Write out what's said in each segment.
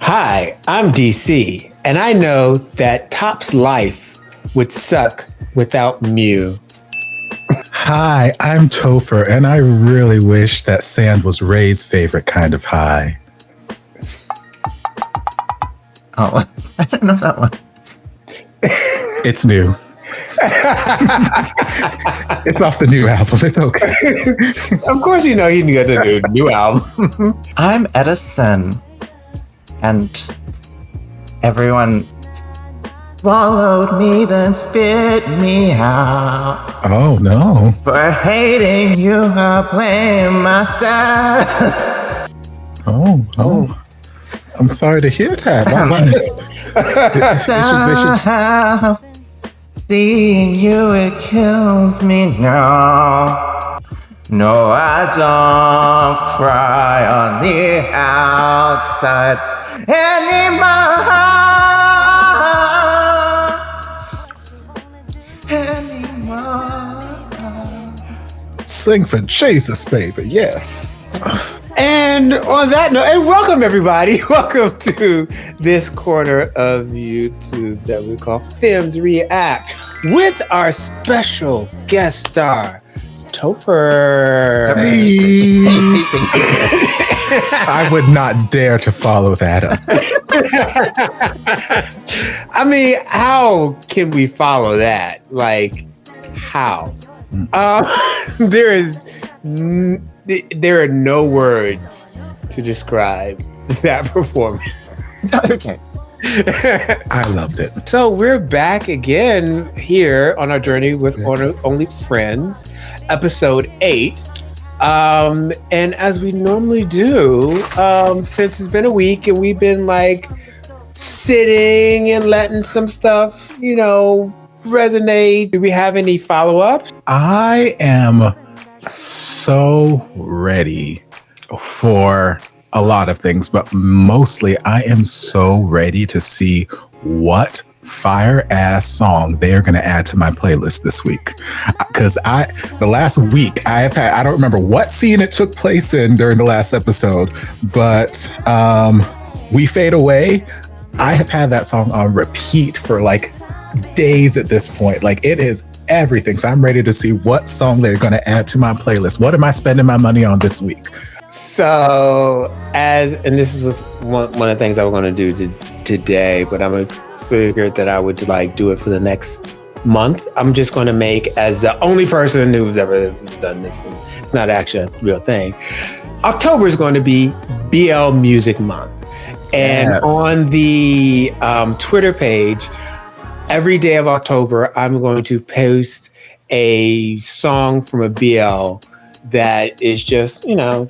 Hi, I'm DC, and I know that Top's life would suck without Mew. Hi, I'm Topher, and I really wish that sand was Ray's favorite kind of high. Oh, I don't know that one. It's new. It's off the new album. It's okay. Of course, you know he got a new album. I'm Edison, and everyone swallowed me, then spit me out. Oh, no. For hating you, I blame myself. Oh. I'm sorry to hear that. Seeing you, it kills me now. No, I don't cry on the outside anymore. Sing for Jesus, baby. Yes. And on that note, and welcome everybody. Welcome to this corner of YouTube that we call Femmes React with our special guest star, Topher. I would not dare to follow that up. I mean, how can we follow that? Like, how? There are no words to describe that performance. Okay. I loved it. So we're back again here on our journey with Only Friends, episode 8. And as we normally do, since it's been a week and we've been like sitting and letting some stuff, resonate. Do we have any follow-ups? I am so ready for a lot of things, but mostly I am so ready to see what fire ass song they are going to add to my playlist this week. Because the last week I don't remember what scene it took place in during the last episode, but We Fade Away, I have had that song on repeat for like days at this point. Like, it is everything. So I'm ready to see what song they're going to add to my playlist. What am I spending my money on this week? So, and this was one of the things I was going to do today, but I'm going to figure that I would do it for the next month. I'm just going to make, as the only person who's ever done this, and it's not actually a real thing, October is going to be BL Music Month. And yes, on the Twitter page, every day of October, I'm going to post a song from a BL that is just a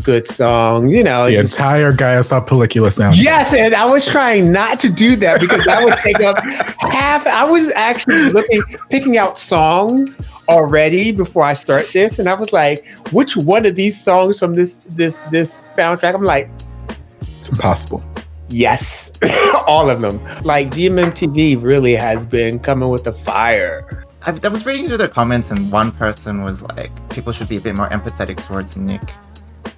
good song, The entire Gaia Subpellicula sound. Yes, and I was trying not to do that because that would take up half. I was actually picking out songs already before I start this, and I was like, which one of these songs from this soundtrack? I'm like, it's impossible. Yes, all of them. Like, GMMTV really has been coming with the fire. I was reading through the comments, and one person was like, people should be a bit more empathetic towards Nick.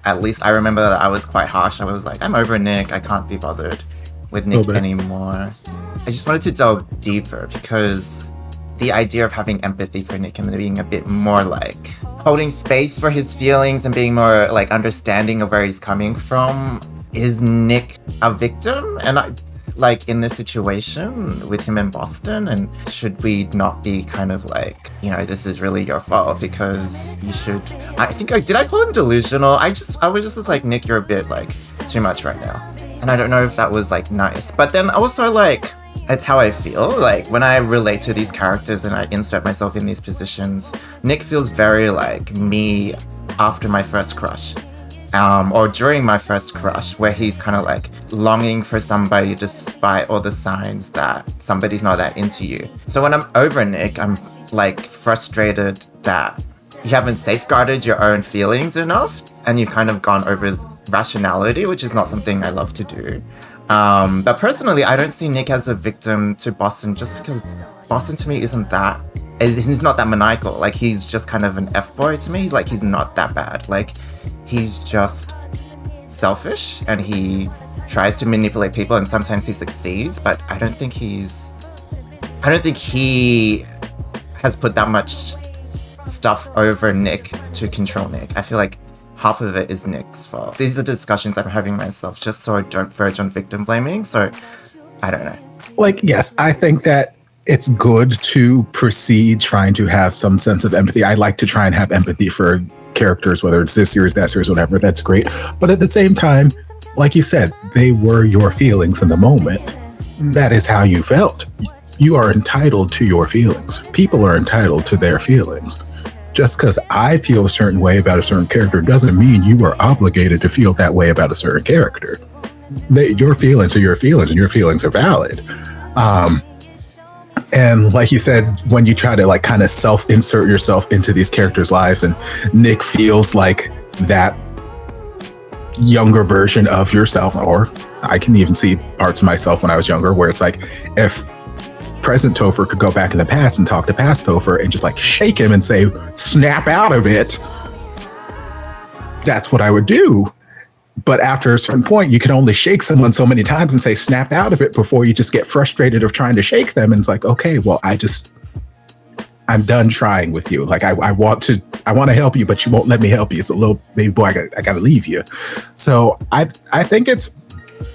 At least I remember that I was quite harsh. I was like, I'm over Nick. I can't be bothered with Nick anymore. I just wanted to delve deeper because the idea of having empathy for Nick and being a bit more like holding space for his feelings and being more like understanding of where he's coming from. Is Nick a victim? And in this situation with him in Boston, and should we not be kind of like, this is really your fault because you should, did I call him delusional? I was just like, Nick, you're a bit like too much right now. And I don't know if that was like nice, but then also like, it's how I feel. Like when I relate to these characters and I insert myself in these positions, Nick feels very like me after my first crush. Or during my first crush, where he's kind of like longing for somebody despite all the signs that somebody's not that into you. So when I'm over Nick, I'm like frustrated that you haven't safeguarded your own feelings enough and you've kind of gone over rationality, which is not something I love to do. But personally, I don't see Nick as a victim to Boston just because Boston to me isn't that, he's not that maniacal. Like, he's just kind of an F-boy to me. He's not that bad. Like, he's just selfish and he tries to manipulate people, and sometimes he succeeds, but I don't think he has put that much stuff over Nick to control Nick. I feel like half of it is Nick's fault. These are discussions I'm having myself just so I don't verge on victim blaming. So I don't know. Like, yes, I think that it's good to proceed trying to have some sense of empathy. I like to try and have empathy for characters, whether it's this series, that series, whatever. That's great. But at the same time, like you said, they were your feelings in the moment. That is how you felt. You are entitled to your feelings. People are entitled to their feelings. Just because I feel a certain way about a certain character doesn't mean you are obligated to feel that way about a certain character. Your feelings are your feelings, and your feelings are valid. And like you said, when you try to like kind of self-insert yourself into these characters' lives, and Nick feels like that younger version of yourself, or I can even see parts of myself when I was younger, where it's like, if present Topher could go back in the past and talk to past Topher and just like shake him and say, snap out of it, that's what I would do. But after a certain point, you can only shake someone so many times and say, snap out of it, before you just get frustrated of trying to shake them. And it's like, okay, well, I'm done trying with you. Like, I want to help you, but you won't let me help you. So little baby boy, I got to leave you. So I think it's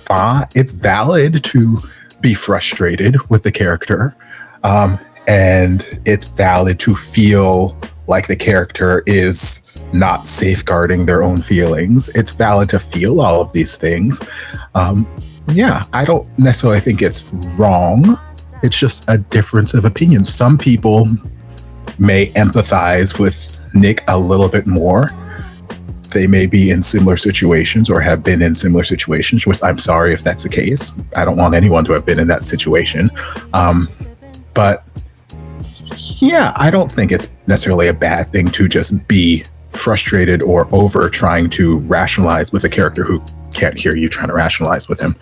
fine. It's valid to be frustrated with the character. And it's valid to feel like the character is not safeguarding their own feelings. It's valid to feel all of these things. Yeah, I don't necessarily think it's wrong. It's just a difference of opinion. Some people may empathize with Nick a little bit more. They may be in similar situations or have been in similar situations, which I'm sorry if that's the case. I don't want anyone to have been in that situation. But yeah, I don't think it's necessarily a bad thing to just be frustrated or over trying to rationalize with a character who can't hear you trying to rationalize with him.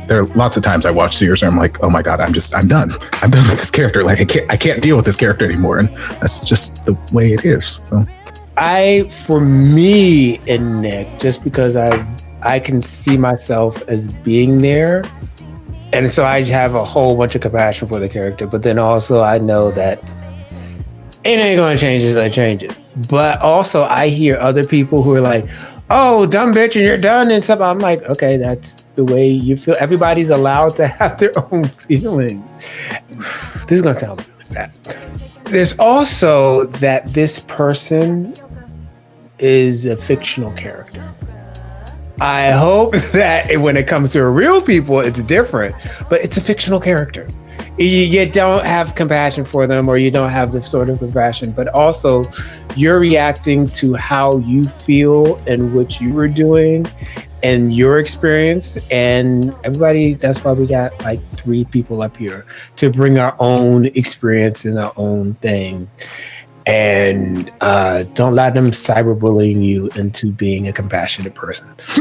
There are lots of times I watch series and I'm like, oh my God, I'm done. I'm done with this character. Like I can't deal with this character anymore. And that's just the way it is. So. For me and Nick, just because I can see myself as being there, and so I have a whole bunch of compassion for the character, but then also I know that it ain't gonna change it, I change it. But also I hear other people who are like, oh, dumb bitch, and you're done and stuff. I'm like, okay, that's the way you feel. Everybody's allowed to have their own feelings. This is gonna sound really bad. There's also that this person is a fictional character. I hope that when it comes to real people, it's different, but it's a fictional character. You don't have compassion for them, or you don't have the sort of compassion, but also you're reacting to how you feel and what you were doing and your experience. And everybody, that's why we got like 3 people up here to bring our own experience and our own thing. And don't let them cyberbullying you into being a compassionate person. It's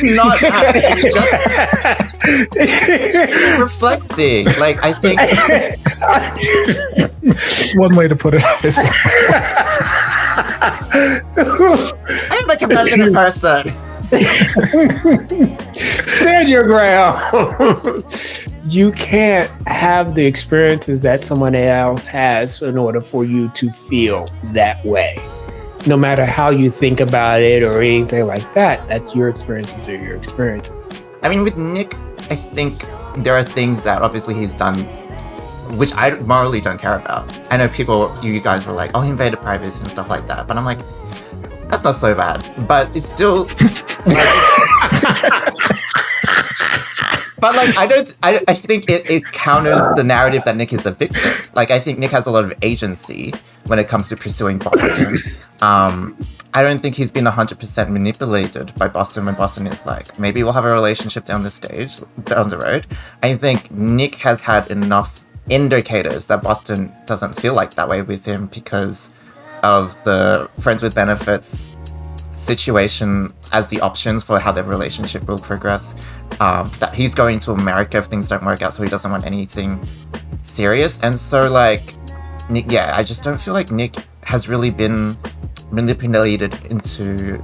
not that. It's just reflecting. Like, I think it's one way to put it. I'm a compassionate person. Stand your ground. You can't have the experiences that someone else has in order for you to feel that way. No matter how you think about it or anything like that, that's your experiences are your experiences. I mean, with Nick, I think there are things that obviously he's done which I morally don't care about. I know you guys were like, oh, he invaded privacy and stuff like that. But I'm like, that's not so bad. But it's still... But like, I think it counters the narrative that Nick is a victim. Like, I think Nick has a lot of agency when it comes to pursuing Boston. I don't think he's been 100% manipulated by Boston when Boston is like, maybe we'll have a relationship down the road. I think Nick has had enough indicators that Boston doesn't feel like that way with him because of the friends with benefits situation as the options for how their relationship will progress. That he's going to America if things don't work out, so he doesn't want anything serious. And so like Nick, I just don't feel like Nick has really been manipulated into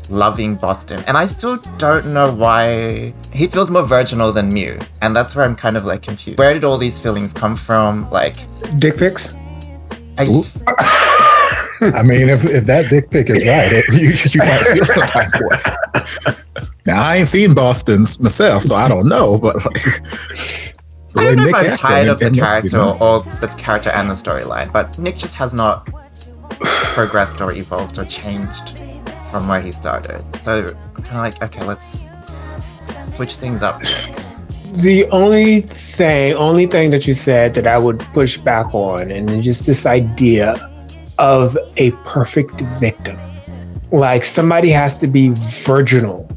loving Boston. And I still don't know why he feels more virginal than Mew. And that's where I'm kind of like confused. Where did all these feelings come from? Like Dick pics? I just I mean, if that dick pic is right, you might feel some type of way. Now, I ain't seen Boston's myself, so I don't know, but like... I don't know if I'm tired of the character or the character and the storyline, but Nick just has not progressed or evolved or changed from where he started. So I'm kind of like, okay, let's switch things up. The only thing that you said that I would push back on, and just this idea of a perfect victim. Like somebody has to be virginal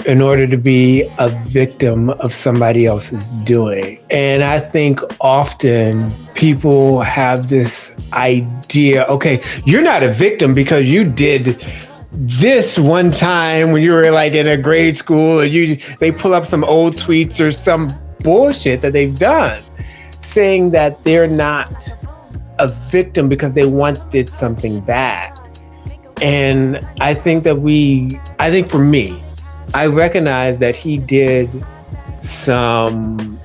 in order to be a victim of somebody else's doing. And I think often people have this idea, okay, you're not a victim because you did this one time when you were like in a grade school and they pull up some old tweets or some bullshit that they've done saying that they're not a victim because they once did something bad. And I think for me, I recognize that he did some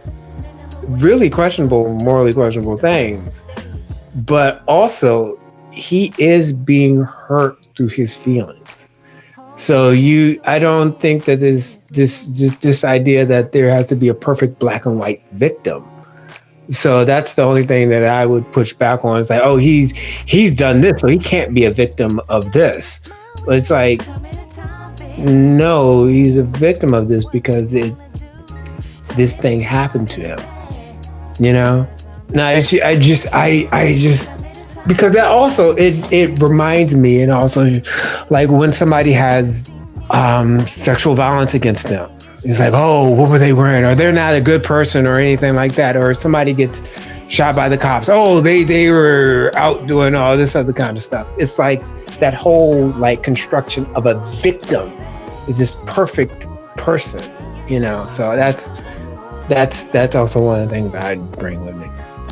really morally questionable things, but also he is being hurt through his feelings. So I don't think that this idea that there has to be a perfect black and white victim. So that's the only thing that I would push back on. It's like, oh, he's done this, so he can't be a victim of this. But it's like, no, he's a victim of this because this thing happened to him. You know? No, I just because that also it reminds me, and also like when somebody has sexual violence against them. It's like, oh, what were they wearing? Or they're not a good person or anything like that. Or somebody gets shot by the cops. Oh, they were out doing all this other kind of stuff. It's like that whole like construction of a victim is this perfect person, you know? So that's also one of the things that I'd bring with me.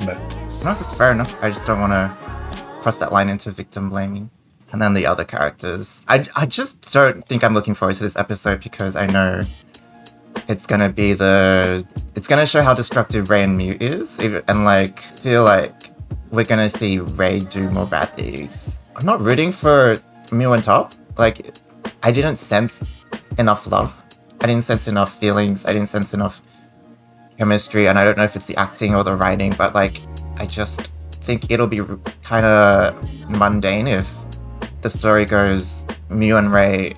But no, that's fair enough. I just don't want to cross that line into victim blaming. And then the other characters. I just don't think I'm looking forward to this episode because I know it's gonna show how destructive Ray and Mew is, and like feel like we're gonna see Ray do more bad things. I'm not rooting for Mew on top. Like, I didn't sense enough love. I didn't sense enough feelings. I didn't sense enough chemistry, and I don't know if it's the acting or the writing, but like, I just think it'll be kind of mundane if the story goes Mew and Ray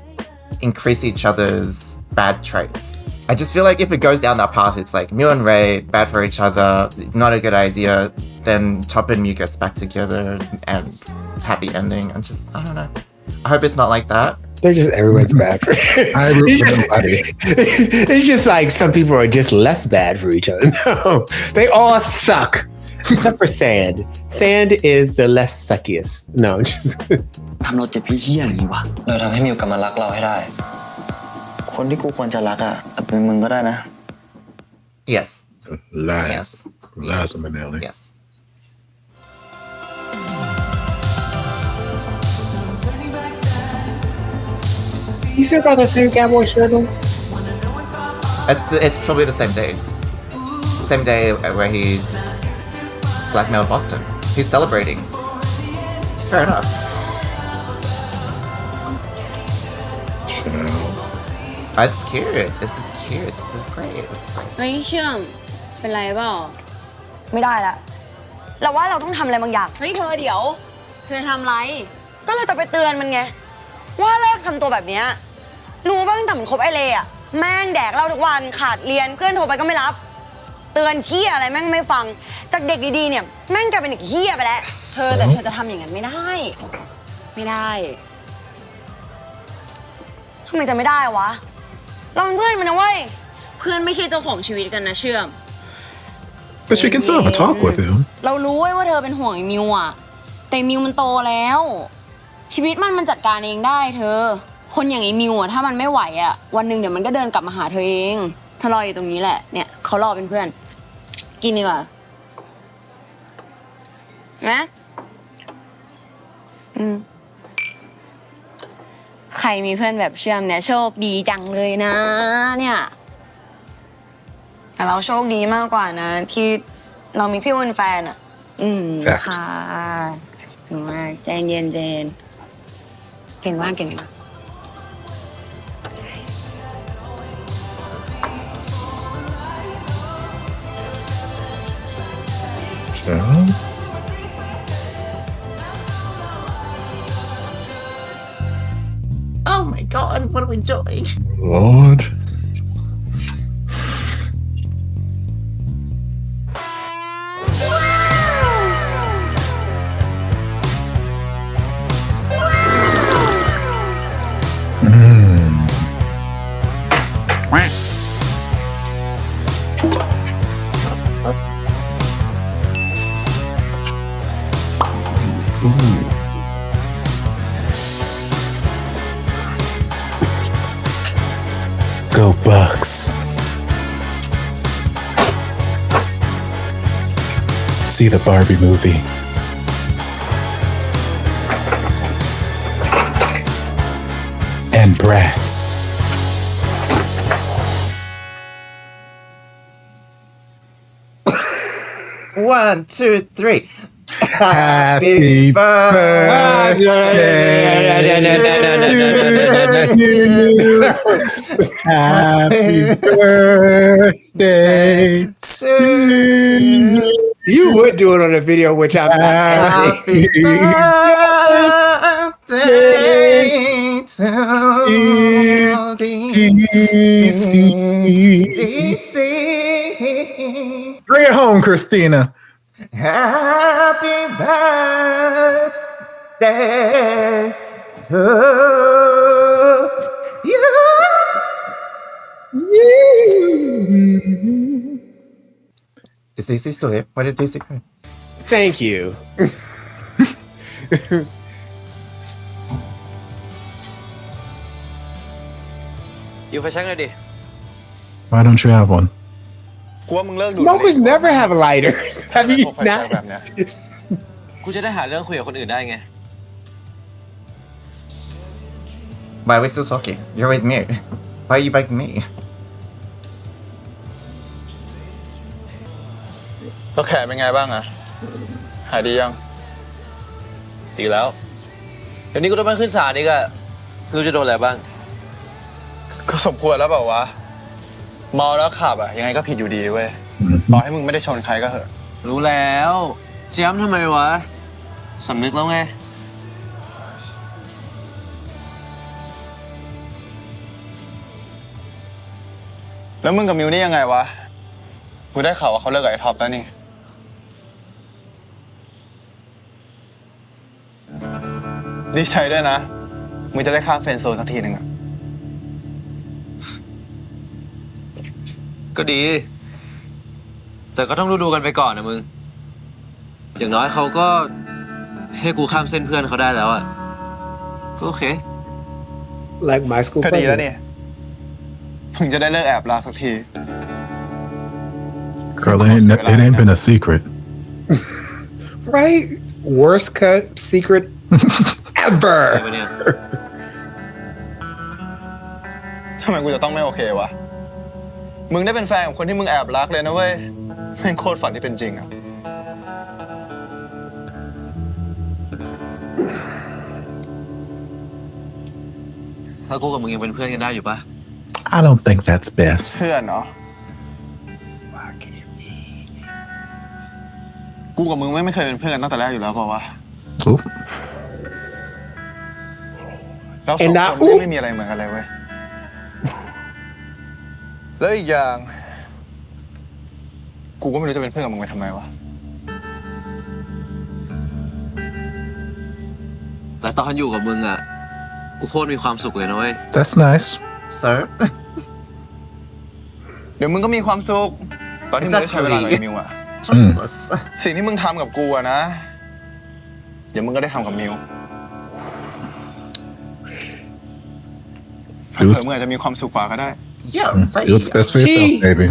increase each other's bad traits. I just feel like if it goes down that path, it's like Mew and Ray, bad for each other, not a good idea, then Topher and Mew gets back together and happy ending. I don't know. I hope it's not like that. They're just, everyone's bad for I root for nobody. It's just like some people are just less bad for each other. No, they all suck. Except for Sand. Sand is the less suckiest. No, just ทำเราเจ็บพี่เหี้ยอย่างนี้วะเราทำให้มิวกลับมารักเราให้ได้คนที่กูควรจะรักอ่ะอาจเป็นมึงก็ได้นะ Yes. Lies, Manelli. Yes. You still got the same cowboy shirt on? It's probably the same day. Same day where he's blackmailed Boston. He's celebrating. Fair enough. It's cute. This is cute. This is great. It's great. เฮ้ยเชื่อมเป็นไรเปล่า ไม่ได้ละเราว่าเราต้องทำอะไรบางอย่าง เฮ้ยเธอเดี๋ยวเธอทำไร ก็เลยจะไปเตือนมันไงว่าเลิกทำตัวแบบเนี้ยรู้บ้างแต่มันคบไอเล่อะแม่งแดกเหล้าทุกวันขาดเรียนเพื่อนโทรไปก็ไม่รับเตือนเหี้ยอะไรแม่งไม่ฟังจากเด็กดีๆเนี่ยแม่งกลายเป็นเด็กเหี้ยไปแล้ว แต่เธอจะทำอย่างนั้นไม่ได้ไม่ได้ ทำไมจะไม่ได้วะเราเป็นเพื่อนมันนะเว้ย เพื่อนไม่ใช่เจ้าของชีวิตกันนะเชื่อม But she can still have a talk with him. เรารู้เว้ยว่าเธอเป็นห่วงไอ้มิวอ่ะแต่มิวมันโตแล้วชีวิตมันจัดการเองได้เธอคนอย่างไอ้มิวอ่ะถ้ามันไม่ไหวอ่ะวันหนึ่งเดี๋ยวมันก็เดินกลับมาหาเธอเองเธอรออยู่ตรงนี้แหละเนี่ยเขารอเป็นเพื่อนกินดีกว่านะ ใครมีเพื่อนแบบเชื่อมเนี่ยโชคดีจังเลยนะเนี่ยแต่เราโชคดีมากกว่านะที่เรามีพี่เป็นแฟนอะ ค่ะเก่งมากใจเย็นเก่งมากOh my god, what are we doing? Lord. Go Bucks. See the Barbie movie. And Bratz. One, two, three. Happy birthday Happy birthday to you. You would do it on a video, which I'm not. Happy birthday to DC. Bring it home, Christina. Happy birthday to you. Is DC still here? Why did DC come? Thank you. You ไฟแช็กหน่อยดิ Why don't you have one? กูว่ามึงเลิกดูด Smokers never have lighters. Have you ไฟแช็กแบบ not? เนี้ยกูจะได้หาเรื่องคุยกับคนอื่นได้ไง Why are we still talking? You're with me. Why are you begging me? แล้วแขนเป็นไงบ้างอะหายดียัง ดีแล้ว เดี๋ยวนี้กูต้องไปขึ้นศาลอีกอะไม่รู้จะโดนอะไรบ้าง ก็สมควรแล้วเปล่าวะเมาแล้วขับอะยังไงก็ผิดอยู่ดีเว้ยต่อให้มึงไม่ได้ชนใครก็เหอะ รู้แล้วเจียมทำไมวะสำนึกแล้วไง แล้วมึงกับมิวนี่ยังไงวะกูได้ข่าวว่าเขาเลิกกับไอ้ท็อปแล้วนี่ดีใจด้วยนะมึงจะได้ข้ามเฟรนด์โซนสักทีหนึ่งอะ ก็ดี แต่ก็ต้องดูกันไปก่อนนะมึง อย่างน้อยเขาก็ให้กูข้ามเส้นเพื่อนเขาได้แล้วอะก็โอเค Like my school ก็ดีแล้ว president. นี่มึงจะได้เลิกแอบรักสักที Girl, it ain't been a secret. Right? Worst cut secret อะไร ever. วะเนี่ย ทำไมกูจะต้องไม่โอเควะมึงได้เป็นแฟนกับคนที่มึงแอบรักเลยนะเว้ยแม่งโคตรฝันที่เป็นจริงอะ ถ้ากูกับมึงยังเป็นเพื่อนกันได้อยู่ปะ I don't think that's best. เพื่อนเนาะกูกับมึงไม่เคยเป็นเพื่อนกันตั้งแต่แรกอยู่แล้วเปล่าวะ Oop. เราสองคนไม่มีอะไรเหมือนกันเลยเว้ยแล้วอีกอย่างกูก็ไม่รู้จะเป็นเพื่อนกับมึงไปทำไมวะ แต่ตอนอยู่กับมึงอะกูโคตรมีความสุขเลยนะเว้ย That's nice. Sir? เดี๋ยวมึงก็มีความสุขตอนที่มึงได้ใช้เวลากับไอ้มิวอะ Jesus. สิ่งที่มึงทำกับกูอะนะเดี๋ยวมึงก็ได้ทำกับมิวเผื่อมึงอาจจะมีความสุขกว่าก็ได้ Yeah, right. Do what's best for yourself, baby.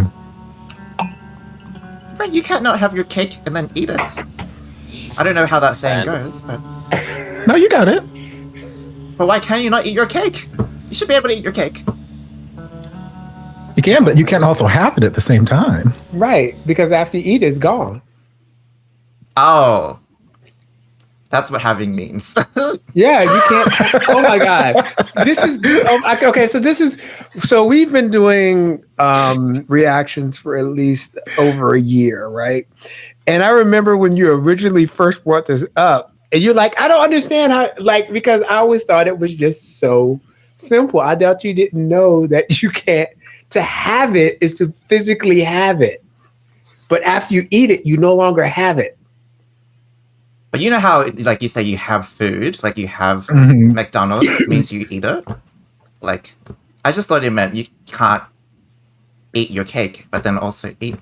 Right, you can't not have your cake and then eat it. I don't know how that saying goes, but No, you got it. why can't you not eat your cake? You should be able to eat your cake. You can, but you can't also have it at the same time. Right, because after you eat, it's gone. Oh. That's what having means. Yeah, you can't. Oh my God. So we've been doing reactions for at least over a year, right? And I remember when you originally first brought this up, and you're like, I don't understand how, like, because I always thought it was just so simple. I doubt you didn't know that you can't, to have it is to physically have it. But after you eat it, you no longer have it. But you know how, like you say, you have food, like you have McDonald's, it means you eat it? Like, I just thought it meant you can't eat your cake, but then also eat.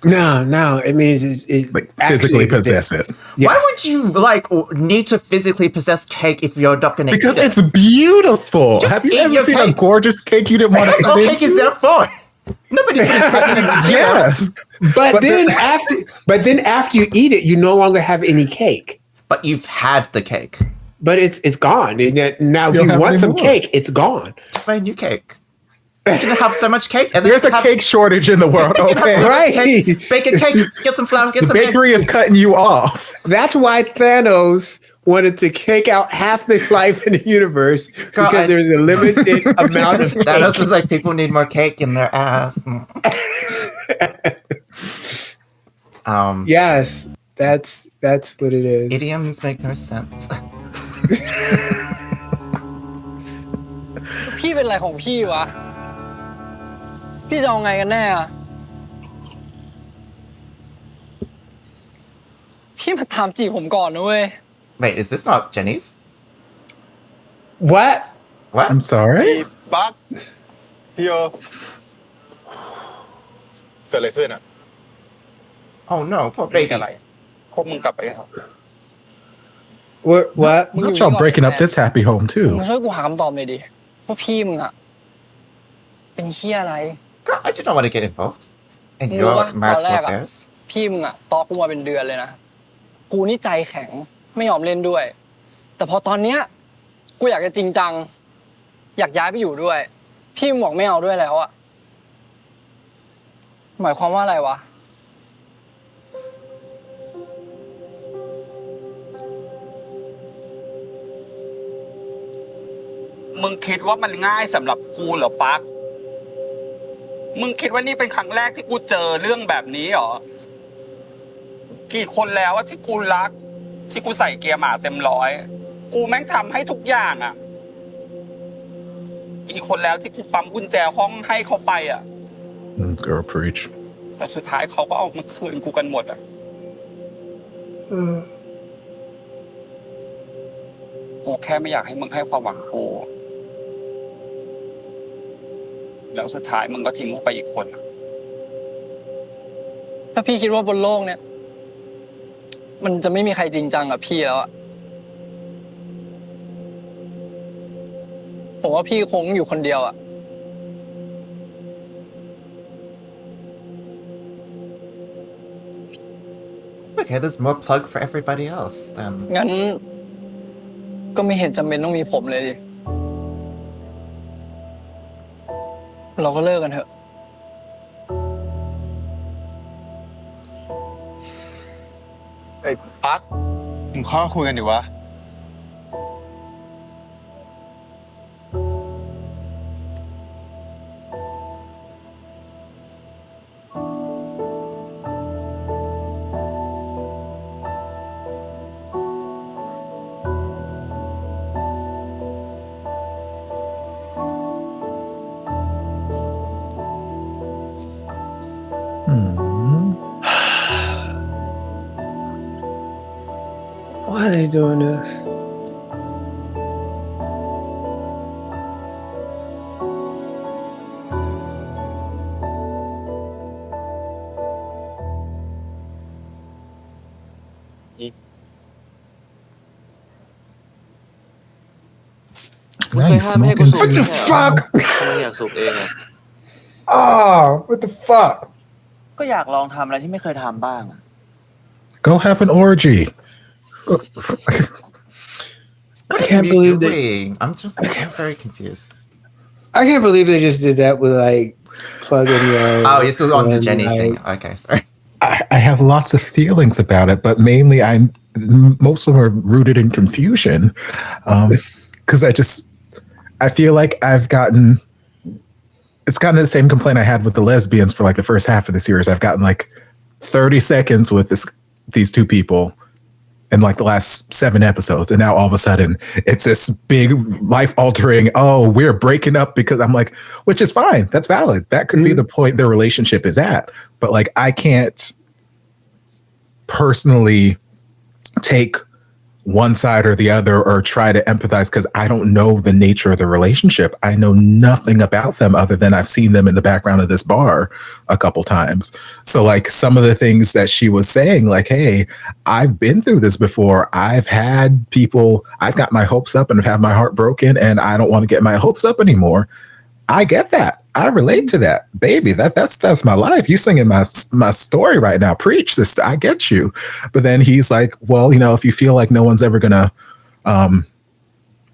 No, it means it's like physically possess it. Yes. Why would you, like, need to physically possess cake if you're not going to eat it? Because it's beautiful. Just have you eat ever your seen cake. a gorgeous cake you didn't want to eat? That's all cake is there for. Nobody's eating cake in a museum. Yes. But then after you eat it, you no longer have any cake. But you've had the cake. But it's gone. Now if you want some cake, it's gone. Just buy a new cake. You can have so much cake. And then There's a cake shortage in the world, okay? Right. Cake, bake a cake, get some flour, get The some bakery eggs. is cutting you off. That's why Thanos wanted to take out half the life in the universe because there's a limited amount of cake. Thanos was like, people need more cake in their ass. Yes, that's what it is. Idioms make no sense. พี่เป็นอะไรของพี่วะ พี่จะเอาไงกันแน่อะพี่มาถามจีบผมก่อนนะเว้ย Wait, is this not Jenny's? What? What? I'm sorry? ปั๊กพี่โยเกิดอะไรขึ้นอ่ะ Oh no, poor baby. พวกมึงกลับไปเถอะ What? I'm not y'all breaking up this happy home มึ too. งช่วยกูหาคำตอบหน่อยดิว่าพี่มึงอะเป็นเหี้ยอะไร Girl, I do not want to get involved in มึงรู้ your ปะตอน marital แรกอะ affairs. พี่มึงอะตอกกูมาเป็นเดือนเลยนะ กูนี่ใจแข็งไม่ยอมเล่นด้วย แต่พอตอนเนี้ยกูอยากจะจริงจัง อยากย้ายไปอยู่ด้วย พี่มึงบอกไม่เอาด้วยแล้วอะหมายความว่าอะไรวะ มึงคิดว่ามันง่ายสำหรับกูเหรอปักมึงคิดว่านี่เป็นครั้งแรกที่กูเจอเรื่องแบบนี้เหรอ กี่คนแล้วที่กูรัก ที่กูใส่เกียร์หมาเต็มร้อย กูแม่งทำให้ทุกอย่างอ่ะ กี่คนแล้วที่กูปั๊มกุญแจห้องให้เขาไปอ่ะ Girl, preach. แต่สุดท้ายเขาก็เอามาคืนกูกันหมดอ่ะกูแค่ไม่อยากให้มึงให้ความหวังกูแล้วสุดท้ายมึงก็ทิ้งกูไปอีกคนอะ ถ้าพี่คิดว่าบนโลกเนี่ยมันจะไม่มีใครจริงจังกับพี่แล้วอะผมว่าพี่คงอยู่คนเดียวอะ Okay, there's more plug for everybody else then. งั้นก็ไม่เห็นจำเป็นต้องมีผมเลยดิเราก็เลิกกันเถอะ ไอ้ปั๊กมึงเข้ามาคุยกันดิวะ Why are they doing this? Nice smoking. What the fuck? ทำไมอยากสูบเองอะ Oh, what the fuck? ก็อยากลองทำอะไรที่ไม่เคยทำบ้างอะ Go have an orgy. What I can't are you believe that. doing? I'm very confused. I can't believe they just did that with like Plug and Yo. Oh, you're still on the and, Jenny like, thing. Okay, sorry. I have lots of feelings about it, but mainly most of them are rooted in confusion. Because I feel like it's gotten the same complaint I had with the lesbians for like the first half of the series. I've gotten like 30 seconds with these two people in like the last 7 episodes. And now all of a sudden it's this big life altering, oh, we're breaking up because I'm like, which is fine. That's valid. That could be the point their relationship is at. But like, I can't personally take one side or the other or try to empathize because I don't know the nature of the relationship. I know nothing about them other than I've seen them in the background of this bar a couple times. So like some of the things that she was saying, like, hey, I've been through this before. I've got my hopes up and I've had my heart broken and I don't want to get my hopes up anymore. I get that. I relate to that, baby. That's my life. You singing my story right now. Preach, sister. I get you. But then he's like, well, if you feel like no one's ever gonna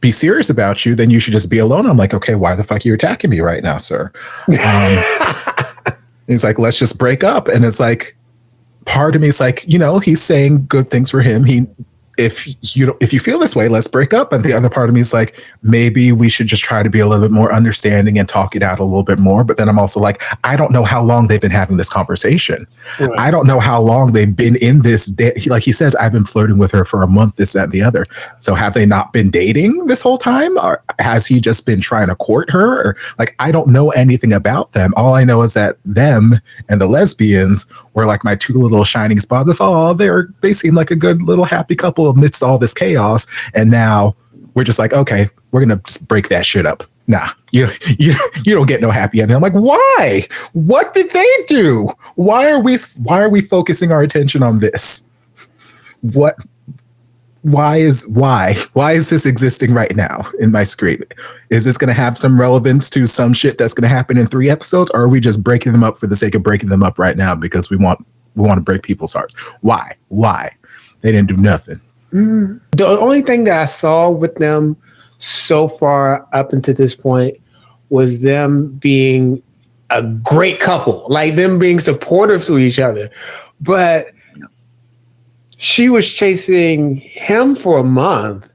be serious about you, then you should just be alone. I'm like, okay, why the fuck are you attacking me right now, sir? He's like, let's just break up. And it's like, part of me is like, he's saying good things for him. If you feel this way, let's break up. And the other part of me is like, maybe we should just try to be a little bit more understanding and talk it out a little bit more. But then I'm also like, I don't know how long they've been having this conversation. Right. I don't know how long they've been in this. Like he says, I've been flirting with her for a month, this, that, and the other. So have they not been dating this whole time? Or has he just been trying to court her? Or like, I don't know anything about them. All I know is that them and the lesbians were like my two little shining spots of, oh, they seem like a good little happy couple amidst all this chaos. And now we're just like, okay, we're gonna just break that shit up. Nah, you don't get no happy ending. I'm like, why? What did they do? Why are we focusing our attention on this? Why is this existing right now in my screen? Is this going to have some relevance to some shit that's going to happen in 3 episodes, or are we just breaking them up for the sake of breaking them up right now because we want to break people's hearts? Why? They didn't do nothing. The only thing that I saw with them so far up until this point was them being a great couple, like them being supportive to each other, but she was chasing him for a month.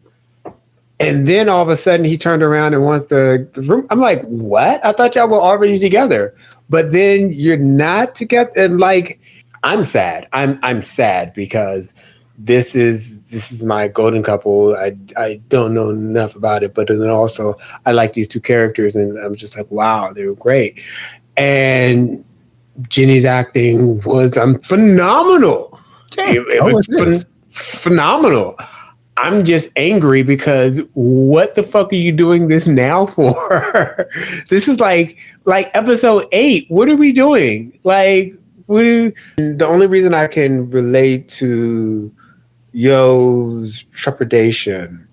And then all of a sudden he turned around and wants the room. I'm like, what? I thought y'all were already together. But then you're not together. And like, I'm sad. I'm sad because this is my golden couple. I don't know enough about it, but then also I like these two characters and I'm just like, wow, they were great. And Jenny's acting was phenomenal. It was phenomenal. I'm just angry because what the fuck are you doing this now for? This is like episode 8. What are we doing? Like, the only reason I can relate to Yo's trepidation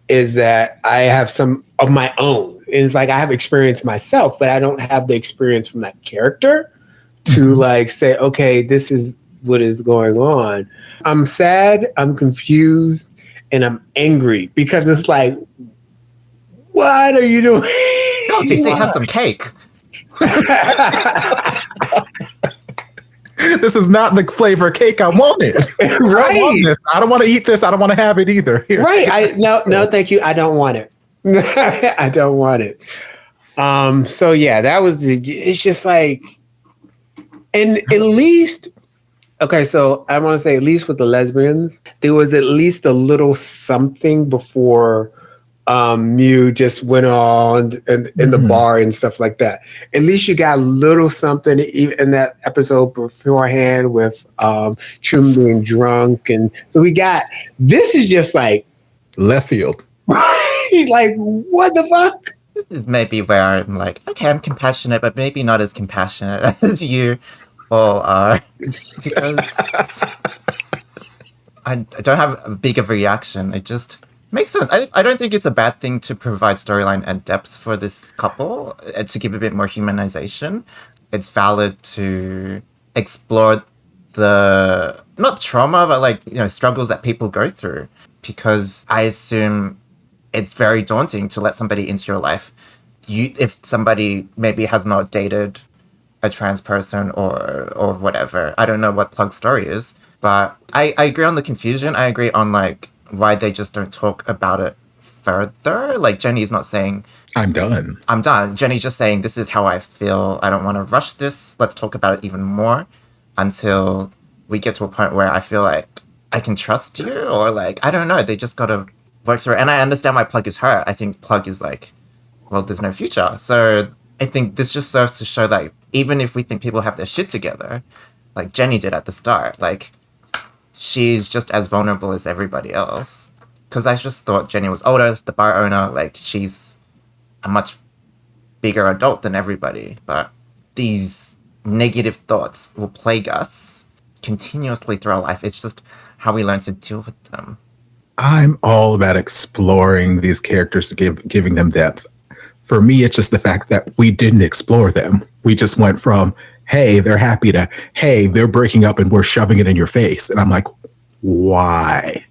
is that I have some of my own. It's like I have experience myself, but I don't have the experience from that character to like say, okay, this is what is going on. I'm sad, I'm confused, and I'm angry because it's like, what are you doing? No, TC, have some cake. This is not the flavor of cake I wanted. Right. I want this. I don't want to eat this. I don't want to have it either. Here. Right. No, thank you. I don't want it. I don't want it. So yeah, that was it's just like, and at least, okay, so I want to say at least with the lesbians, there was at least a little something before Mew just went on in the bar and stuff like that. At least you got a little something even in that episode beforehand with Trum being drunk. And so this is just like left field. He's like, what the fuck? This is maybe where I'm like, okay, I'm compassionate, but maybe not as compassionate as you all are. Because I don't have a big of a reaction. It just makes sense. I don't think it's a bad thing to provide storyline and depth for this couple, to give a bit more humanization. It's valid to explore the, not trauma, but like, struggles that people go through. Because I assume it's very daunting to let somebody into your life if somebody maybe has not dated a trans person or whatever. I don't know what Plug's story is, but I agree on the confusion. I agree on like why they just don't talk about it further. Like Jenny's not saying I'm done. I'm done. Jenny's just saying this is how I feel. I don't want to rush this. Let's talk about it even more until we get to a point where I feel like I can trust you, or like I don't know. They just gotta work through it. And I understand why Plug is hurt. I think Plug is like, well, there's no future. So I think this just serves to show that even if we think people have their shit together, like Jenny did at the start, like she's just as vulnerable as everybody else. Because I just thought Jenny was older, the bar owner, like she's a much bigger adult than everybody. But these negative thoughts will plague us continuously through our life. It's just how we learn to deal with them. I'm all about exploring these characters, giving them depth. For me, it's just the fact that we didn't explore them. We just went from, hey, they're happy to, hey, they're breaking up and we're shoving it in your face. And I'm like, why?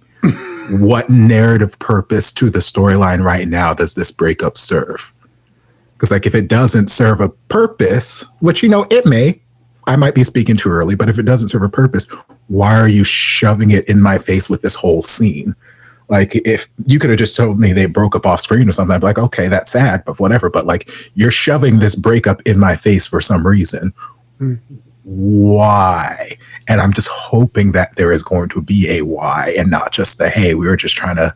What narrative purpose to the storyline right now does this breakup serve? Because like if it doesn't serve a purpose, which, you know, it may, I might be speaking too early, but if it doesn't serve a purpose, why are you shoving it in my face with this whole scene? Like if you could have just told me they broke up off screen or something, I'd be like, okay, that's sad, but whatever. But like you're shoving this breakup in my face for some reason. Why? And I'm just hoping that there is going to be a why and not just the, hey, we were just trying to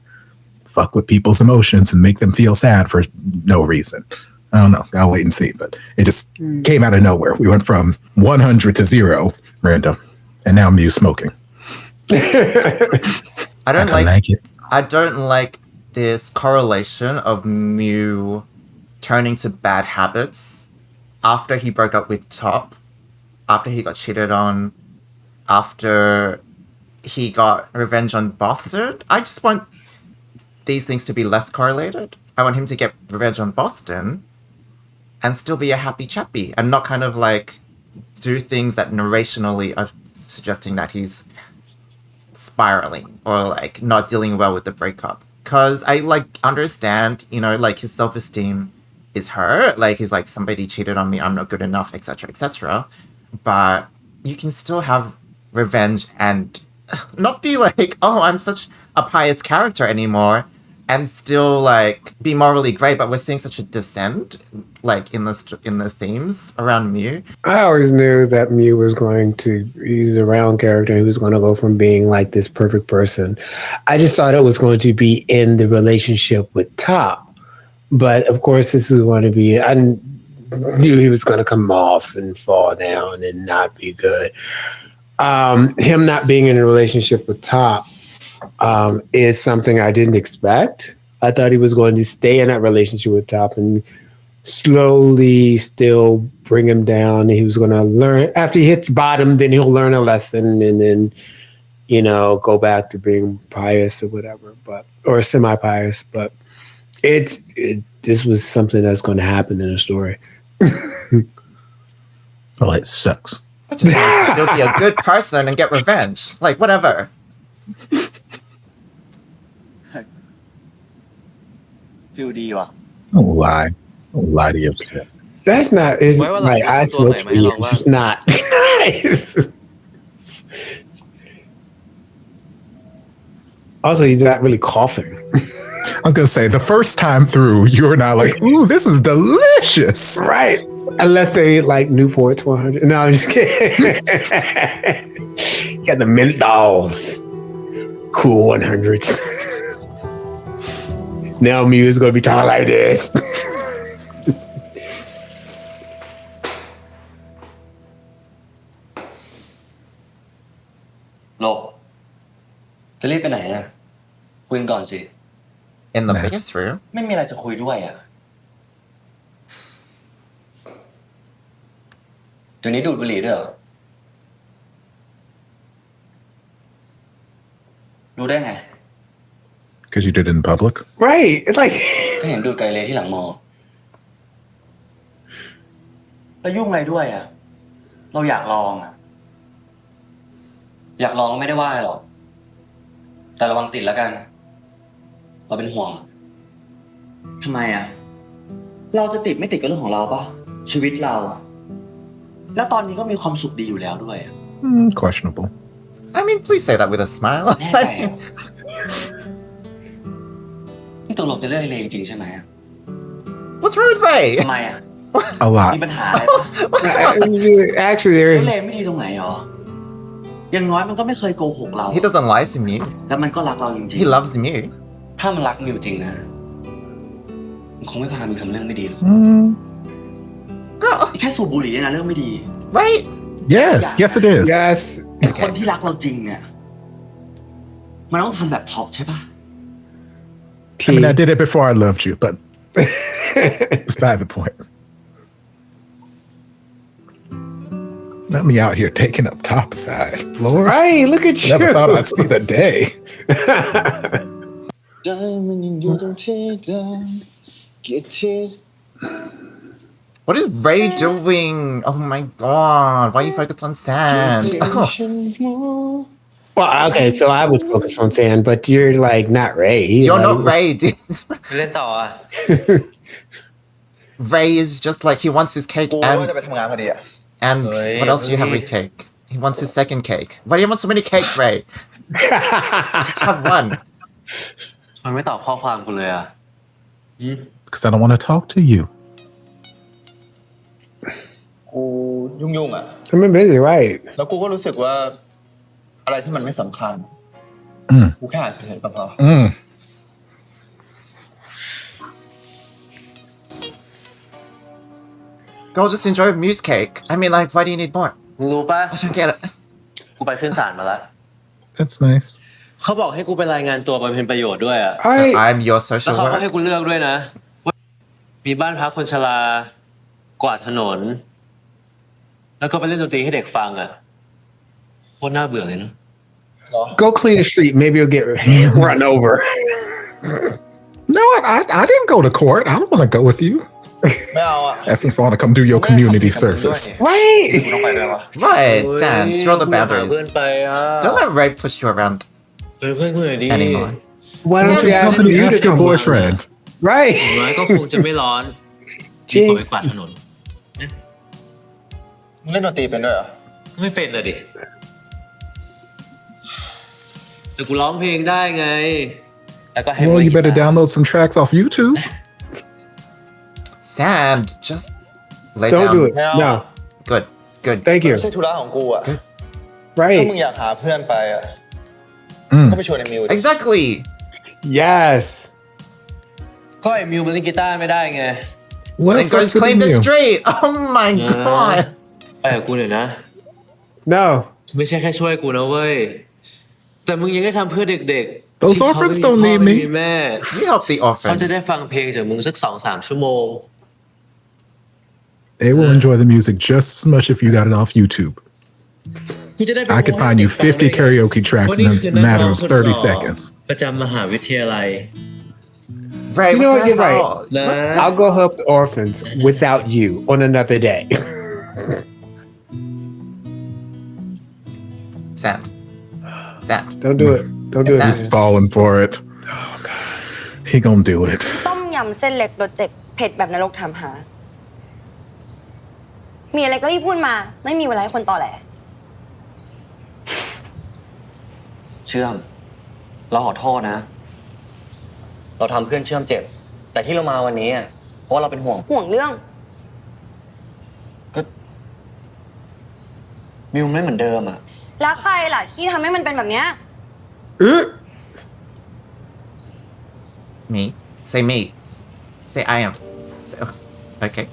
fuck with people's emotions and make them feel sad for no reason. I don't know. I'll wait and see. But it just came out of nowhere. We went from 100 to 0 random. And now Mew's smoking. I don't like it. I don't like this correlation of Mew turning to bad habits after he broke up with Top, after he got cheated on, after he got revenge on Boston. I just want these things to be less correlated. I want him to get revenge on Boston and still be a happy chappy and not kind of like do things that narrationally are suggesting that he's spiraling or like not dealing well with the breakup. Because I like understand, you know, like his self-esteem is hurt. Like he's like, somebody cheated on me, I'm not good enough, etc., etc. But you can still have revenge and not be like, oh, I'm such a pious character anymore, and still like be morally great. But we're seeing such a descent like in the themes around Mew. I always knew that Mew was going to, he's a round character and he was going to go from being like this perfect person. I just thought it was going to be in the relationship with Top. But of course, this is going to be, I knew he was going to come off and fall down and not be good. Him not being in a relationship with Top is something I didn't expect. I thought he was going to stay in that relationship with Top and slowly still bring him down. And he was going to learn, after he hits bottom, then he'll learn a lesson and then, you know, go back to being pious or whatever, but, or semi-pious. But this was something that's going to happen in the story. Well, it sucks. I just want to still be a good person and get revenge. Like, whatever. Feel ดีว่ะ Don't lie. Don't lie to yourself. That's not, it's Why would like I I do smoked something for like years. that? It's not nice. Also, you're not really coughing. I was going to say, the first time through, you were not like, ooh, this is delicious. Right. Unless they like Newport's 100. No, I'm just kidding. You got the menthols. Cool 100s. Now Mew is going to be talking like this. โลกจะรีบไปไหนอ่ะคุยกันก่อนสิ In the biggest room. ไม่มีอะไรจะคุยด้วยอ่ะ เดี๋ยวนี้ดูดบุหรี่ด้วยเหรอ รู้ได้ไง Because you did it in public? Right. It's like ก็เห็นดูดไกลเลยที่หลังมอ แล้วยุ่งอะไรด้วยอ่ะ เราอยากลองอ่ะ อยากลองก็ไม่ได้ว่าหรอก แต่ระวังติดแล้วกัน เราเป็นห่วง ทำไมอ่ะ เราจะติดไม่ติดก็เรื่องของเราปะชีวิตเรา แล้วตอนนี้ก็มีความสุขดีอยู่แล้วด้วย Questionable. I mean, please say that with a smile. แน่ใจเหรอนี่ตกลงจะเลือกไอ้เลจริงๆใช่ไหม What's wrong with Ray? ทำไมอ่ะ A lot. มีปัญหาอะไรปะ Actually, there ไอ้ is. เลไม่ดีตรงไหนหรออย่างน้อยมันก็ไม่เคยโกหกเรา He doesn't lie to me. แล้วมันก็รักเราจริง He loves me. ๆถ้ามันรักมิวจริงนะมันคงไม่พามิวทำเรื่องไม่ดีหรอก Girl, แค่สูบบุหรี่นะเรื่องไม่ดี right? Yes, yes, it is. Yes. แต่คนที่รักเราจริงเนี่ยมันต้องทำแบบท็อปใช่ปะ I mean, I did it before I loved you, but beside the point. Not me out here taking up top side. Lord, Right. Look at you. never thought I'd see the day. What is Ray doing? Oh my god. Why you focus on sand? Oh, Well, okay, so I would focus on Sand, but you're like not Ray. you're not like- Ray, dude. เล่นต่ออ่ะ Ray is just like he wants his cake กูว่าจะ and ไปทำงานพอดีอะ what else do you have with cake? He wants his second cake. Why do you want so many cakes, Ray? Just have one. ทำไมไม่ตอบข้อความกูเลยอ่ะ Because I don't want to talk to you. กูยุ่งๆอะ I'm busy, right? แล้วกูก็รู้สึกว่า อะไรที่มันไม่สำคัญ กูแค่อ่านเฉยๆก็พอ Go just enjoy Muse cake. I mean, like, why do you need more? มึงรู้ป่ะ I don't get it. กูไปขึ้นศาลมาแล้ว That's nice. เขาบอกให้กูไปรายงานตัวบำเพ็ญประโยชน์ด้วยอ่ะ So I I'm your แล้ว social เขาก็ให้ worker. กูเลือกด้วยนะว่ามีบ้านพักคนชรากวาดถนน แล้วก็ไปเล่นดนตรีให้เด็กฟังอ่ะโคตรน่าเบื่อเลยเนอะ go clean the street. Maybe you'll get run over. No, I didn't go to court. I don't want to go with you. ไม่เอาอะ Asking for all to come do your community service. กู Right. ต้องไปด้วยวะ Right, Sand. Show the เพื่อน boundaries. ไปอ่ะ Don't let Ray push you around เป็นเพื่อนกูหน่อยดิ anymore. Why don't you ask Company, you to ask your come on? boyfriend. อย่าง Right. น้อยก็คงจะไม่ร้อน จริง ดีกว่าไปกวาดถนน มึงเล่นดนตรีเป็นด้วยเหรอ ก็ไม่เป็นเลยดิ แต่กูร้องเพลงได้ไง แล้วก็ให้ Well, you better download some tracks off YouTube. Sand, just lay Don't down. do it. No. Good, good. Thank ไม่ you. ใช่ธุระของกูอะถ้า Right. มึงอยากหาเพื่อนไปอะก็ไปชวนไอ้มิวดิ Exactly. Yes. ก็ไอ้มิวมันเล่นกีตาร์ไม่ได้ไง What Then go sucks to clean be the you? street. Oh my god. ไปกับกูหน่อยนะ No. ไม่ใช่แค่ช่วยกูนะเว้ย แต่มึงยังได้ทำเพื่อเด็กๆ Those ที่เขา orphans ไม่ don't มี need พ่อไม่ me. มีแม่ You help the เขาจะ orphans. ได้ฟังเพลงจากมึงสัก 2-3 ชั่วโมง They will enjoy the music just as much if you got it off YouTube. กูจะได้ไป I could find you 50 karaoke tracks in a matter of 30 seconds. ประจำมหาวิทยาลัย Ray, You know what what? the You're right. hell? I'll go help the orphans without you on another day. Sand. Sand. Don't do it. Don't do it. He's falling for it. He gonna do it. ต้มยำเส้นเล็กรสเจ็บเผ็ดแบบนรกถามหา มีอะไรก็รีบพูดมา ไม่มีเวลาให้คนตอแหล เชื่อม เราขอโทษนะ เราทำเพื่อนเชื่อมเจ็บ แต่ที่เรามาวันนี้อะเพราะว่าเราเป็นห่วง ห่วงเรื่อง มิวไม่เหมือนเดิมอะ แล้วใครล่ะที่ทำให้มันเป็นแบบเนี้ย Me. Say me. Say I am. Say, okay.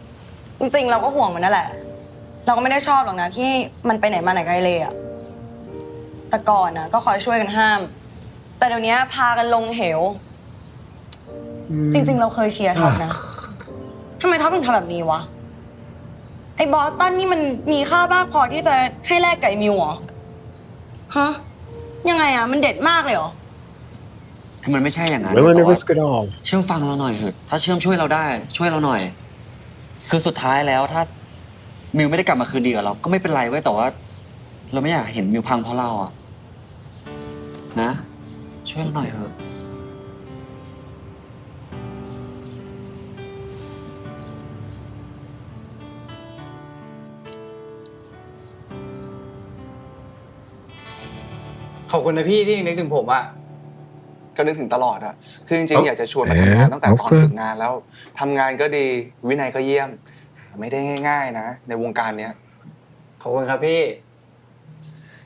จริงๆ เราก็ห่วงมันนั่นแหละ เราก็ไม่ได้ชอบหรอกนะที่มันไปไหนมาไหนไกลเลยอะแต่ก่อนนะก็คอยช่วยกันห้าม แต่เดี๋ยวนี้พากันลงเหว จริงๆ เราเคยเชียร์ท็อปนะทำไมท็อปถึงทำแบบนี้วะ ไอ้บอสตันนี่มันมีค่ามากพอที่จะให้แลกกับไอ้มิวเหรอ ฮะ ยังไงอะมันเด็ดมากเลยเหรอ คือมันไม่ใช่อย่างนั้น Willing แต่ to ว่า risk it all. เชื่อมฟังเราหน่อยเถอะถ้าเชื่อมช่วยเราได้ ช่วยเราหน่อย คือสุดท้ายแล้วถ้ามิวไม่ได้กลับมาคืนดีกับเรา ก็ไม่เป็นไรเว้ยแต่ว่า เราไม่อยากเห็นมิวพังเพราะเราอะนะ ช่วยเราหน่อยเถอะ อบคุณนะพี่ที่นึกถึงผมอะ ก็นึกถึงตลอดอะคือจริงๆอยากจะชวนมาทำงานตั้งแต่ตอนฝึกงานแล้วทำงานก็ดีวินัยก็เยี่ยมไม่ได้ง่ายๆนะในวงการเนี้ย ขอบคุณครับพี่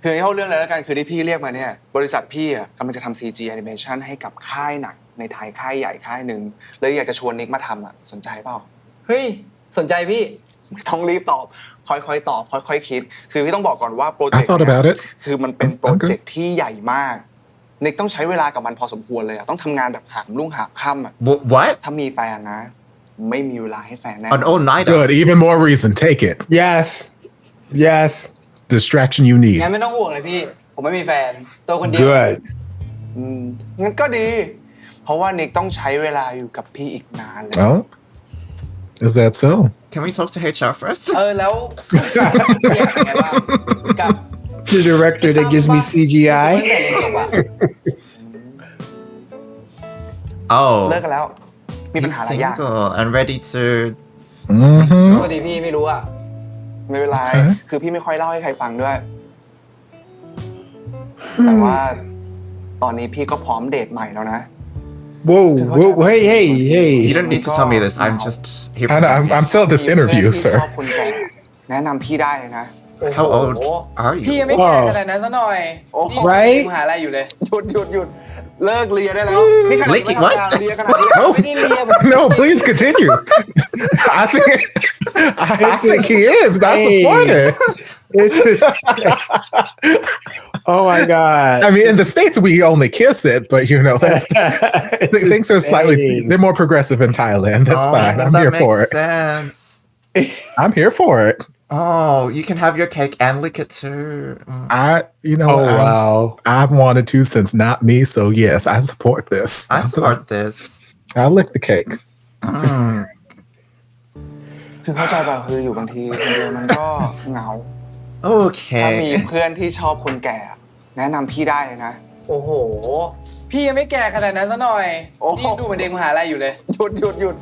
คือให้เข้าเรื่องเลยแล้วกันคือที่พี่เรียกมาเนี่ยบริษัทพี่อ่ะกำลังจะทำ CG animation ให้กับค่ายหนังในไทยค่ายใหญ่ค่ายหนึ่งเลยอยากจะชวนนิกมาทำอ่ะสนใจเปล่า เฮ้ยสนใจพี่ ไม่ต้องรีบตอบค่อยๆตอบค่อยๆคิดคือพี่ต้องบอกก่อนว่าโปรเจ I กต์ thought about it คือมันเป็นโปรเจกต์ที่ใหญ่มากนิกต้องใช้เวลากับมันพอสมควรเลยอ่ะต้องทำงานแบบหามรุ่งหามค่ำอ่ะ What? ถ้ามีแฟนนะไม่มีเวลาให้แฟนแน่ An all-nighter? Good. Even more reason. Take it. Yes. Yes. Distraction you need. งั้นไม่ต้องห่วงเลยพี่ ผมไม่มีแฟน ตัวคนเดียว Good. งั้นก็ดี เพราะว่านิกต้องใช้เวลาอยู่กับพี่อีกนานเลย Oh, is that so? Can we talk to HR first? แล้วเนี่ยเป็นไงบ้างกับ The director that gives me ตั้งแต่เรี CGI. ยนจบอะ Oh, เลิกกันแล้ว มีปัญ he's หาหลายอย่าง single and ready to. ปกติพี่ไม่รู้อะ ไม่เป็นไร คือพี่ไม่ค่อยเล่าให้ใครฟังด้วย แต่ว่าตอนนี้พี่ก็พร้อมเดทใหม่แล้วนะ Whoa, whoa, hey, hey, You hey. don't need to tell me this. I'm just here I for know, I'm still at this มีเพื่อน interview, ที่ช sir. อบคนแก่แนะนำพี่ได้เลยนะ How old โอ้โห are พี่ you? ยังไม่แก่ขนาดนั้นซะหน่อย โอ้โห นี่ Right? มหาลัยอยู่เลย หยุดเลิกเลียได้แล้ว นี่ขนาดไม่ทำงานเลียขนาดนี้แล้ว ไม่ได้เรียนผม No, please continue. I think he is. That's the Hey. point. It's just, oh my god. I mean, in the States, we only kiss it, but you know, that's, things are slightly, they're more progressive in Thailand. That's fine. I'm that here for makes it. sense. I'm here for it. Oh, you can have your cake and lick it too. Oh wow. I've wanted to since not me. So yes, I support this. I support this. I'll lick the cake. คือเข้าใจป่ะคืออยู่บางทีคนเดียวมันก็เหงา ถ้ามี Okay. เพื่อนที่ชอบคนแก่ แนะนำพี่ได้เลยนะ โอ้โห พี่ยังไม่แก่ขนาดนั้นซะหน่อย โอ้โห นี่ดูเหมือนเด็กมหาลัยอยู่เลย หยุด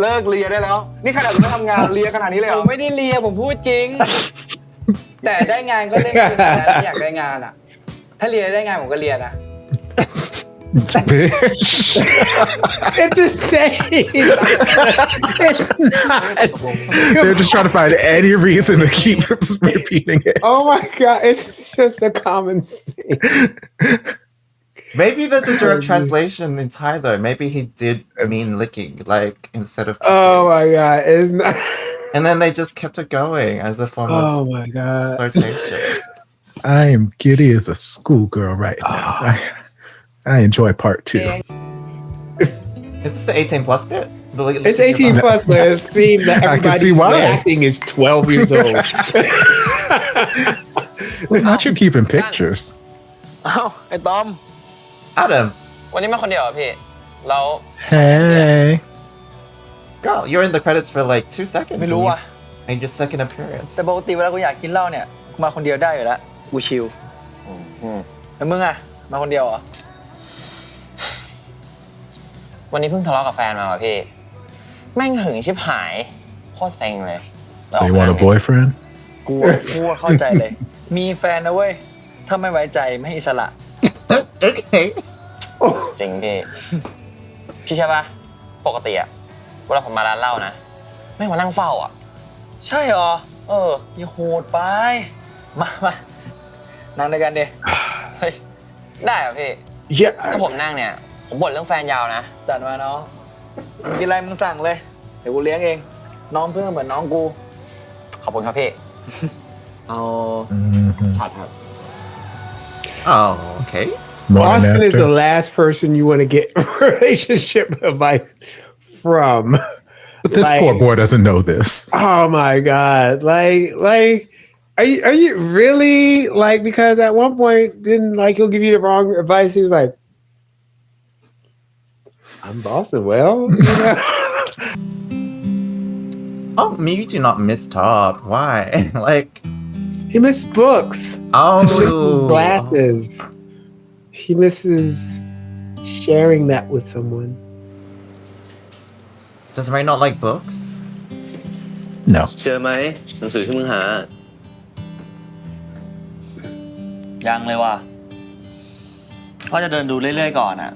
เลิกเลียได้แล้ว นี่ขนาดไม่ทำงานเลียขนาดนี้เลยเห ผ ร ม อ ไม่ได้เรียนผมพูดจริง แต่ได้งานก็เล่นอยู่นะถ้าอยากได้งานอ่ะ ถ้าเรียนได้งานผมก็เรียนนะ Bitch. It's the same. It's not. They're just trying to find any reason to keep repeating it. Oh my god, it's just a common thing. Maybe there's a direct translation in Thai though. Maybe he did mean licking, like instead of kissing. Oh my god, it's not. And then they just kept it going as a form Oh of my god. flirtation. I am giddy as a schoolgirl right now. I enjoy part 2. Is this the 18 plus bit? It's 18 plus, but it seems that I can see everybody why. acting is 12 years old. Not you keeping pictures. อ้าวไอ้ตอม Adam, วันนี้มาคนเดียวเหรอพี่ แล้ว Hey. girl, you're in the credits for like 2 seconds. ไม่รู้ and ว่ะ you made your second appearance. แต่ปกติเวลากูอยากกินเหล้าเนี่ยกูมาคนเดียวได้อยู่แล้วกูชิลแล้วมึงอะมาคนเดียวเหรอ วันนี้เพิ่งทะเลาะกับแฟนมาว่ะพี่ แม่งหึงชิบหายโคตรเซ็งเลย So you want a boyfriend? กูเข้าใจเลย มีแฟนนะเว้ย ถ้าไม่ไว้ใจไม่ให้อิสระ Okay. จริงพี่ พี่ใช่ปะปกติอะเวลาผมมาร้านเหล้านะไม่งมานั่งเฝ้าอะ ใช่เหรอ เออ อย่าโหดไป มานั่งด้วยกันดิ เฮ้ยได้เหรอพี่ Yeah. ถ้าผมนั่งเนี่ย ผมบ่นเรื่องแฟนยาวนะ จัดมาน้องมึงกินอะไรมึงสั่งเลย เดี๋ยวกูเลี้ยงเอง น้องเพื่อนเหมือนน้องกู ขอบคุณครับพี่ เอาช็อตครับ Oh, okay. Morning Austin is after. the last person you want to get relationship advice from. But this Like- poor boy doesn't know this. Oh my god! Are you really like? Because at one point, then like he'll give you the wrong advice. He's like, "I'm Boston." Well, you know? Oh, me, you do not miss Top. Why? Like, He missed books. oh. He misses glasses. He misses sharing that with someone. Does Ray not like books? No. เจอไหมหนังสือที่มึงหา ยังเลยว่ะ ก็จะเดินดูเรื่อยๆก่อนอ่ะ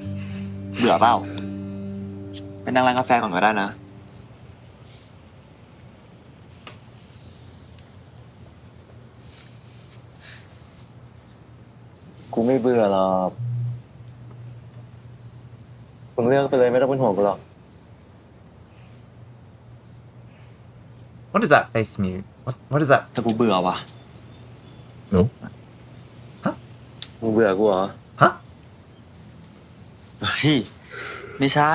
เบื่อเปล่าไปนั่งร้านกาแฟก่อนก็ได้นะกูไม่เบื่อหรอกมึงเลือกไปเลยไม่ต้องเป็นห่วงกูหรอก What is that face mute? What is that? แต่กูเบื่อว่ะ No. มึงเบื่อกูเหรอ ฮะ เฮ้ยไม่ใช่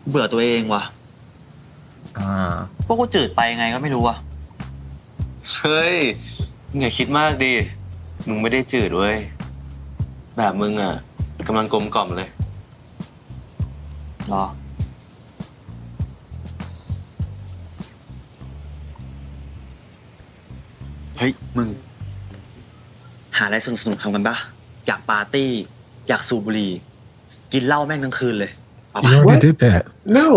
เบื่อตัวเองว่ะพวกกูจืดไปยังไงก็ไม่รู้ว่ะเฮ้ยมึงอย่าคิดมากดิมึงไม่ได้จืดเว้ยแบบมึงอ่ะกำลังกลมกล่อมเลยรอเฮ้ยมึงหาอะไรสนุกๆทำกันปะอยากปาร์ตี้อยากสูบบุหรี่กินเหล้าแม่งทั้งคืนเลยเอาปะ You already did that. No.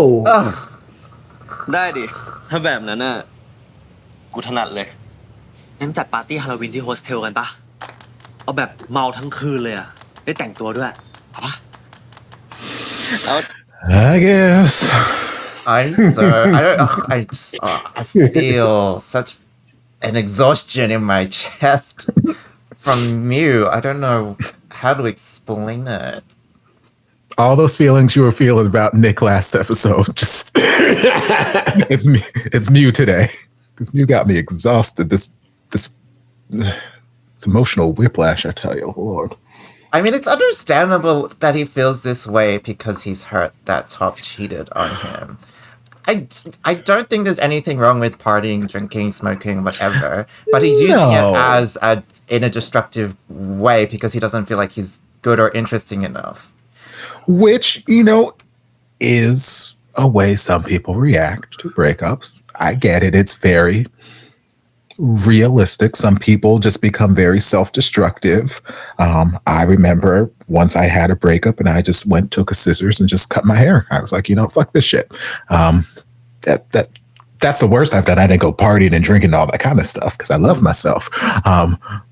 ได้ดิถ้าแบบนั้นน่ะกูถนัดเลยงั้นจัดปาร์ตี้ฮาโลวีนที่โฮสเทลกันปะเอาแบบเมาทั้งคืนเลยอ่ะได้แต่งตัวด้วยเอาปะเอา I guess. I feel such an exhaustion in my chest from Mew. I don't know how to explain it. All those feelings you were feeling about Nick last episode, just it's Mew today. This Mew got me exhausted. This it's emotional whiplash, I tell you, Lord. I mean, it's understandable that he feels this way because he's hurt that Top cheated on him. I don't think there's anything wrong with partying, drinking, smoking, whatever. But he's using it in a destructive way because he doesn't feel like he's good or interesting enough. Which, is a way some people react to breakups. I get it. It's very realistic. Some people just become very self-destructive. I remember once I had a breakup and I just took a scissors and just cut my hair. I was like, fuck this shit. That's the worst I've done. I didn't go partying and drinking and all that kind of stuff because I love myself.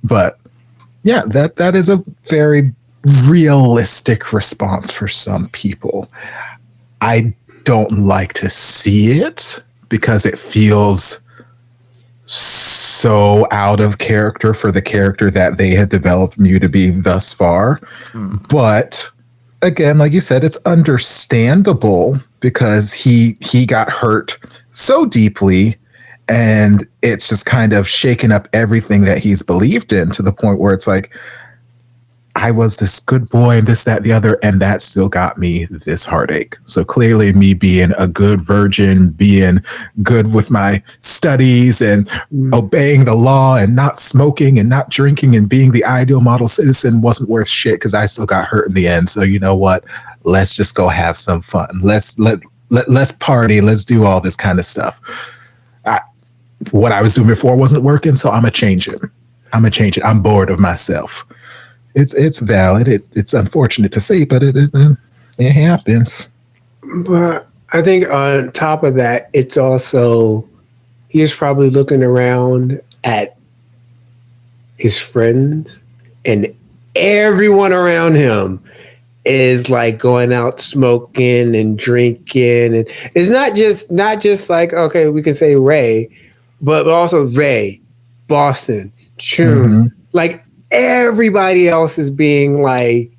But yeah, that is a very realistic response for some people. I don't like to see it because it feels so out of character for the character that they had developed Mew to be thus far. But again, like you said, it's understandable because he got hurt so deeply and it's just kind of shaken up everything that he's believed in to the point where it's like, I was this good boy and this, that, the other, and that still got me this heartache. So clearly me being a good virgin, being good with my studies and obeying the law and not smoking and not drinking and being the ideal model citizen wasn't worth shit because I still got hurt in the end. So you know what? Let's just go have some fun. Let's party. Let's do all this kind of stuff. What I was doing before wasn't working, so I'm going to change it. I'm bored of myself. It's valid. It's unfortunate to say, but it happens. But I think on top of that, it's also he's probably looking around at his friends and everyone around him is like going out smoking and drinking, and it's not just like, okay, we can say Ray, but also Ray, Boston, Chun, like everybody else is being like,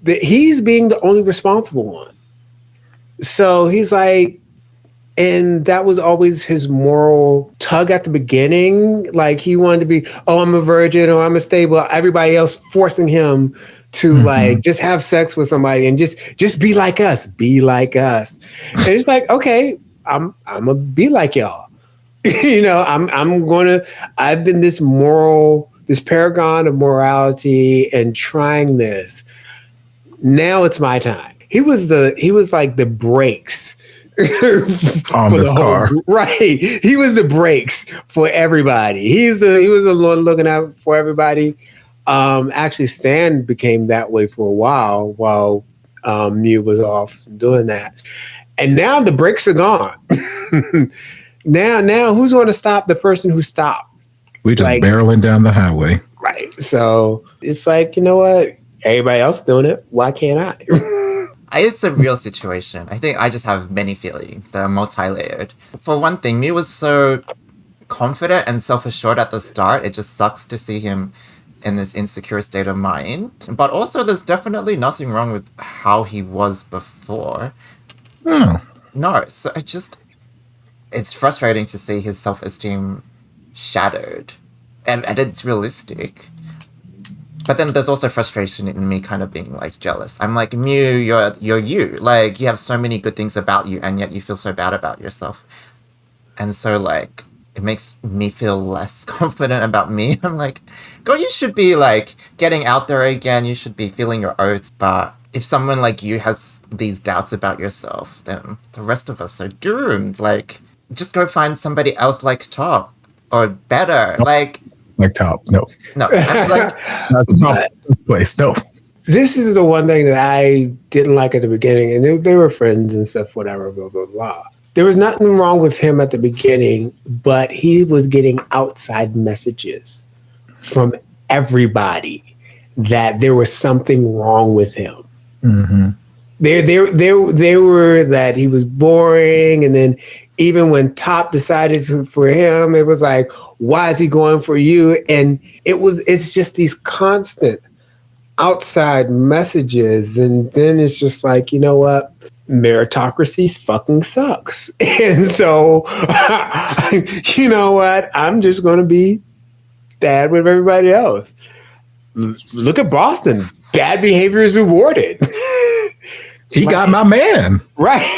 he's being the only responsible one. So he's like, and that was always his moral tug at the beginning. Like he wanted to be, I'm a virgin or I'm a stable. Everybody else forcing him to like just have sex with somebody and just be like us. And it's like, okay, I'm gonna be like y'all. I've been this paragon of morality and trying this. Now it's my time. He was like the brakes on this car. Right. He was the brakes for everybody. He was the one looking out for everybody. Actually Stan became that way for a while Mew was off doing that. And now the brakes are gone. Now who's going to stop the person who stopped? We just barreling down the highway. Right. So it's like, you know what? Everybody else doing it. Why can't I? It's a real situation. I think I just have many feelings that are multi-layered. For one thing, Mew was so confident and self-assured at the start. It just sucks to see him in this insecure state of mind. But also, there's definitely nothing wrong with how he was before. No, so it's frustrating to see his self-esteem shattered. And it's realistic. But then there's also frustration in me kind of being like jealous. I'm like, Mew, you're you. Like, you have so many good things about you, and yet you feel so bad about yourself. And so, like, it makes me feel less confident about me. I'm like, girl, you should be, like, getting out there again. You should be feeling your oats. But if someone like you has these doubts about yourself, then the rest of us are doomed. Like, just go find somebody else like Top. Or better. Like Top. No. Like, this place. No. This is the one thing that I didn't like at the beginning, and they were friends and stuff, whatever, blah, blah, blah. There was nothing wrong with him at the beginning, but he was getting outside messages from everybody that there was something wrong with him. Mm-hmm. They were that he was boring, and then even when Top decided for him, it was like, why is he going for you? And it's just these constant outside messages, and then it's just like, you know what? Meritocracy fucking sucks. And so, you know what? I'm just going to be bad with everybody else. Look at Boston. Bad behavior is rewarded. He got my man. Right.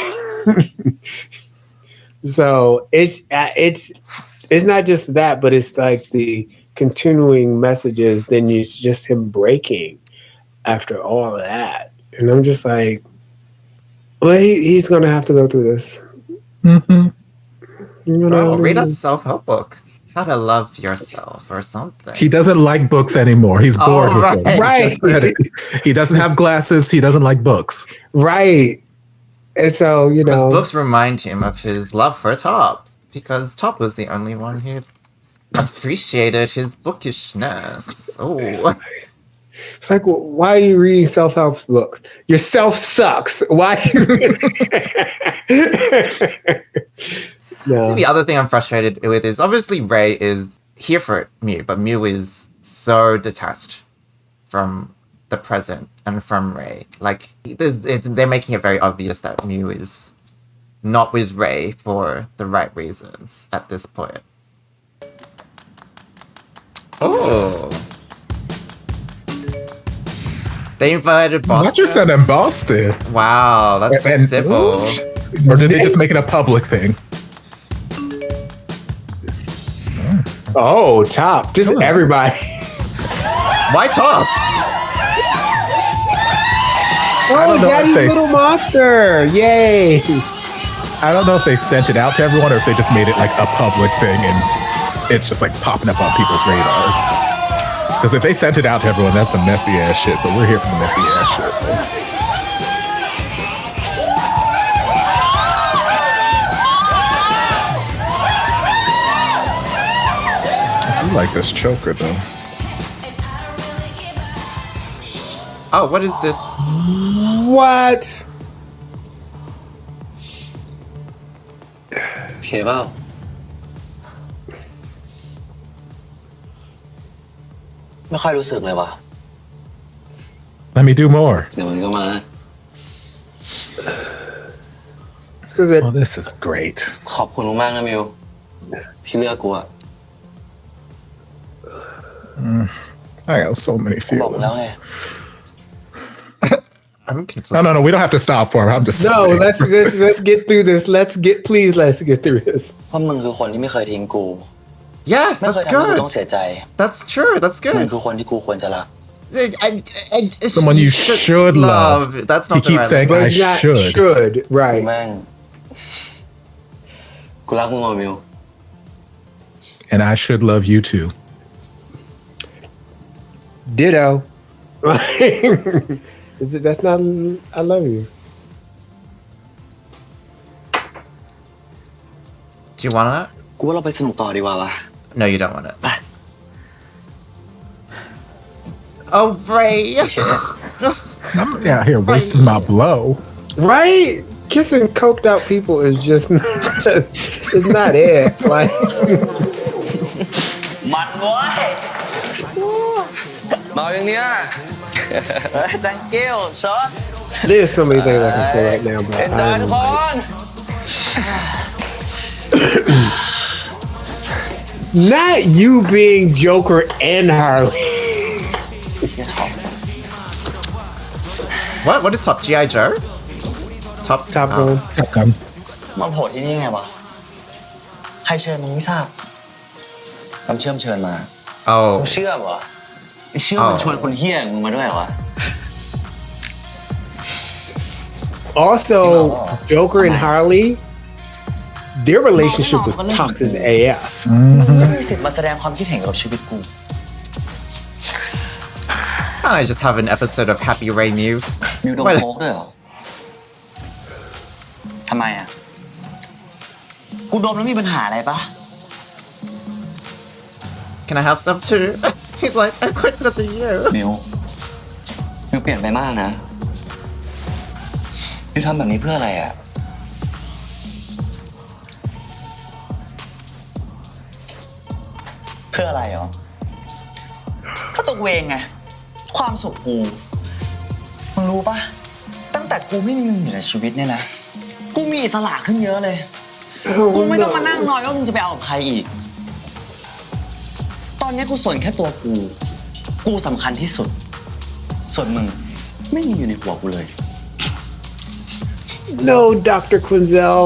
So it's not just that, but it's like the continuing messages. Then it's just him breaking after all of that, and I'm just like, well, he's gonna have to go through this. Mm-hmm. You know, read a self-help book. How to love yourself or something. He doesn't like books anymore. He's bored with them. Right. He doesn't have glasses. He doesn't like books. Right. And so, you know, because books remind him of his love for Top, because Top was the only one who appreciated his bookishness. Oh, it's like, well, why are you reading self-help books? Yourself sucks. Why? No. The other thing I'm frustrated with is obviously Ray is here for Mew, but Mew is so detached from the present and from Ray. Like, they're making it very obvious that Mew is not with Ray for the right reasons at this point. Oh. They invited Boston. What you said in Boston? Wow, that's so civil. Or did they just make it a public thing? Oh, Top. Just everybody. Why Top? Oh, Daddy's Little Monster. Yay. I don't know if they sent it out to everyone or if they just made it like a public thing and it's just like popping up on people's radars. Because if they sent it out to everyone, that's some messy ass shit, but we're here for the messy ass shit. So. I like this choker though. Oh, what is this? What? โอเคเปล่าไม่ค่อยรู้สึกเลยว่ะ Let me do more. เดี๋ยวมันก็มา Oh, this is great. ขอบคุณมากๆนะมิวที่เลือกกูอะ I got so many บอกแล้ว feelings. ไง I'm confused. No. We don't have to stop for him. I'm just No, let's get through this. Let's get through this. เพราะมึงคือคนที่ไม่เคยทิ้งกู Yes, ไม่เค that's ยทำให้กู good. ต้องเสียใจ That's true. That's มึง good. คือคนที่กูควรจะรัก Someone you should love. That's He not the keeps right saying, language. I should. Should, right. แม่งกูรักมึงว่ะมิว And I should love you too. Ditto. That's not, I love you. Do you want it? กูว่าเราไปสนุกต่อดีกว่าว่ะ No, you don't want it. Oh, Ray. I'm out here wasting my blow. Right? Kissing coked out people is just it's not it. Like มันเว้ย เมาอย่างเนี้ย thank you son there's so many things I can say right now, but เอ็นจอยทุกคน not you being Joker and Harley. What is top G.I. Joe? Top Gun. ครับกัน มาโผล่ที่นี่ไงวะใครเชิญมึงไม่ทราบน้ำเชื่อมเชิญมา Oh. เชื่อมเหรอเชื่อมมันชวนคนเฮี้ยมึงมาด้วยเหรอวะ Also, Joker and Harley, their relationship was toxic AF. ไม่มีสิทธิ์มาแสดงความคิดเห็นกับชีวิตกู Can't I just have an episode of Happy Ray Mew? มิวโดนโค้กด้วยเหรอทำไมอ่ะกูโดนแล้วมีปัญหาอะไรปะ Can I have some too? He's like, I quit because of you. มิวเปลี่ยนไปมากนะมิวทำแบบนี้เพื่ออะไรอ่ะเพื่ออะไรเหรอก็ตัวเองไงความสุขกูมึงรู้ปะตั้งแต่กูไม่มีมึงอยู่ในชีวิตเนี่ยนะกูมีอิสระขึ้นเยอะเลยกูไม่ต้องมานั่งนอยว่ามึงจะไปเอากับใครอีกตอนนี้กูสนแค่ตัวกูสำคัญที่สุดส่วนมึงไม่มีอยู่ในหัวกูเลย No, Dr. Quinzel.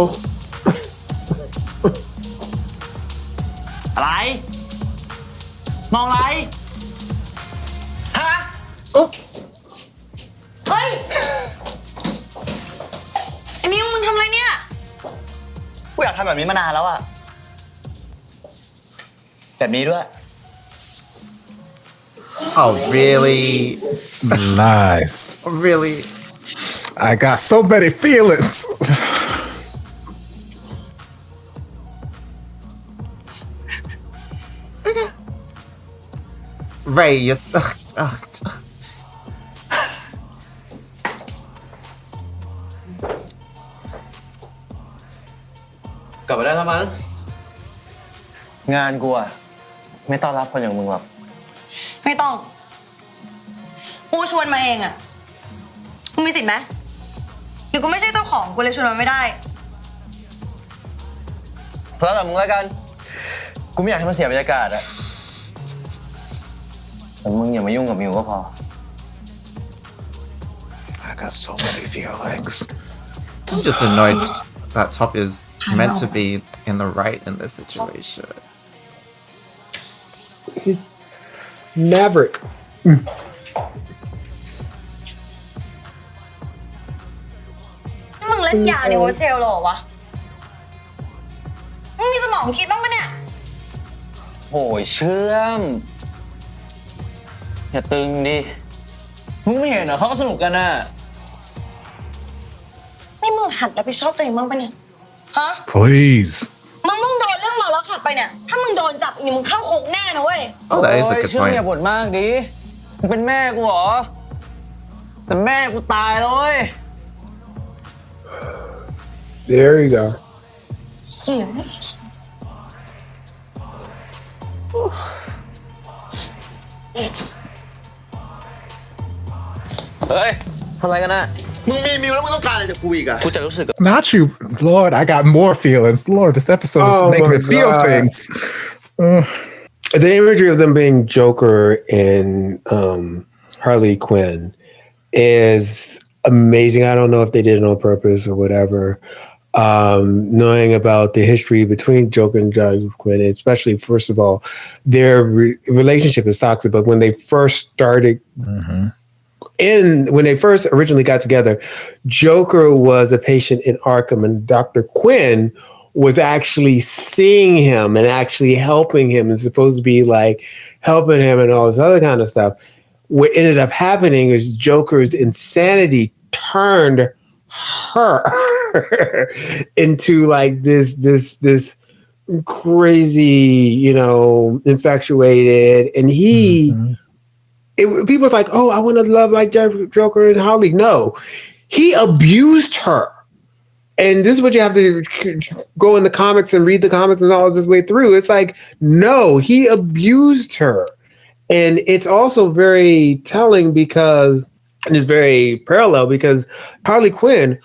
อะไรมองอะไรฮะ เฮ้ย ไอ้มิวมึงทำอะไรเนี่ย กูอยากทำแบบนี้มานานแล้วอะแบบนี้ด้วย Oh, really? Nice. Really? I got so many feelings. Ray, you're so... Oh. กลับมาได้แล้วมั้ง งานกูอะไม่ต้อนรับคนอย่างมึงหรอก ไม่ต้อง กูชวนมาเองอะมึงมีสิทธิ์ไหมหรือกูไม่ใช่เจ้าของกูเลยชวนมาไม่ได้ แล้วแต่มึงแล้วกัน กูไม่อยากให้มันเสียบรรยากาศอะแต่มึงอย่ามายุ่งกับมิวก็พอ I got so many feelings. I'm just annoyed that Top is meant to be in the right in this situation. Maverick. มึงเล่นยาในโฮสเทลเหรอวะ มึงมีสมองคิดบ้างปะเนี่ย โอ้ยเชื่อม อย่าตึงดิ มึงไม่เห็นเหรอเขาก็สนุกกันน่ะ นี่มึงหัดรับผิดชอบตัวเองบ้างปะเนี่ย ฮะ Please. มึงเพิ่งโดนเรื่องเมาแล้วขับไปเนี่ย ถ้ามึงโดนจับอีกมึงเข้าคุกแน่นะเว้ย Oh, that is a โอ้ย good เชื่อมอย่า point. บ่นมากดิ มึงเป็นแม่กูเหรอ แต่แม่กูตายแล้วเว้ย There you go. เหี้ย เฮ้ยทำอะไรกันน่ะ มึงมีมิวแล้วมึงต้องการอะไรจากกูอีกอะ กูจะรู้สึก Not you. Lord, I got more feelings. Lord, this episode is Oh making my me feel God. things. The imagery of them being Joker and Harley Quinn is amazing. I don't know if they did it on purpose or whatever. Knowing about the history between Joker and Harley Quinn, especially first of all, their relationship is toxic. But when they first started, when they first originally got together, Joker was a patient in Arkham, and Dr. Quinn was actually seeing him and actually helping him and supposed to be like helping him and all this other kind of stuff. What ended up happening is Joker's insanity turned her into like this crazy, infatuated, and he people was like, oh, I want to love like Joker and Harley. No, he abused her. And this is what you have to go in the comics and read the comics and all this way through. It's like, no, he abused her. And it's also very telling because, and it's very parallel because Harley Quinn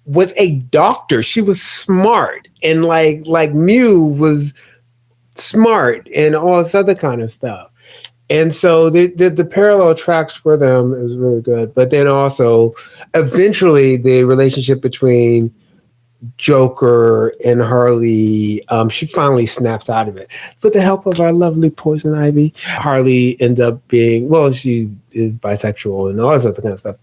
was a doctor. She was smart. And like Mew was smart and all this other kind of stuff. And so the parallel tracks for them is really good. But then also, eventually, the relationship between Joker and Harley, she finally snaps out of it with the help of our lovely Poison Ivy. Harley ends up being, well, she is bisexual and all this other kind of stuff,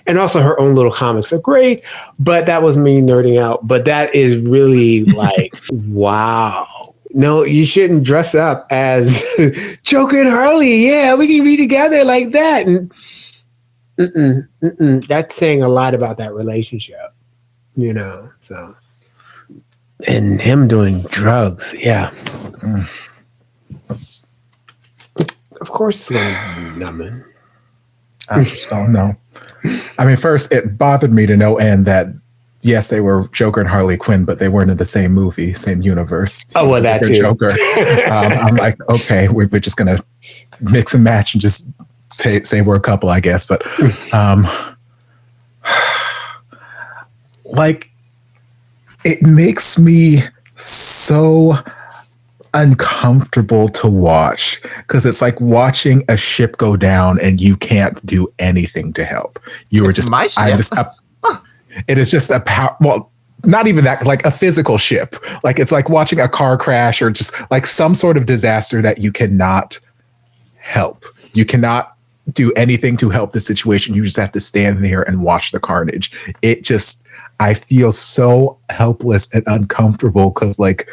and also her own little comics are great, but that was me nerding out. But that is really like, wow. No, you shouldn't dress up as Joker and Harley. Yeah, we can be together like that. And that's saying a lot about that relationship. So, and him doing drugs, yeah. Of course, it's gonna be numbing. I just don't know. I mean, first, it bothered me to no end that yes, they were Joker and Harley Quinn, but they weren't in the same movie, same universe. Oh, well, that too. Joker. I'm like, okay, we're just gonna mix and match and just say we're a couple, I guess. But like, it makes me so uncomfortable to watch because it's like watching a ship go down and you can't do anything to help. You were just my ship. It is just a power. Well, not even that, like a physical ship. Like it's like watching a car crash or just like some sort of disaster that you cannot help. You cannot do anything to help the situation. You just have to stand there and watch the carnage. It just, I feel so helpless and uncomfortable because like,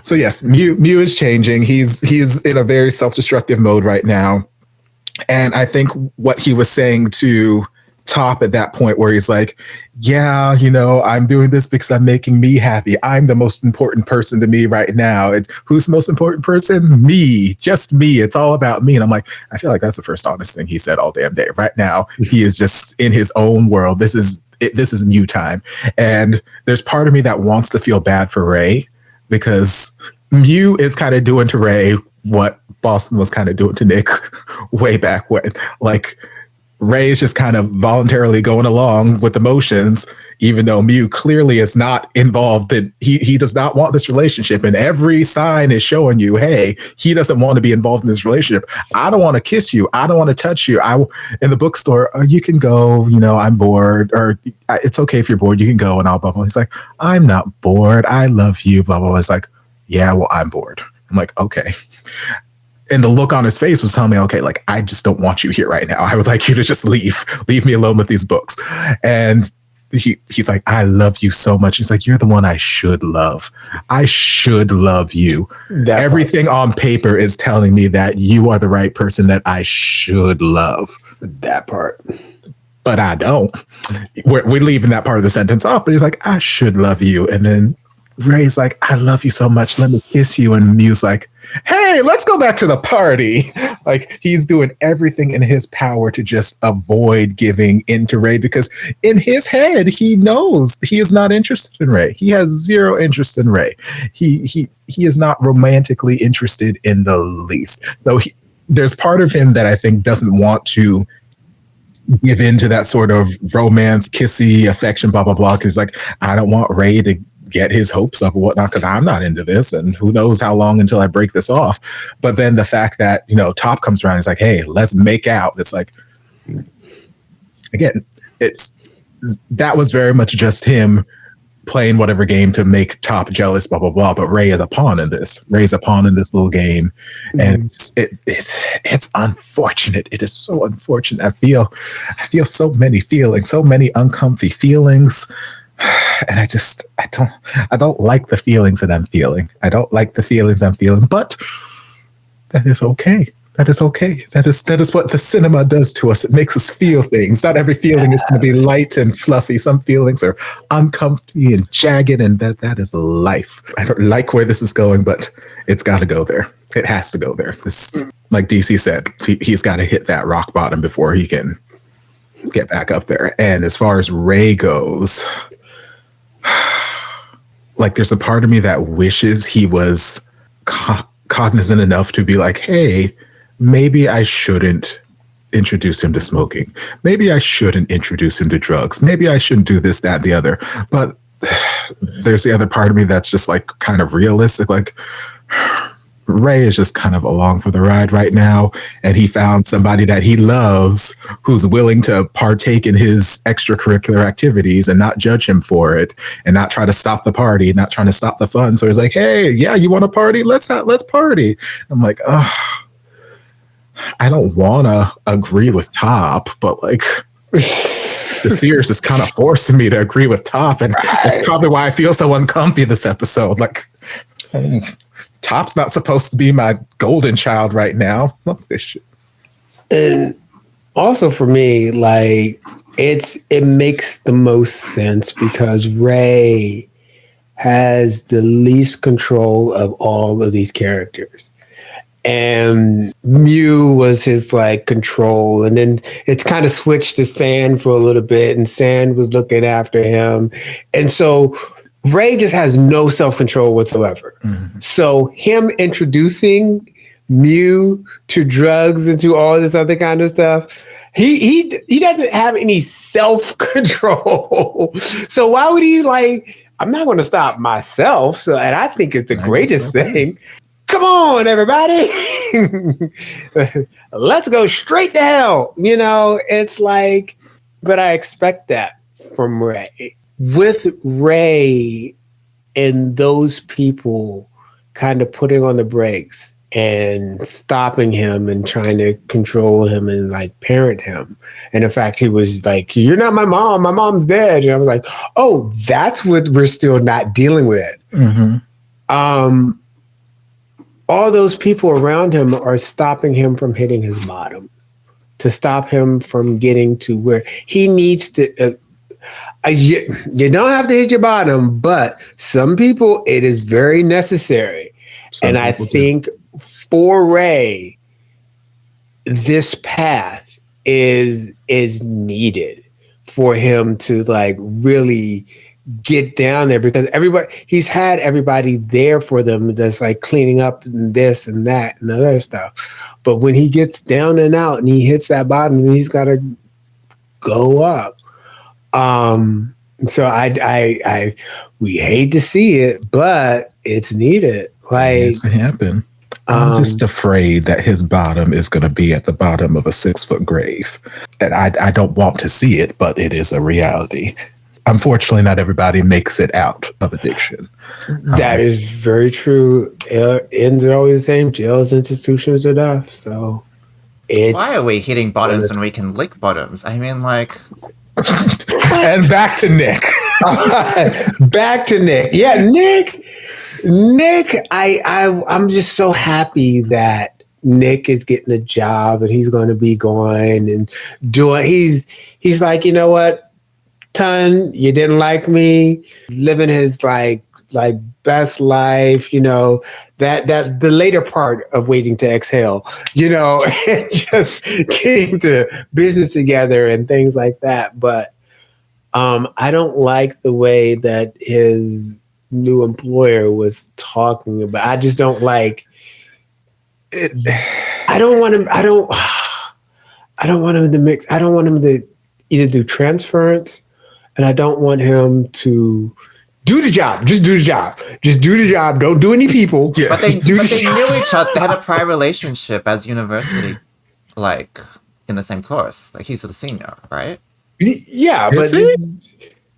so yes, Mew is changing. He's in a very self-destructive mode right now. And I think what he was saying to Top at that point where he's like, yeah, I'm doing this because I'm making me happy. I'm the most important person to me right now. Who's the most important person? Me, just me. It's all about me. And I'm like, I feel like that's the first honest thing he said all damn day. Right now, he is just in his own world. This is Mew time. And there's part of me that wants to feel bad for Ray because Mew is kind of doing to Ray what Boston was kind of doing to Nick way back when. Like, Ray is just kind of voluntarily going along with emotions, even though Mew clearly is not involved. He does not want this relationship. And every sign is showing you, hey, he doesn't want to be involved in this relationship. I don't want to kiss you. I don't want to touch you. In the bookstore, you can go, I'm bored, or it's okay if you're bored, you can go, and all blah, blah. He's like, I'm not bored. I love you, blah, blah, blah. It's like, yeah, well, I'm bored. I'm like, okay. And the look on his face was telling me, okay, like, I just don't want you here right now. I would like you to just leave me alone with these books. And he's like, I love you so much. He's like, you're the one I should love. I should love you. Everything on paper is telling me that you are the right person that I should love. That part. But I don't. We're leaving that part of the sentence off, but he's like, I should love you. And then Ray's like, I love you so much. Let me kiss you. And Mew's like, hey, let's go back to the party. Like, he's doing everything in his power to just avoid giving in to Ray because in his head, he knows he is not interested in Ray. He has zero interest in Ray. He is not romantically interested in the least. So there's part of him that I think doesn't want to give in to that sort of romance, kissy, affection, blah, blah, blah. Because like, I don't want Ray to get his hopes up or whatnot because I'm not into this and who knows how long until I break this off. But then the fact that, Top comes around and is like, hey, let's make out. It's like, again, that was very much just him playing whatever game to make Top jealous, blah, blah, blah. But Ray is a pawn in this. Ray's a pawn in this little game. And it's unfortunate. It is so unfortunate. I feel so many feelings, so many uncomfy feelings. And I don't like the feelings that I'm feeling. I don't like the feelings I'm feeling, but that is okay. That is okay. That is what the cinema does to us. It makes us feel things. Not every feeling is going to be light and fluffy. Some feelings are uncomfy and jagged, and that is life. I don't like where this is going, but it's got to go there. It has to go there. This, like DC said, he's got to hit that rock bottom before he can get back up there. And as far as Ray goes, like there's a part of me that wishes he was cognizant enough to be like, hey, maybe I shouldn't introduce him to smoking. Maybe I shouldn't introduce him to drugs. Maybe I shouldn't do this, that, and the other. But there's the other part of me that's just like kind of realistic. Like Ray is just kind of along for the ride right now. And he found somebody that he loves who's willing to partake in his extracurricular activities and not judge him for it and not try to stop the party, not trying to stop the fun. So he's like, hey, yeah, you want to party? Let's party. I'm like, oh, I don't want to agree with Top, but like the series is kind of forcing me to agree with Top. And that's probably why I feel so uncomfy this episode. Like, Top's not supposed to be my golden child right now. Fuck this shit. And also for me, like it makes the most sense because Ray has the least control of all of these characters. And Mew was his like control, and then it's kind of switched to Sand for a little bit, and Sand was looking after him, and so Ray just has no self-control whatsoever. Mm-hmm. So him introducing Mew to drugs and to all this other kind of stuff, he doesn't have any self-control. So why would he like? I'm not going to stop myself. So, and I think it's the greatest thing. Come on, everybody. Let's go straight to hell. You know, it's like, but I expect that from Ray. With Ray and those people kind of putting on the brakes and stopping him and trying to control him and like parent him. And in fact, he was like, you're not my mom. My mom's dead. And I was like, oh, that's what we're still not dealing with. Mm-hmm. All those people around him are stopping him from hitting his bottom, to stop him from getting to where he needs to. You don't have to hit your bottom, but some people, it is very necessary. And I think for Ray, this path is needed for him to like really get down there, because he's had everybody there for them that's like cleaning up and this and that and other stuff. But when he gets down and out and he hits that bottom, he's got to go up. So we hate to see it, but it's needed. Like, it has to happen. I'm just afraid that his bottom is going to be at the bottom of a 6-foot grave. And I don't want to see it, but it is a reality. Unfortunately, not everybody makes it out of addiction. That is very true. Ends are always the same. Jails, institutions are enough. So why are we hitting bottoms when we can lick bottoms? I mean, like... And back to Nick. Back to Nick. Yeah, Nick, I'm just so happy that Nick is getting a job and he's going to be going and doing. He's like, you know what? Ton, you didn't like me, living his like best life, you know, that the later part of Waiting to Exhale, you know, and just getting to business together and things like that. But I don't like the way that his new employer was talking about. I just don't like it. I don't want him to mix. I don't want him to either do transference, and I don't want him to do the job. Just do the job. Just do the job. Don't do any people. Yeah. But they knew each other. They had a prior relationship as university, like in the same course. Like he's the senior, right? Yeah, but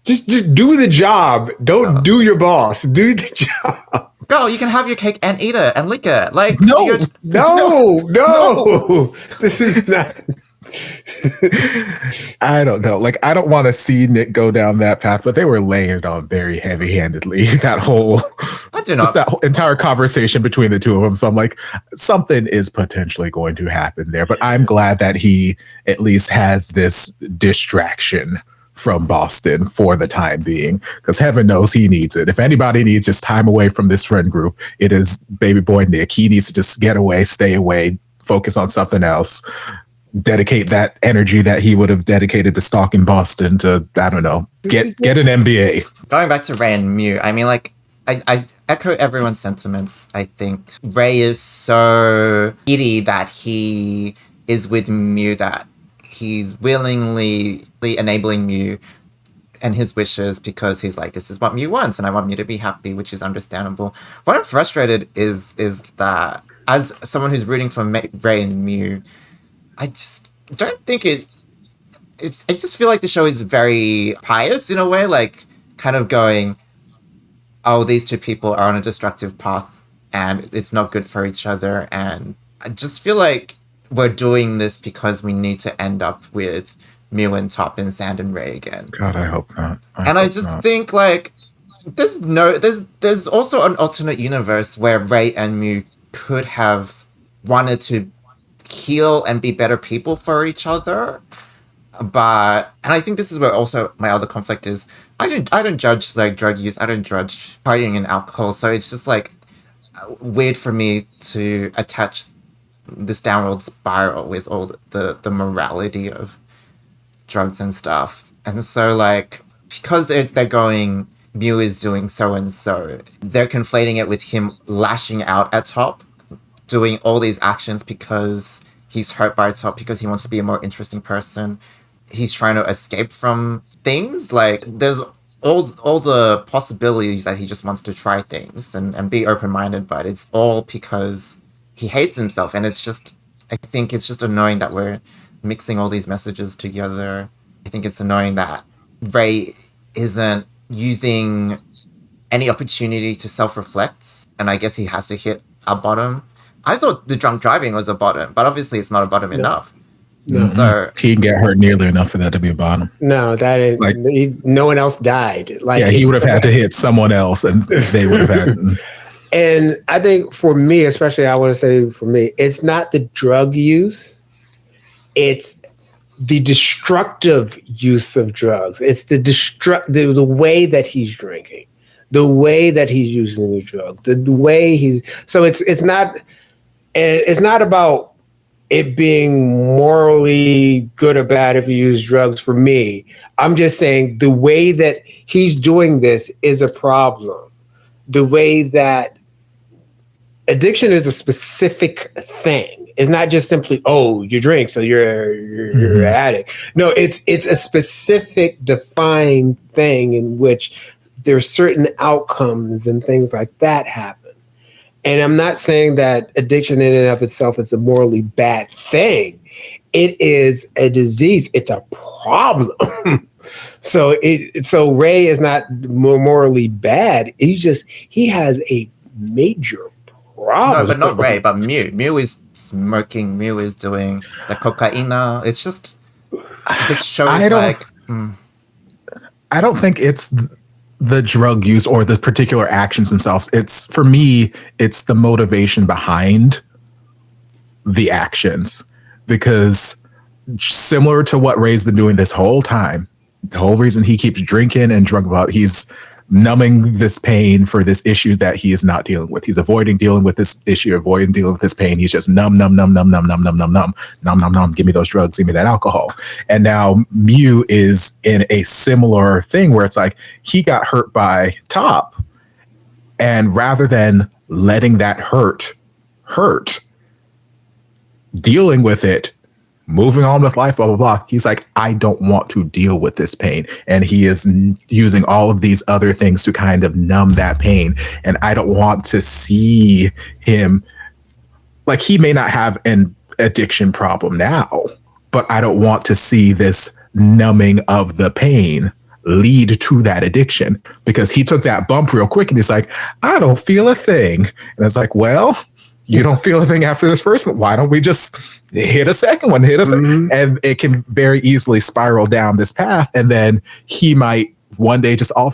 just do the job. Don't do your boss. Do the job. Girl, you can have your cake and eat it and lick it. Like no. This is not. I don't know. Like, I don't want to see Nick go down that path, but they were layered on very heavy-handedly. That whole, just that whole entire conversation between the two of them. So I'm like, something is potentially going to happen there. But I'm glad that he at least has this distraction from Boston for the time being, because heaven knows he needs it. If anybody needs just time away from this friend group, it is baby boy Nick. He needs to just get away, stay away, focus on something else, dedicate that energy that he would have dedicated to stalking Boston to, I don't know, get an MBA. Going back to Ray and Mew, I mean, like, I echo everyone's sentiments. I think Ray is so giddy that he is with Mew, that he's willingly enabling Mew and his wishes because he's like, this is what Mew wants and I want Mew to be happy, which is understandable. What I'm frustrated is that as someone who's rooting for Ray and Mew, I just don't think I just feel like the show is very pious in a way, like kind of going, oh, these two people are on a destructive path and it's not good for each other. And I just feel like we're doing this because we need to end up with Mew and Top and Sand and Ray again. God, I hope not. I just think like there's also an alternate universe where Ray and Mew could have wanted to heal and be better people for each other. And I think this is where also my other conflict is. I don't judge like drug use. I don't judge partying and alcohol. So it's just like weird for me to attach this downward spiral with all the morality of drugs and stuff. And so like, because they're going, Mew is doing so and so, they're conflating it with him lashing out at Top, doing all these actions because he's hurt by Top, because he wants to be a more interesting person. He's trying to escape from things. Like, there's all the possibilities that he just wants to try things and be open-minded, but it's all because he hates himself. And it's just, I think it's just annoying that we're mixing all these messages together. I think it's annoying that Ray isn't using any opportunity to self-reflect, and I guess he has to hit a bottom. I thought the drunk driving was a bottom, but obviously it's not a bottom enough. No. So he didn't get hurt nearly enough for that to be a bottom. No, that is like no one else died. Like, yeah, he would have had to hit someone else, and they would have had. And I think for me, especially, I want to say for me, it's not the drug use; it's the destructive use of drugs. It's the way that he's drinking, the way that he's using the drug, the way he's. So it's not about it being morally good or bad if you use drugs. For me, I'm just saying the way that he's doing this is a problem. The way that addiction is a specific thing. It's not just simply, oh, you drink, so you're an addict. No, it's a specific defined thing in which there's certain outcomes and things like that happen. And I'm not saying that addiction in and of itself is a morally bad thing. It is a disease. It's a problem. So Ray is not morally bad. He has a major problem. No, but not Ray, but Mew. Mew is smoking. Mew is doing the cocaine. It's just, this show is I don't think it's the drug use or the particular actions themselves. For me, it's the motivation behind the actions, because similar to what Ray's been doing this whole time, the whole reason he keeps drinking and drunk about, he's numbing this pain for this issue that he is not dealing with. He's avoiding dealing with this issue, avoiding dealing with this pain. He's just numb. Give me those drugs, give me that alcohol. And now Mew is in a similar thing where it's like he got hurt by Top. And rather than letting that hurt, dealing with it, moving on with life, blah, blah, blah. He's like, I don't want to deal with this pain. And he is using all of these other things to kind of numb that pain. And I don't want to see him, like, he may not have an addiction problem now, but I don't want to see this numbing of the pain lead to that addiction, because he took that bump real quick and he's like, I don't feel a thing. And it's like, well, you don't feel a thing after this first one. Why don't we just hit a second one, and it can very easily spiral down this path. And then he might one day just all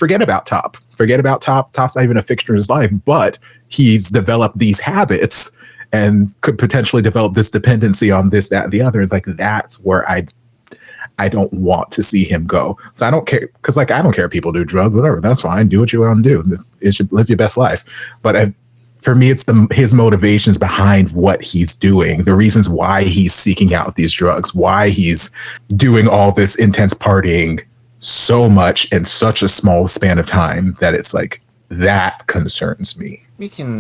forget about Top. Forget about Top. Top's not even a fixture in his life, but he's developed these habits and could potentially develop this dependency on this, that, and the other. It's like, that's where I don't want to see him go. So I don't care, because like I don't care if people do drugs, whatever. That's fine. Do what you want to do. It should live your best life. But for me, it's his motivations behind what he's doing, the reasons why he's seeking out these drugs, why he's doing all this intense partying so much in such a small span of time, that it's like, that concerns me. We can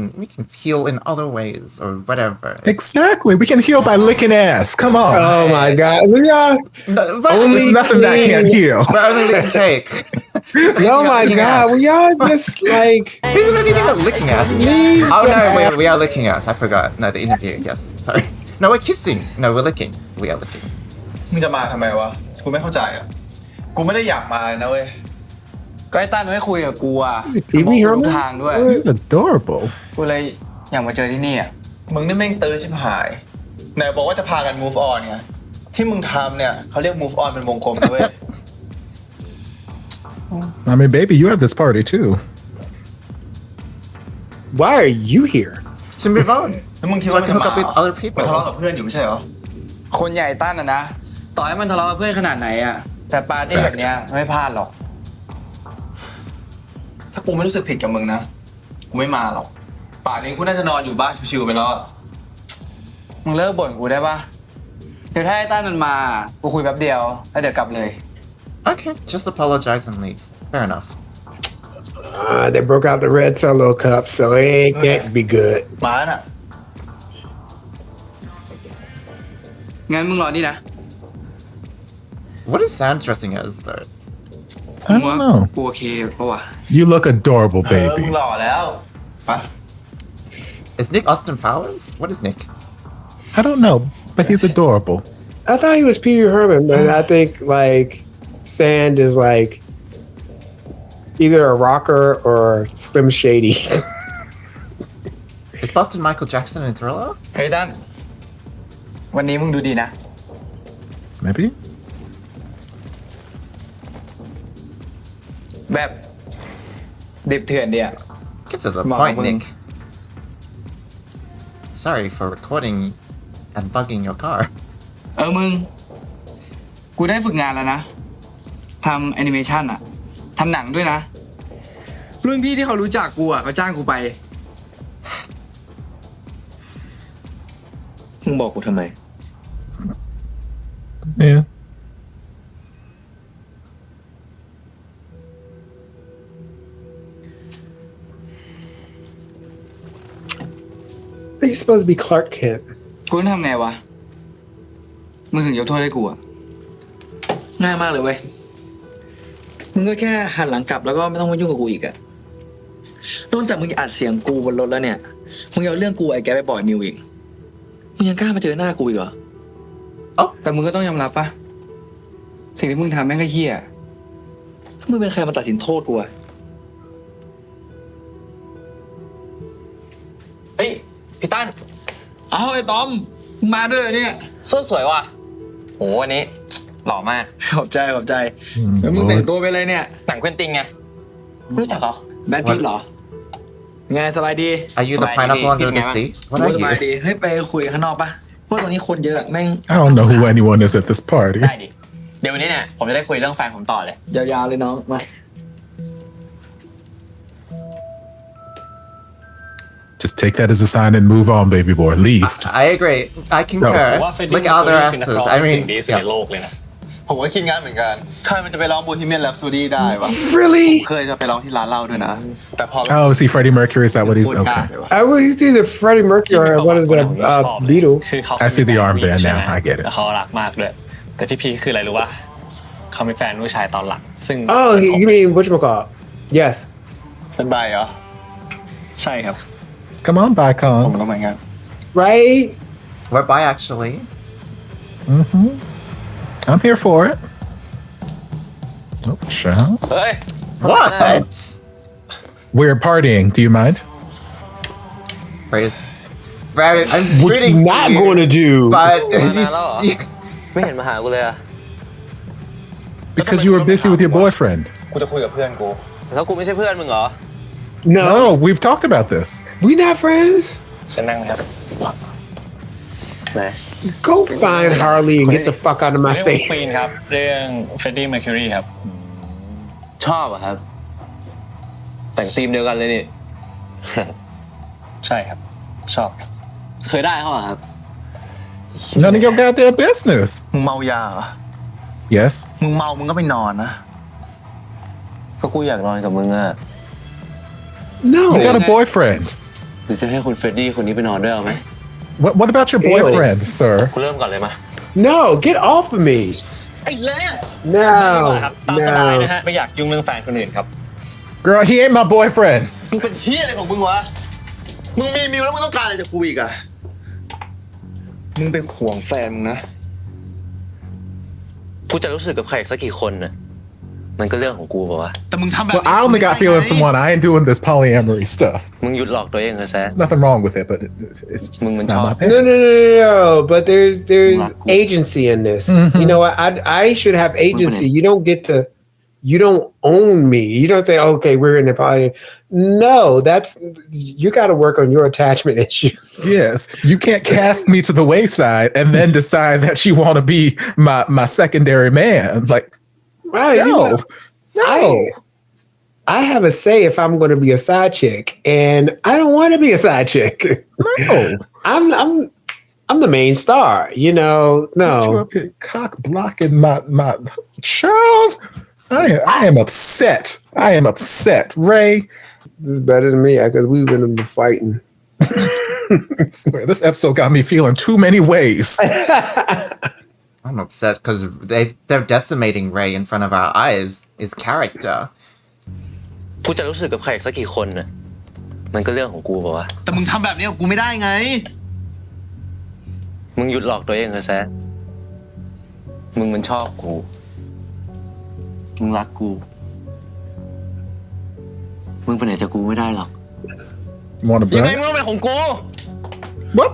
heal in other ways or whatever. Exactly. We can heal by licking ass. Come on. Oh my God. We are There's nothing that can't heal. We're only licking cake. Oh my God. We are just like. He's not even about licking ass. Oh no, we are licking ass. I forgot. No, the interview. Yes. Sorry. No, we're kissing. No, we're licking. We are licking. มึงจะมาทำไมวะกูไม่เข้าใจอ่ะกูไม่ได้อยากมานะเว้ย ก็ไอ้ต้านไม่คุยกับกูอ่ะ Pee Wee Herman? ทางด้วย He's adorable. กูเลยอยากมาเจอที่นี่อ่ะ มึงนี่แม่งตื้อชิบหายไหนบอกว่าจะพากัน move on ไงที่มึงทำเนี่ยเขาเรียก move on เป็นวงกลมนะเว้ย I mean, baby, you have this party too. Why are you here? To move on. แล้วมึงคิด So ว่า I จะ can มา hook up with other มา people. ทะเลาะกับเพื่อนอยู่ไม่ใช่เหรอ คนใหญ่ต้านนะต่อให้มันทะเลาะกับเพื่อนขนาดไหนอ่ะแต่ปาร์ตี้แบบเนี้ยไม่พลาดหรอก ถ้ากูไม่รู้สึกผิดกับมึงนะกูไม่มาหรอกป่านนี้กูน่าจะนอนอยู่บ้านชิวๆไปแล้ว มึงเลิกบ่นกูได้ปะเดี๋ยวถ้าไอ้ต้านมันมากูคุยแป๊บเดียวแล้วเดี๋ยวกลับเลย Okay, just apologize and leave. Fair enough. They broke out the red solo cup, so it can't be good. มาน่ะ งั้นมึงรอนี่นะ What is Sam dressing as though? I don't know. กูโอเคปะวะ You look adorable, มึง baby. หล่อแล้วไป Is Nick Austin Powers? What is Nick? I don't know, but he's adorable. I thought he was Pee Wee Herman, but I think like Sand is like either a rocker or Slim Shady. Is Boston Michael Jackson in Thriller? เฮ้ยต้านวันนี้มึงดูดีนะ Maybe. แบบดิบเถื่อนเดีย Get to the Come on, point, Wing. Nick. Sorry for recording and bugging your car. มึงกูได้ฝึกงานแล้วนะทำแอนิเมชันอะทำหนังด้วยนะรุ่นพี่ที่เขารู้จักกูอะเขาจ้างกูไป มึงบอกกูทำไม Yeah. I think you're supposed to be Clark Kent. กูต้องทำไงวะมึงถึงยกโทษให้กูอะง่ายมากเลยเว้ยมึงก็แค่หันหลังกลับแล้วก็ไม่ต้องมายุ่งกับกูอีกอะนอกจากมึงจะอัดเสียงกูบนรถแล้วเนี่ยมึงเอาเรื่องกูไอ้แกไปปล่อยมิวอีกมึงยังกล้ามาเจอหน้ากูอีกเหรอแต่มึงก็ต้องยอมรับปะสิ่งที่มึงทำแม่งก็เหี้ยมึงเป็นใครมาตัดสินโทษกูอะเฮ้ยพี่ตั้นเอาไอ้ตอมมึงมาด้วยเหรอเนี่ย เสื้อสวยว่ะโหวันนี้หล่อมาก ขอบใจแล้วมึงแต่งตัวไปเลยเนี่ย หนังเควินติงไงรู้จักเหรอ แบทพิทเหรอไงสบายดี Are you the Sorry, pineapple under the Nick, sea? What สบาย are you? ดีเฮ้ยไปคุยข้างนอกปะเพราะตอนนี้คนเยอะแม่ง I don't know who anyone is at this party. ได้ดิเดี๋ยววันนี้เนี่ยผมจะได้คุยเรื่องแฟนผมต่อเลย ยาวๆเลยน้องมา Just take that as a sign and move on, baby boy. Leave. Just, I agree. I concur. ว่าเฟรดดี้ Look at other คือนักร้อง asses. I ที่ mean, เสียงดีที่สุด yeah. ในโลกเลยนะ ผมก็คิดงั้นเหมือนกันใครมันจะไปร้องบูฮิเมียนแรปโซดี้ได้วะ Really? เคยจะไปร้องที่ร้านเหล้าด้วยนะ แต่พอ oh, is he Freddie Mercury? Is that what he's? พูดได้ Okay. วะ I was either Freddie Mercury or one of the Beatles. คือเขา I see the armband now. I get it. แล้วเขารักมากด้วยแต่ที่พีคคืออะไรรู้ป่ะเขามีแฟนผู้ชายตอนหลังซึ่ง Oh, you mean whatchamacallit? Yes. เป็นใบเหรอ ใช่ครับ Come on, ผม Bicons. ก็เหมือนกัน Right? We're bi actually. I'm here for it. Oh, sure. เฮ้ย What? We're partying. Do you mind? Praise Right, I'm Which rooting you're for not you, going to do. but มานานแล้วเหรอ ไม่เห็นมาหากูเลยอะ Because you were busy with your boyfriend. กูจะคุยกับเพื่อนกู แล้วกูไม่ใช่เพื่อนมึงเหรอ No, No, we've talked about this. we not friends. ฉันนั่งครับ ไหน Go find Harley and get the fuck out of my เรื่อง face. ควีนครับ เรื่องเฟรดดี้เมอร์คิวรีครับ ชอบอะครับ แต่งธีมเดียวกันเลยนี่ ใช่ครับ ชอบครับ เคยได้เขาเหรอครับ None of your goddamn business. มึงเมายาเหรอ Yes. มึงเมามึงก็ไปนอนนะ ก็กูอยากนอนกับมึงอะ No. You got a boyfriend. หรือจะให้คุณเฟรดดี้คนนี้ไปนอนด้วยเอาไหม What about your boyfriend, sir? กูเริ่มก่อนเลยมา No, get off of me. ไอ้เล่ No. ครับตามสบายนะ No. ฮะ ไม่อยากยุ่งเรื่องแฟนคนอื่นครับ Girl, he ain't my boyfriend. มึงเป็นเฮียอะไรของมึงวะ มึงมีมิวแล้วมึงต้องการอะไรจากกูอีกอะมึงเป็นห่วงแฟนมึงนะ กูจะรู้สึกกับใครอีกสักกี่คนน่ะ มันก็เรื่องของกูป่าวะ แต่มึงทำแบบ Well, I only got feelings for one. I ain't doing this polyamory stuff. มึงหยุดหลอกตัวเองเถอะแซะ There's nothing wrong with it, but it'sมึงมัน not ชอบ my No, thing. no, no, no, no. But there's agency in this. You know what? I should have agency. You don't get to. You don't own me. You don't say, okay, we're in the poly. No, that's you got to work on your attachment issues. Yes, you can't cast me to the wayside and then decide that you want to be my secondary man. Like, Right? no, no. I have a say if I'm going to be a side chick, and I don't want to be a side chick. No. I'm the main star. You know, You no. up here cock blocking my child. I am upset. I am upset, Ray. This is better than me because we've been fighting. I swear, this episode got me feeling too many ways. I'm upset because they're decimating Ray in front of our eyes. His character. กูจะรู้สึกกับใครอีกสักกี่คนน่ะ มันก็เรื่องของกูป่าวะ แต่มึงทำแบบนี้กับกูไม่ได้ไง มึงหยุดหลอกตัวเองเถอะแซะ มึงมันชอบกู มึงรักกู มึงไปไหนจากกูไม่ได้หรอก Want to ยังไง burn? มึงก็เป็นของกู What?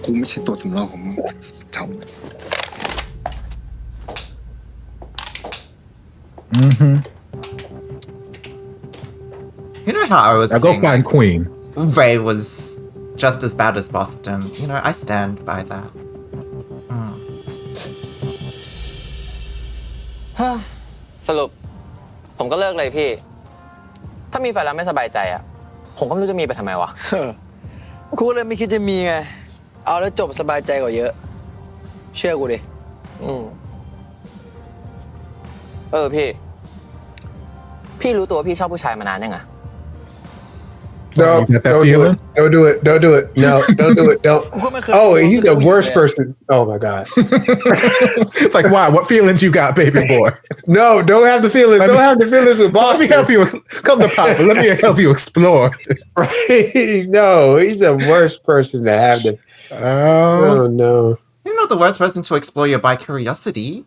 กูไม่ใช่ตัวสำรองของมึงจำ You know how I was Now go saying find Queen. Ray was just as bad as Boston. You know, I stand by that. สรุป ผมก็เลิกเลยพี่ ถ้ามีแฟนแล้วไม่สบายใจอ่ะ ผมก็ไม่รู้จะมีไปทำไมวะ กูเลยไม่คิดจะมีไง เอาแล้วจบสบายใจกว่าเยอะ เชื่อกูดิ พี่รู้ตัวว่าพี่ชอบผู้ชายมานานยังอ่ะ No, You got that don't do feeling? it. Don't do it. Don't do it. No, don't do it. Don't. Oh, he's the worst person. Oh my god. It's like, why? What feelings you got, baby boy? No, don't have the feelings. Don't have the feelings with Let me Boston. help you. Come to Papa. Let me help you explore. Right? No, he's the worst person to have the. Oh, Oh no, You're not the worst person to explore your bi-curiosity.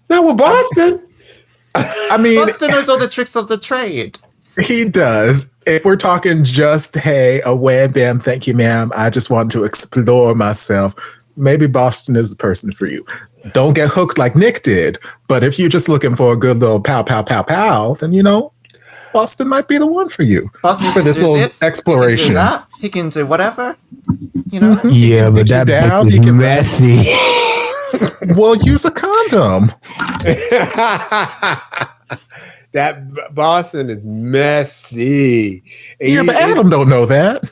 not with Boston. I mean, Boston knows all the tricks of the trade. he does. If we're talking just, hey, a wham bam, thank you, ma'am. I just want to explore myself. Maybe Boston is the person for you. Don't get hooked like Nick did. But if you're just looking for a good little pow, pow, pow, pow, then you know, Boston might be the one for you. Boston For can this do little this, exploration. He can do that. He can do whatever. You know? Yeah, but that book is messy. Well, use a condom. That Boston is messy. Yeah, but Adam don't know that.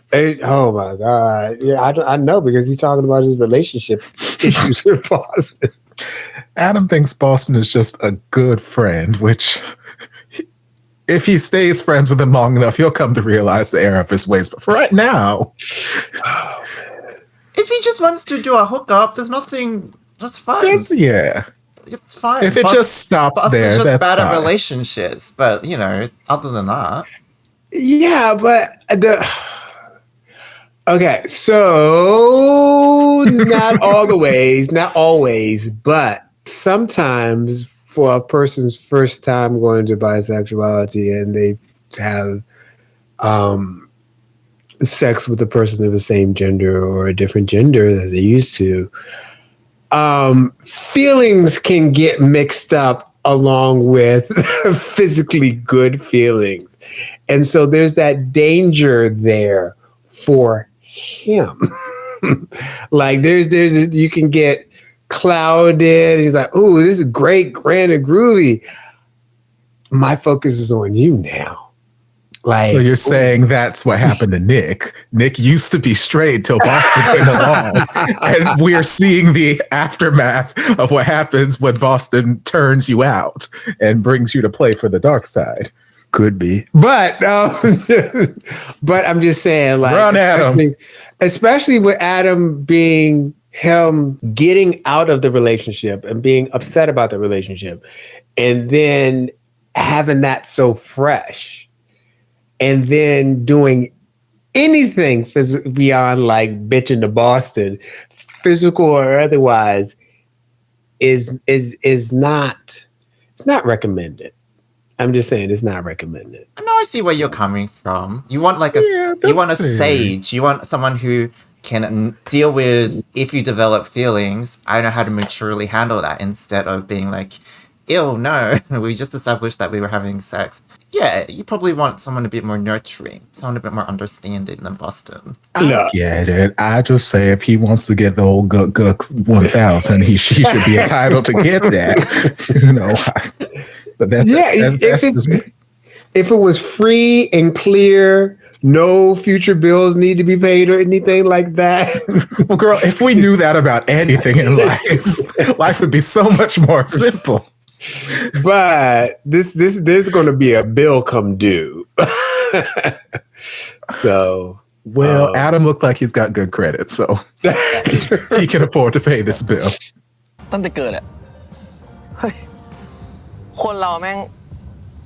Oh my god! Yeah, I know because he's talking about his relationship issues with Boston. Adam thinks Boston is just a good friend, which, if he stays friends with him long enough, he'll come to realize the error of his ways. But for right now, If he just wants to do a hookup, there's nothing. That's fine. yeah. It's fine. If it just stops Boston's there, just that's bad at fine. relationships, but you know, other than that, Yeah, but okay, so not all the ways, not always, but sometimes for a person's first time going to bisexuality and they have sex with a person of the same gender or a different gender that they used to, feelings can get mixed up along with physically good feelings. And so there's that danger there for him. Like you can get clouded. He's like, oh, this is great, grand and groovy. My focus is on you now. Like, so you're saying that's what happened to Nick. Nick used to be straight till Boston came along. And we're seeing the aftermath of what happens when Boston turns you out and brings you to play for the dark side. Could be. But but I'm just saying, like, run Adam. Especially with Adam being him getting out of the relationship and being upset about the relationship and then having that so fresh. And then doing anything beyond like bitching to Boston, physical or otherwise, is not, it's not recommended. I'm just saying it's not recommended. I know I see where you're coming from. You want like you want a sage. You want someone who can deal with if you develop feelings. I know how to maturely handle that instead of being like, ew, no, we just established that we were having sex. Yeah, you probably want someone a bit more nurturing, someone a bit more understanding than Boston. I get it. I just say if he wants to get the old Guk 1000, he should be entitled to get that. You know, but if it was free and clear, no future bills need to be paid or anything like that. Well, girl, if we knew that about anything in life, life would be so much more simple. But there's going to be a bill come due. So, well, Adam looked like he's got good credit, so he can afford to pay this bill. ตั้งแต่เกิดอะเฮ้ยคนเราแม่ง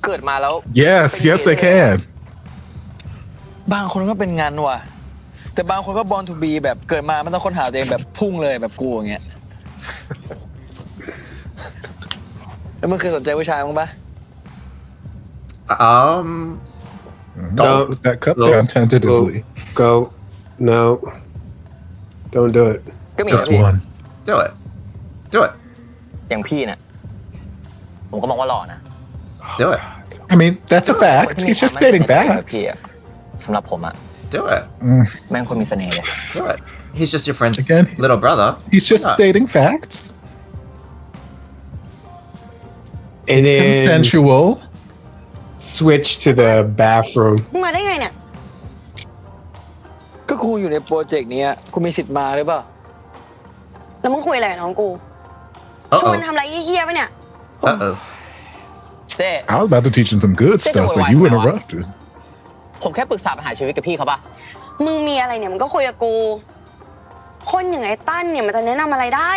เกิดมาแล้ว Yes, they can. บางคนก็เป็นงานว่ะแต่บางคนก็ born to be แบบเกิดมาไม่ต้องค้นหาตัวเองแบบพุ่งเลยแบบกูอย่างเงี้ยแล้วมึงเคยสนใจผู้ชายมั้งปะ Don't put that cup down tentatively. Go. No. Don't do it. Just one. Do it. Do it. อย่างพี่เนี่ยผมก็มองว่าหล่อนะ Do it. I mean, that's a fact. He's just stating facts. พี่อะสำหรับผมอะ Do it. แม่งคนมีเสน่ห์เลย Do it. He's just your friend's Again, little brother. He's just stating facts. And then consensual. Switch to the bathroom. มึงมาได้ไงเนี่ย ก็กูอยู่ในโปรเจกต์นี้กูมีสิทธิ์มาหรือเปล่า แล้วมึงคุยอะไรกับน้องกู ชวนทำอะไรเหี้ยๆปะเนี่ย Uh-oh. เต้ I was about to teach him some good stuff, but you interrupted. ผมแค่ปรึกษาปัญหาชีวิตกับพี่เขาปะ มึงมีอะไรเนี่ยมึงก็คุยกับกู คนอย่างไอ้ตั้นเนี่ยมันจะแนะนำอะไรได้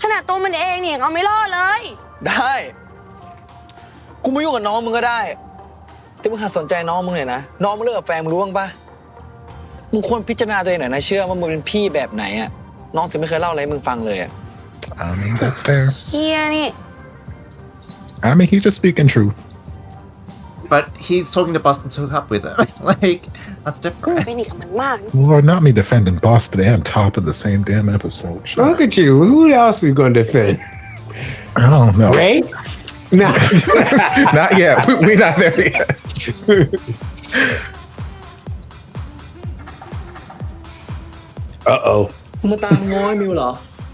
ขนาดตัวมันเองเนี่ยยังเอาไม่รอดเลย ได้กูไม่ยุ่งกับน้องมึงก็ได้แต่มึงหัดสนใจน้องมึงหน่อยนะน้องมึงเลิกกับแฟนมึงรู้บ้างปะมึงควรพิจารณาตัวเองหน่อยนะเชื่อว่ามึงเป็นพี่แบบไหนอะน้องถึงไม่เคยเล่าอะไรให้มึงฟังเลยอะ I mean, that's fair. เฮียนี่ I mean, he's just speaking truth. But he's talking to Boston to hook up with him. Like, that's มึง different. เป็นอีกกับมันมาก Lord, not me defending Boston and Top in the same damn episode. Look at you. Who else are you going to defend? I don't know. Ray? No. Not yet. We're not there yet. Uh-oh. มึงมาตามง้อยมิวเหรอ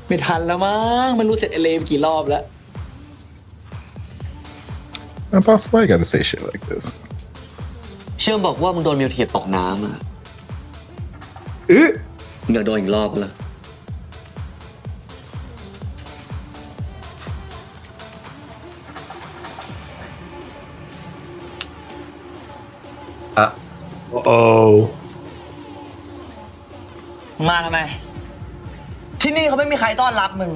ไม่ทันแล้วมั้งมันรู้เสร็จเอเลมกี่รอบแล้ว Now, boss, why you gotta say shit like this? เชื่อมบอกว่ามึงโดนมิวเทียบตกน้ำอ่ะมึงอยากโดนอีกรอบละ Oh. มาทำไม ที่นี่เขาไม่มีใครต้อนรับมึง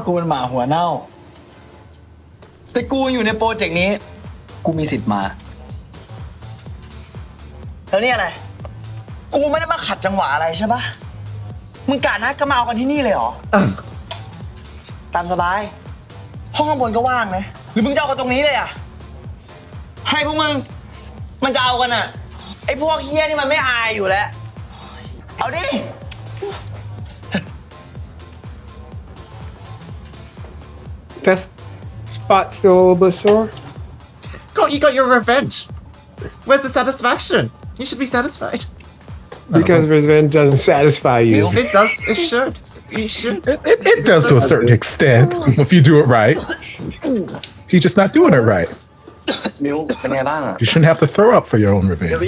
กูเป็นหมาหัวเน่าแต่กูอยู่ในโปรเจกต์นี้กูมีสิทธิ์มา แล้วนี่อะไร กูไม่ได้มาขัดจังหวะอะไรใช่ปะมึงกะนัดก็มาเอากันที่นี่เลยเหรอ ตามสบาย ห้องข้างบนก็ว่างนะ หรือมึงจะเอากันตรงนี้เลยอะให้พวกมึง มันจะเอากันอะไอ อ้พวกเฮียนี่มันไม่อายอยู่แล้ว เอาดิ That spot still a little bit sore. You got your revenge. Where's the satisfaction? You should be satisfied. Because revenge doesn't satisfy you. It does. It should. You should. It does to a certain extent if you do it right. You're just not doing it right. มิวเป็นไงบ้างอ่ะ You shouldn't have to throw up for your own revenge.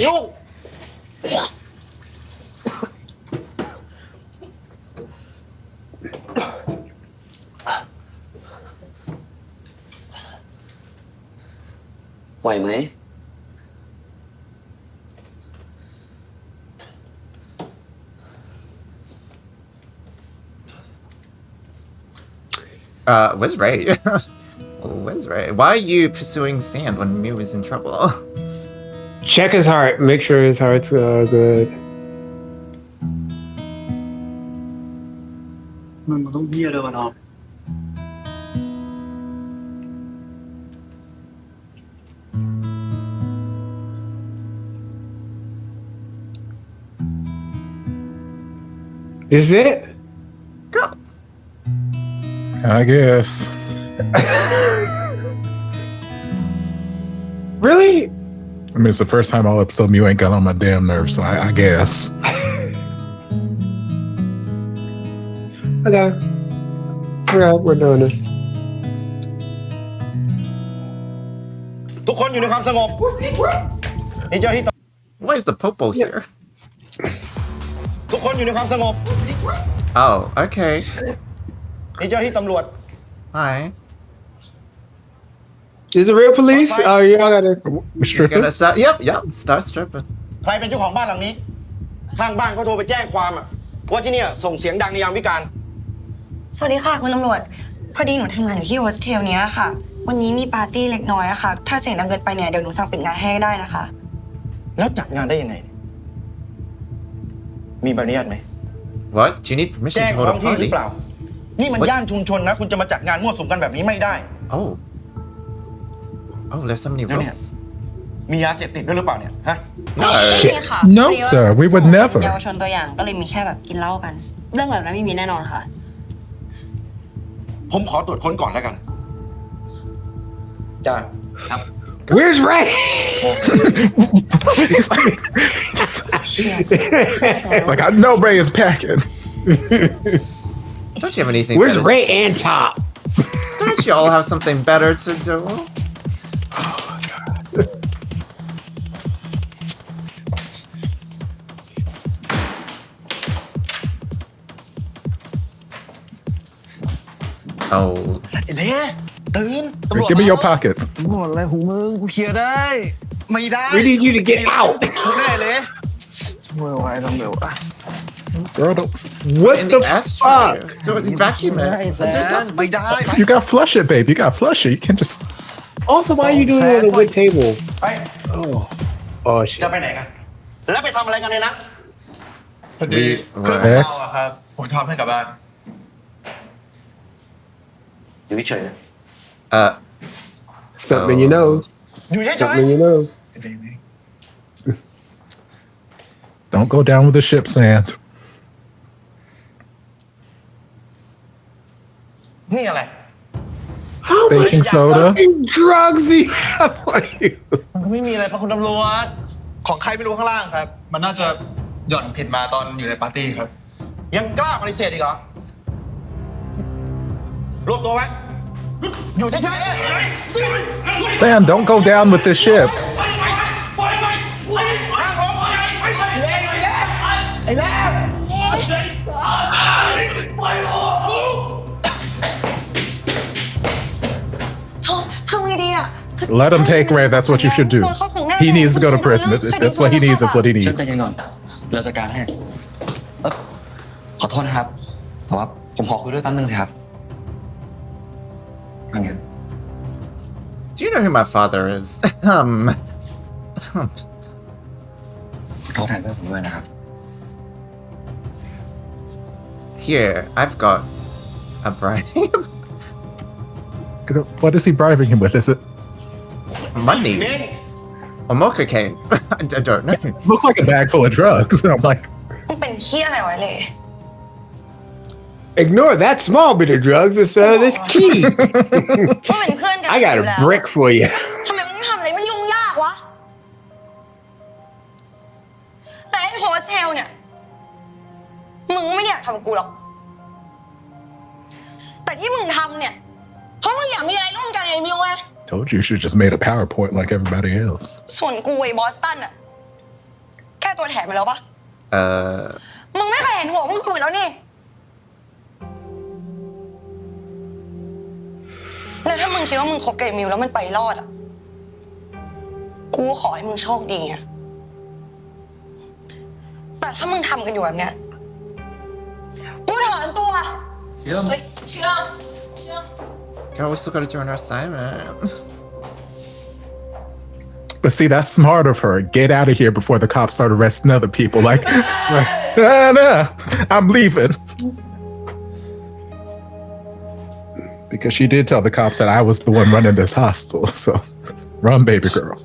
ไหวไหม Where's Ray? Where's Ray? Why are you pursuing Stan when Mew is in trouble? Check his heart. Make sure his heart's good. มันต้องเฮียด้วยวะน้อง Is it? Go. I guess. Really? I mean, it's the first time all episode Mew ain't got on my damn nerves, so I guess. Okay. Alright, we're doing this. ทุกคนอยู่ในความสงบนี่เจ้าที่ Why is the popo here? ทุกคนอยู่ในความสงบ Oh, okay. นี่เจ้าที่ตำรวจ Hi. Is it real police? Oh, y'all gotta. You're gonna start. Yep. Start stripping. ใครเป็นเจ้าของบ้านหลังนี้ข้างบ้านเขาโทรไปแจ้งความว่าที่เนี่ยส่งเสียงดังในยามวิกาล สวัสดีค่ะคุณตำรวจ พอดีหนูทำงานอยู่ที่โฮสเทลเนี้ยค่ะ วันนี้มีปาร์ตี้เล็กน้อยอะค่ะ ถ้าเสียงดังเกินไปเนี่ยเดี๋ยวหนูสั่งปิดงานให้ได้นะคะ แล้วจัดงานได้ยังไง มีใบอนุญาตไหม What? Do you need permission แจ้ง to hold ท้อ a งที่หรือ party? เปล่า นี่มันย่านชุมชนนะ คุณจะมาจัดงานมั่วสุมกันแบบนี้ไม่ได้ Oh. Oh, there's so many แล้วเนี่ย rules. มียาเสพติดด้วยหรือเปล่าเนี่ยฮะ No. นี่ค่ะ No, sir. We would never. เยาวชนตัวอย่างก็เลยมีแค่แบบกินเหล้ากัน เรื่องแบบนั้นไม่มีแน่นอนค่ะ ผมขอตรวจค้นก่อนแล้วกัน จ้า ครับ Where's Ray? He's like, I know Ray is packing. Don't you have anything Where's better? Ray and Top? Don't you all have something better to do? Oh. เล่ตื่นตำรวจ Give me your pockets. หมดอะไรหูมึงกูเคลียร์ได้ ไม่ได้ We need you to get out. แน่เลย ช่วยไว้ต้องเร็วอ่ะ Girl, don't. What In the the ashtray. fuck? Do it, vacuum it. Do something. ไม่ได้ You gotta flush it, babe. You gotta flush it. You can't just. Also, why are you doing it on a wood table? ไป Oh shit. จะไปไหนกัน แล้วไปทำอะไรกันเนี่ยนะ พอดี Sex. ครับ ผมชอบให้กลับบ้าน อยู่เฉย Something in your nose. อยู่เฉย Something in your nose. Don't go down with the ship, Sand. ๆนี่อะไร How much Baking soda. fucking drugs do you have on you? มันก็ไม่มีอะไรปะคุณตำรวจ ของใครไม่รู้ข้างล่างครับ มันน่าจะหย่อนผิดมาตอนอยู่ในปาร์ตี้ครับ ยังกล้าปฏิเสธอีกเหรอ รวบตัวไว้ อยู่เฉยๆ Sand, don't go down with the ship. ไอ้แม่ ทำไงดีอะ Let him take Ray. That's what you should do. He needs to go to prison. That's what he needs. That's what he ๆเชิญ needs. ใจเย็นก่อนเราจัดการให้ขอโทษนะครับ แต่ว่าผมขอคุยด้วยแป๊บนึงสิครับว่าไง Do you know who my father is? ขอโทษแทนเพื่อนผมด้วยนะครับ Here, I've got a bribe. What is he bribing him with? Is it? Money. เม้ง or more cocaine. I don't know. Looked like a bag full of drugs. And I'm like, มันเป็นเฮียอะไรวะเลย Ignore that small bit of drugs instead of this key. ว่าเป็นเพื่อนกัน I got อยู่ a แล้ว brick for you. ทำไมมึงทำอะไรมันยุ่งยากวะแต่ไอ้โฮสเทลเนี่ยมึงไม่ได้อยากทำกูหรอกแต่ที่มึงทำเนี่ยเพราะมึงอยากมีอะไรร่วมกันไอ้มิวไง told you should just made a PowerPoint like everybody else. ส่วนกูไอ้บอสตันอะแค่ตัวแถมไปแล้วปะมึงไม่เคยเห็นหัวมึงคุยแล้วนี่แล้วถ้ามึงคิดว่ามึงคบกับไอ้มิวแล้วมันไปรอดอะกูขอให้มึงโชคดีนะแต่ถ้ามึงทำกันอยู่แบบเนี้ยกูถอนตัว Girl, we still gotta do an assignment. But see, that's smart of her. Get out of here before the cops start arresting other people. Like, nah, I'm leaving. Because she did tell the cops that I was the one running this hostel. So, run, baby girl.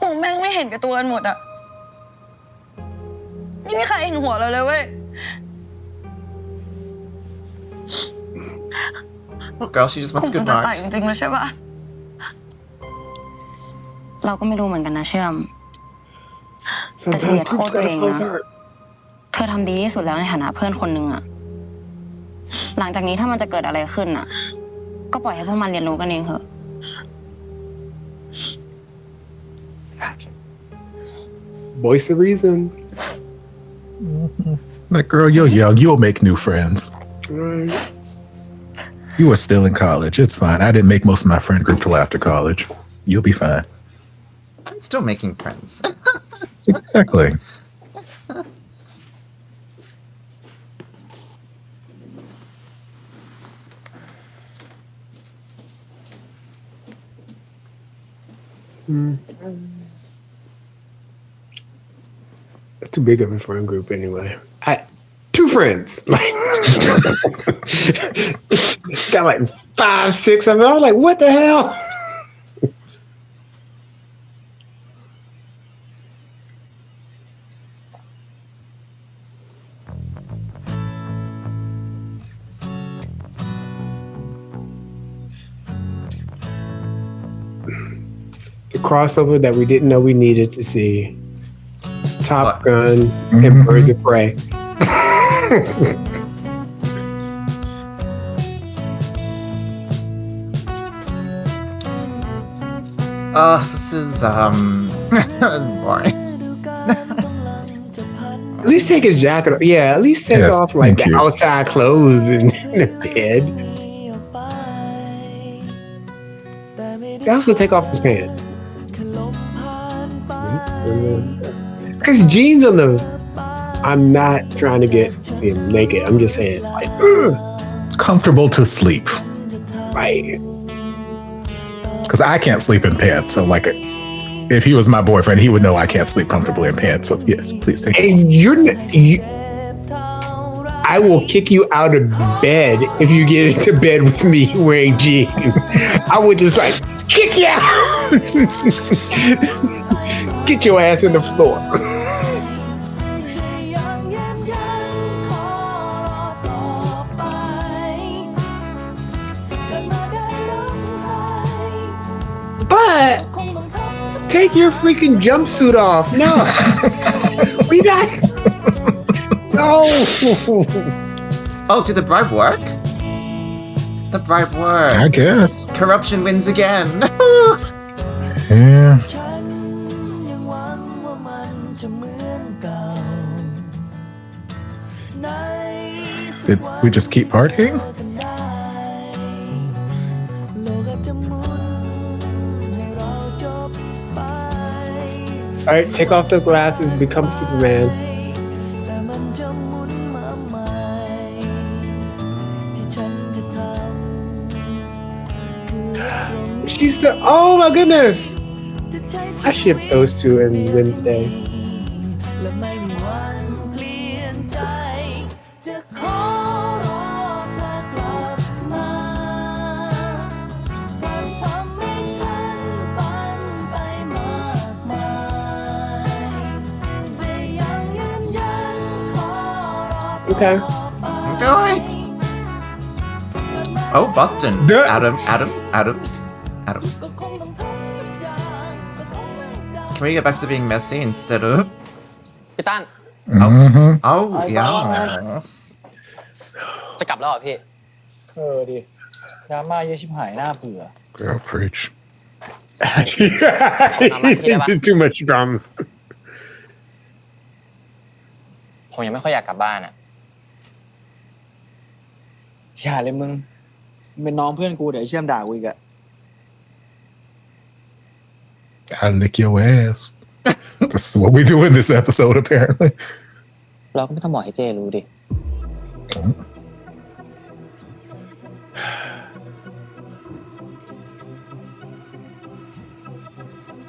Oh, แม่งไม่เห็นกับตัวกันหมดอะไม่มีใครเห็นหัวเราเลยเว้ย Well, girl, she just wants good ตาย marks. จริงๆแล้วใช่ปะ เราก็ไม่รู้เหมือนกันนะเชื่อม แต่เธออย่าโทษตัวเองนะ เธอทำดีที่สุดแล้วในฐานะเพื่อนคนหนึ่งอะหลังจากนี้ถ้ามันจะเกิดอะไรขึ้นอะก็ปล่อยให้พวกมันเรียนรู้กันเองเถอะ Voice of reason. Like, girl, you're young. You'll make new friends. Right. You are still in college. It's fine. I didn't make most of my friend group till after college. You'll be fine. I'm still making friends. Exactly. Too big of a friend group anyway. Two friends. Like got like 5, 6 of them. I was like, what the hell? The crossover that we didn't know we needed to see. Top Gun and Birds of Prey. This is boring. At least take his jacket off. Yeah, at least take off like the outside clothes and the bed. He also take off his pants. Because jeans on the... I'm not trying to see him naked. I'm just saying, like... Comfortable to sleep. Right. Because I can't sleep in pants. So, like, if he was my boyfriend, he would know I can't sleep comfortably in pants. So, yes, please take it. I will kick you out of bed if you get into bed with me wearing jeans. I would just, like, kick you out. Get your ass in the floor. But take your freaking jumpsuit off. No. We got... No. Oh, did the bribe work? The bribe works. I guess. Corruption wins again. Yeah. Did we just keep partying? All right, take off the glasses, become Superman. She's the... Oh my goodness! I shipped those two in Wednesday. Okay. Okay. Oh, Boston. Adam. Can we get back to being messy instead of? พี่ตั้น Oh, yeah. จะกลับแล้วเหรอพี่ ดิดราม่าเยอะชิบหายหน้าเบื่อ Girl, preach. It's just too much drama. ผมยังไม่ค่อยอยากกลับบ้านอ่ะ อย่าเลยมึงเป็นน้องเพื่อนกูเดี๋ยวเชื่อมด่ากูอีกอะ I lick your ass. This is what we do in this episode, apparently. เราก็ไม่ต้องบอกให้เจรู้ดิ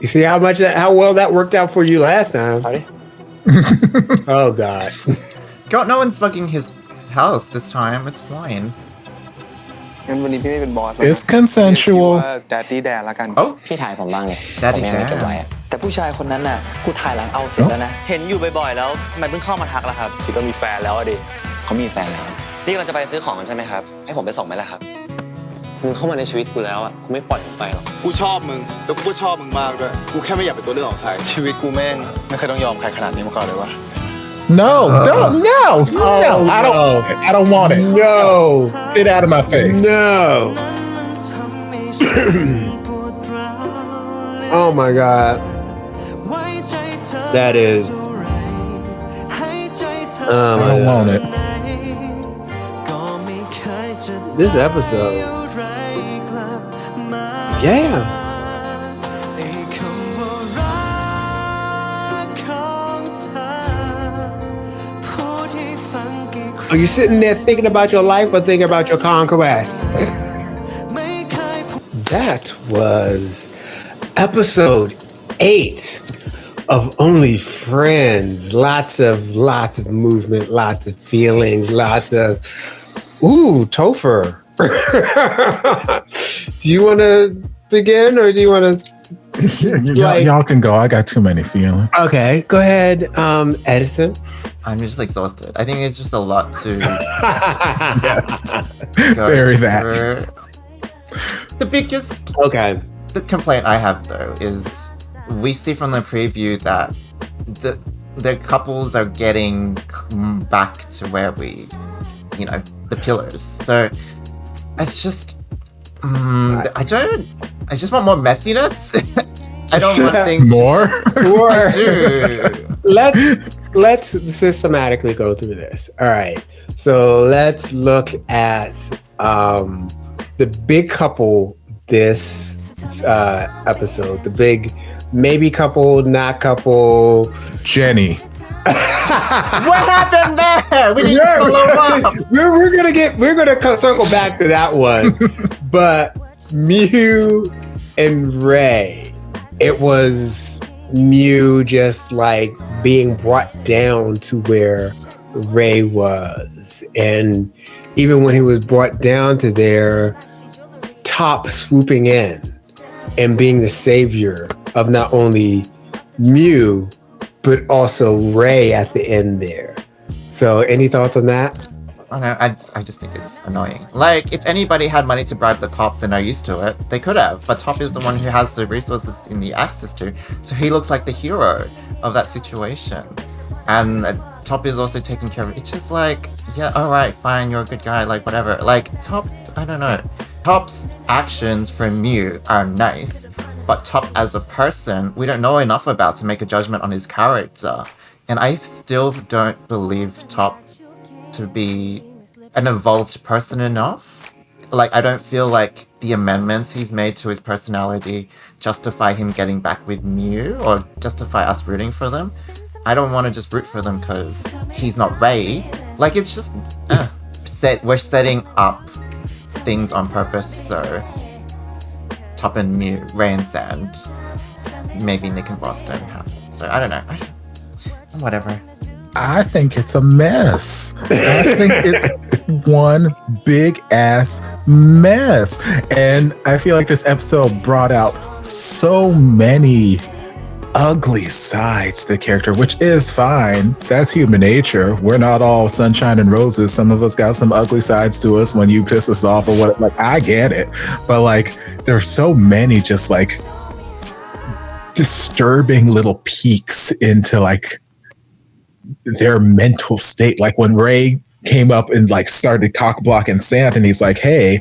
You see how well that worked out for you last time. Oh God. God, no one's bugging his house this time. It's fine. งั้นวันนี้พี่ไม่เป็นบอส It's consensual. แดดดี้แดดละกัน Oh, พี่ถ่ายผมบ้างเลย Daddy ผมยังไม่เก็บ Dad ไว้อะ แต่ผู้ชายคนนั้นน่ะกูถ่ายหลังเอาเสร็จแล้วนะ เห็นอยู่บ่อยๆแล้วทำไมเพิ่งเข้ามาทักล่ะครับ คิดว่ามีแฟนแล้วอะดิ เขามีแฟนแล้ว นี่เราจะไปซื้อของกันใช่ไหมครับ ให้ผมไปส่งไหมล่ะครับ มึงเข้ามาในชีวิตกูแล้วอ่ะกูไม่ปล่อยมึงไปหรอก กูชอบมึงแล้วกูก็ชอบมึงมากด้วย กูแค่ไม่อยากเป็นตัวเลือกของใคร ชีวิตกูแม่งไม่เคยต้องยอมใครขนาดนี้มาก่อนเลยวะ No, no, I don't want it. No. Get out of my face. No. Oh my God. That is. I don't want it. This episode. Yeah. Are you sitting there thinking about your life or thinking about your conquest? That was episode 8 of Only Friends. Lots of movement, lots of feelings, lots of Topher. Do you want to begin or do you want to? Y'all can go. I got too many feelings. Okay, go ahead, Edison. I'm just exhausted. I think it's just a lot to Yes. go Very that. through. The biggest the complaint I have though is we see from the preview that the couples are getting back to where the pillars. So it's just I just want more messiness. I don't want things more. I do. Let's systematically go through this. All right. So let's look at the big couple this episode. The big maybe couple, not couple. Jenny. What happened there? We didn't follow up. We're gonna circle back to that one. But Mew and Ray, it was Mew just like being brought down to where Ray was, and even when he was brought down to there, Top swooping in and being the savior of not only Mew but also Ray at the end there. So any thoughts on that? I just think it's annoying. Like, if anybody had money to bribe the cops and are used to it, they could have. But Top is the one who has the resources and the access to, so he looks like the hero of that situation. And Top is also taking care of it. It's just like, yeah, alright, fine, you're a good guy, like, whatever. Like, Top, I don't know. Top's actions from Mew are nice, but Top as a person, we don't know enough about to make a judgment on his character. And I still don't believe Top to be an evolved person enough. Like, I don't feel like the amendments he's made to his personality justify him getting back with Mew or justify us rooting for them. I don't want to just root for them because he's not Ray. Like, it's just we're setting up things on purpose, so Top and Mew, Ray and Sand, maybe Nick and Boston happen. So I don't know. Whatever. I think it's a mess. I think it's one big ass mess. And I feel like this episode brought out so many ugly side to the character, which is fine. That's human nature. We're not all sunshine and roses. Some of us got some ugly sides to us when you piss us off or what. Like, I get it. But like, there's so many just like disturbing little peeks into like their mental state. Like when Ray came up and like started cock blocking Sand, and he's like, "Hey,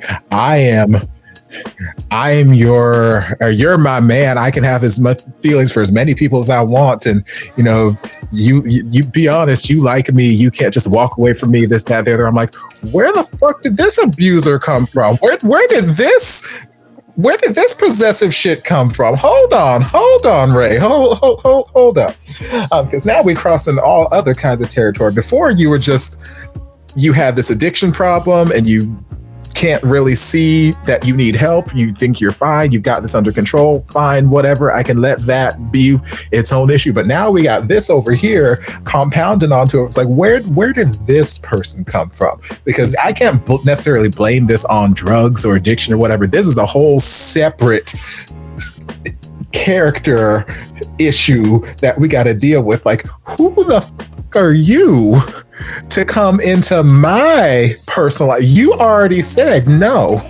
you're my man. I can have as much feelings for as many people as I want. And you know, you be honest, you like me. You can't just walk away from me, this, that, the other." I'm like, where the fuck did this abuser come from? Where did this possessive shit come from? Hold on, Ray. Hold up. Because now we cross into all other kinds of territory. Before you had this addiction problem and you can't really see that you need help. You think you're fine. You've got this under control. Fine, whatever. I can let that be its own issue. But now we got this over here compounded onto it. It's like, where did this person come from? Because I can't necessarily blame this on drugs or addiction or whatever. This is a whole separate character issue that we got to deal with. Like, who the fuck are you to come into my personal life? You already said no.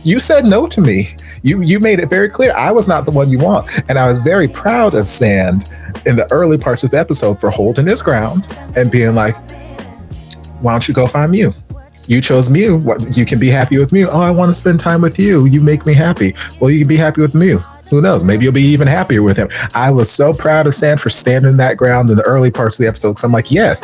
You said no to me. You made it very clear I was not the one you want. And I was very proud of Sand in the early parts of the episode for holding his ground and being like, why don't you go find Mew? You chose Mew. You can be happy with Mew. Oh, I want to spend time with you. You make me happy. Well, you can be happy with Mew. Who knows? Maybe you'll be even happier with him. I was so proud of Sand for standing that ground in the early parts of the episode. Because I'm like, yes,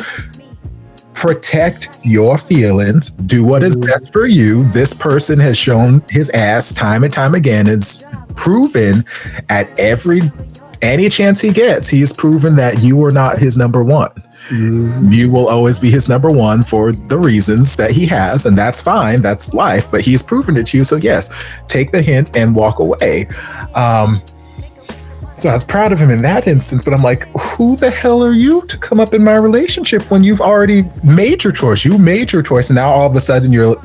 protect your feelings. Do what is best for you. This person has shown his ass time and time again. It's proven at any chance he gets, he has proven that you are not his number one. You will always be his number one for the reasons that he has, and that's fine. That's life, but he's proven it to you. So yes, take the hint and walk away. So I was proud of him in that instance, but I'm like, who the hell are you to come up in my relationship when you've already made your choice? You made your choice, and now all of a sudden you're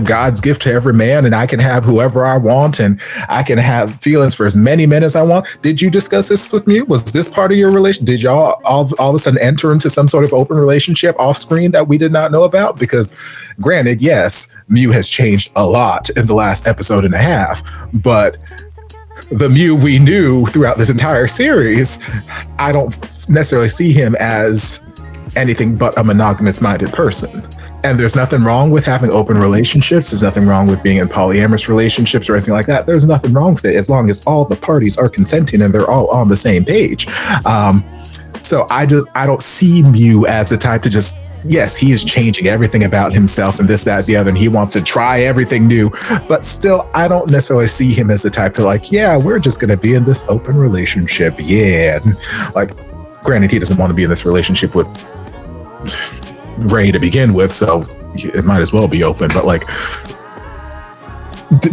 God's gift to every man, and I can have whoever I want, and I can have feelings for as many men as I want. Did you discuss this with me? Was this part of your relation? Did y'all all of a sudden enter into some sort of open relationship off screen that we did not know about? Because granted, yes, Mew has changed a lot in the last episode and a half, but the Mew we knew throughout this entire series, I don't necessarily see him as anything but a monogamous minded person. And there's nothing wrong with having open relationships. There's nothing wrong with being in polyamorous relationships or anything like that. There's nothing wrong with it as long as all the parties are consenting and they're all on the same page. So I don't see Mew as the type to just, yes, he is changing everything about himself and this, that, the other, and he wants to try everything new. But still, I don't necessarily see him as the type to like, yeah, we're just going to be in this open relationship. Yeah. Like, granted, he doesn't want to be in this relationship with Ray to begin with, so it might as well be open. But like,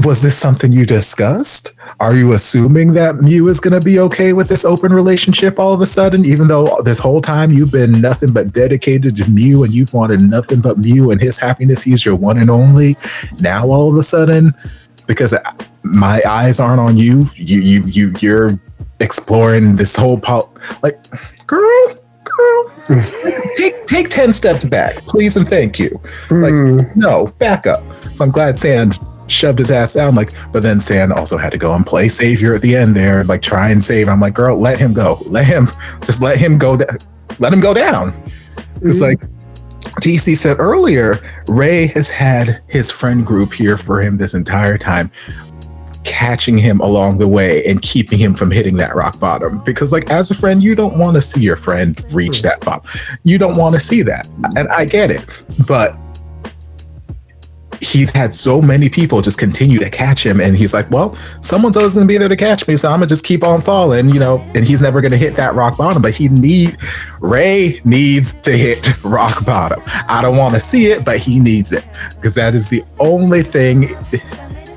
was this something you discussed? Are you assuming that Mew is going to be okay with this open relationship all of a sudden, even though this whole time you've been nothing but dedicated to Mew and you've wanted nothing but Mew and his happiness? He's your one and only. Now all of a sudden, because my eyes aren't on you, you're exploring this whole like, girl. Take 10 steps back, please and thank you. Like, no, back up. So I'm glad Sand shoved his ass down. Like, but then Sand also had to go and play savior at the end there, and like try and save. I'm like, girl, let him go. Let him go. Let him go down. It's like TC said earlier, Ray has had his friend group here for him this entire time, catching him along the way and keeping him from hitting that rock bottom. Because like, as a friend, you don't want to see your friend reach that bottom. You don't want to see that. And I get it. But he's had so many people just continue to catch him, and he's like, well, someone's always going to be there to catch me, so I'm gonna just keep on falling, you know. And he's never going to hit that rock bottom, but Ray needs to hit rock bottom. I don't want to see it, but he needs it, because that is the only thing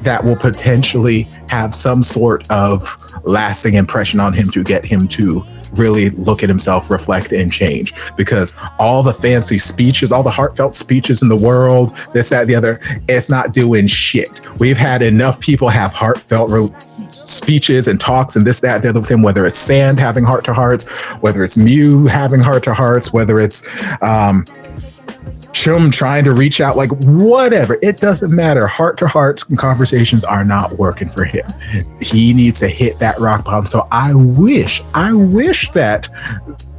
that will potentially have some sort of lasting impression on him to get him to really look at himself, reflect, and change. Because all the fancy speeches, all the heartfelt speeches in the world, this, that, the other, it's not doing shit. We've had enough people have heartfelt speeches and talks and this, that, the other with him, whether it's Sand having heart-to-hearts, whether it's Mew having heart-to-hearts, whether it's Chum trying to reach out, like whatever, it doesn't matter. Heart-to-hearts and conversations are not working for him. He needs to hit that rock bottom. So I wish that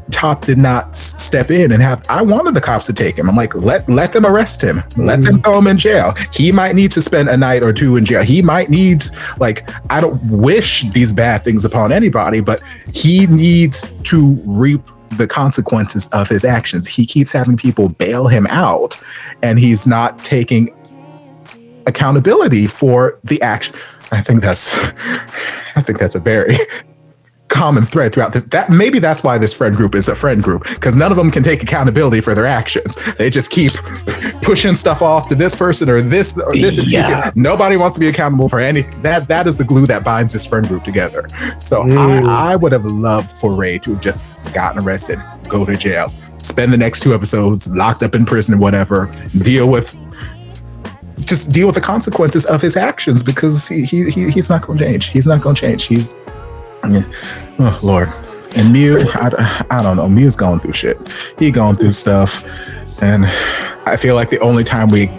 Top did not step in and I wanted the cops to take him. I'm like, let them arrest him. Let them throw him in jail. He might need to spend a night or two in jail. He might need, like, I don't wish these bad things upon anybody, but he needs to reap the consequences of his actions. He keeps having people bail him out and he's not taking accountability for the action. I think that's a very common thread throughout this. Maybe that's why this friend group is a friend group, because none of them can take accountability for their actions. They just keep pushing stuff off to this person or this excuse. Nobody wants to be accountable for anything. That is the glue that binds this friend group together. So I would have loved for Ray to have just gotten arrested, go to jail, spend the next 2 episodes locked up in prison or whatever, deal with the consequences of his actions, because he's not going to change. He's not going to change. Oh Lord. And Mew, I don't know. Mew's going through shit. He going through stuff, and I feel like the only time we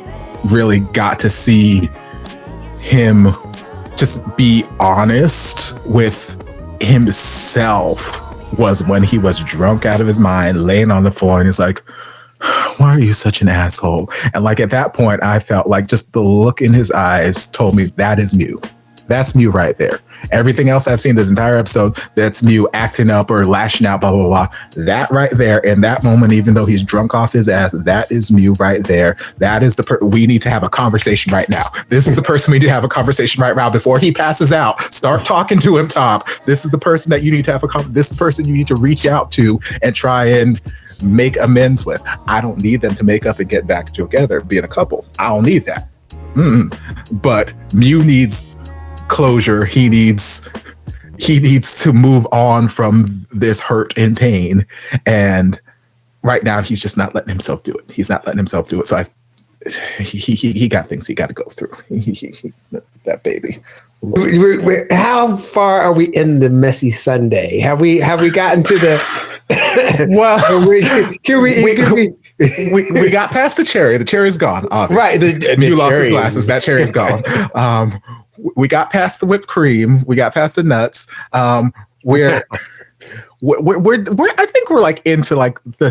really got to see him just be honest with himself was when he was drunk out of his mind, laying on the floor, and he's like, why are you such an asshole? And like at that point, I felt like just the look in his eyes told me that is Mew. That's Mew right there. Everything else I've seen this entire episode, that's Mew acting up or lashing out, blah, blah, blah. That right there, in that moment, even though he's drunk off his ass, that is Mew right there. That is we need to have a conversation right now. This is the person we need to have a conversation right now before he passes out. Start talking to him, Top. This is the person that you need to have this is the person you need to reach out to and try and make amends with. I don't need them to make up and get back together, being a couple. I don't need that. But Mew needs closure. He needs to move on from this hurt and pain, and right now he's just not letting himself do it. He's not letting himself do it. So he got things he got to go through. That baby. How far are we in the messy Sunday? Have we gotten to the well? We got past the cherry. The cherry's gone. Obviously. Right. You lost his glasses. That cherry's gone. We got past the whipped cream. We got past the nuts. We're I think we're like into like the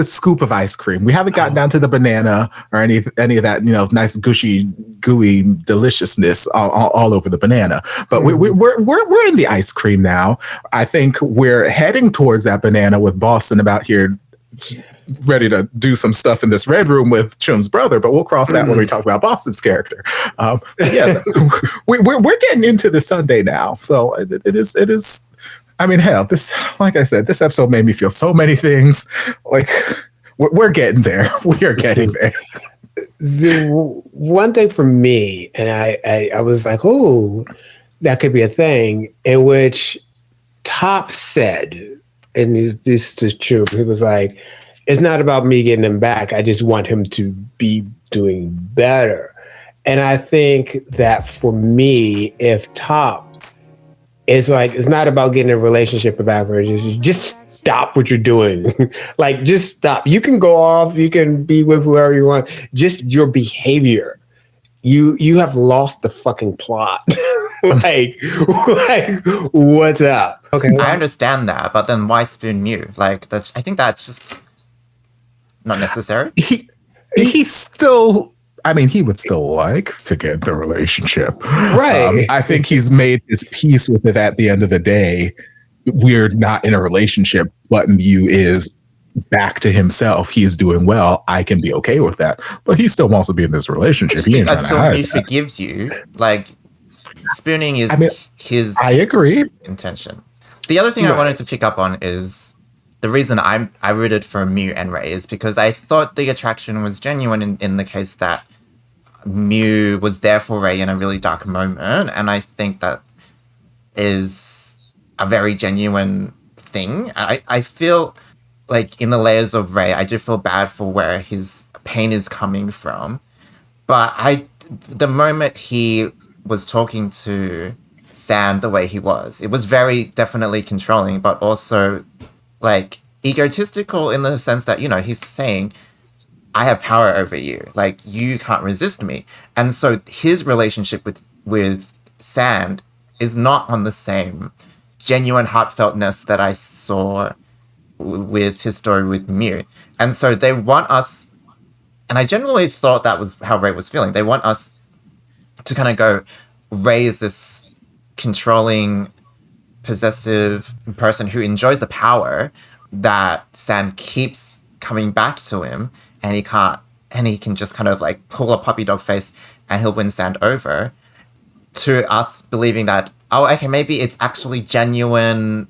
scoop of ice cream. We haven't gotten down to the banana or any of that, nice gushy, gooey deliciousness all over the banana. But we're in the ice cream now. I think we're heading towards that banana with Boston about here, ready to do some stuff in this red room with Chum's brother, but we'll cross that when we talk about Boston's character. Yes, we're getting into the Sunday now, so it is. I mean, hell, like I said, this episode made me feel so many things. Like we're getting there. We are getting there. The one thing for me, and I was like, oh, that could be a thing, in which Top said, and this is true. He was like, it's not about me getting him back. I just want him to be doing better. And I think that for me, if Top is like, it's not about getting a relationship backwards. Just stop what you're doing. Like, just stop. You can go off. You can be with whoever you want. Just your behavior. You have lost the fucking plot. like, what's up? Okay, I understand that, but then why spoon Mew? Like, I think that's just not necessary. He still, I mean, he would still like to get the relationship. Right. I think he's made his peace with it at the end of the day. We're not in a relationship, but Mew is back to himself. He's doing well. I can be okay with that. But he still wants to be in this relationship. He ain't trying to hide he forgives you. Like, spooning is his I agree. intention. The other thing I wanted to pick up on is the reason I rooted for Mew and Ray is because I thought the attraction was genuine in the case that Mew was there for Ray in a really dark moment, and I think that is a very genuine thing. I feel like in the layers of Ray, I do feel bad for where his pain is coming from, but the moment he was talking to Sand the way he was. It was very definitely controlling, but also like egotistical in the sense that, you know, he's saying, I have power over you. Like, you can't resist me. And so his relationship with Sand is not on the same genuine heartfeltness that I saw with his story with Mew. And so they want us, and I genuinely thought that was how Ray was feeling. They want us to kind of go, Ray is this controlling, possessive person who enjoys the power that Sand keeps coming back to him, and he can just kind of like pull a puppy dog face and he'll win Sand over, to us believing that, oh, okay, maybe it's actually genuine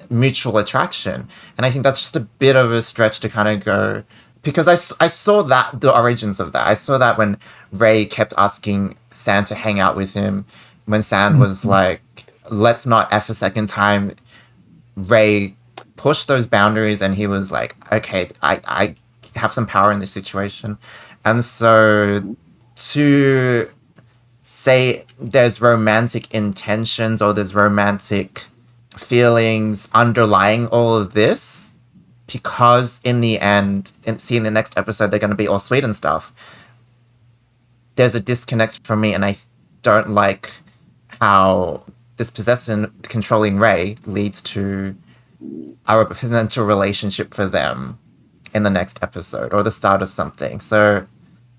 mutual attraction. And I think that's just a bit of a stretch to kind of go, because I saw that, the origins of that. I saw that when Ray kept asking Sand to hang out with him, when Sand was like, let's not F a second time, Ray pushed those boundaries and he was like, okay, I have some power in this situation. And so to say there's romantic intentions or there's romantic feelings underlying all of this, because in the end, and see in the next episode, they're going to be all sweet and stuff, there's a disconnect from me, and I don't like how this possessive controlling Ray leads to a potential relationship for them in the next episode or the start of something. So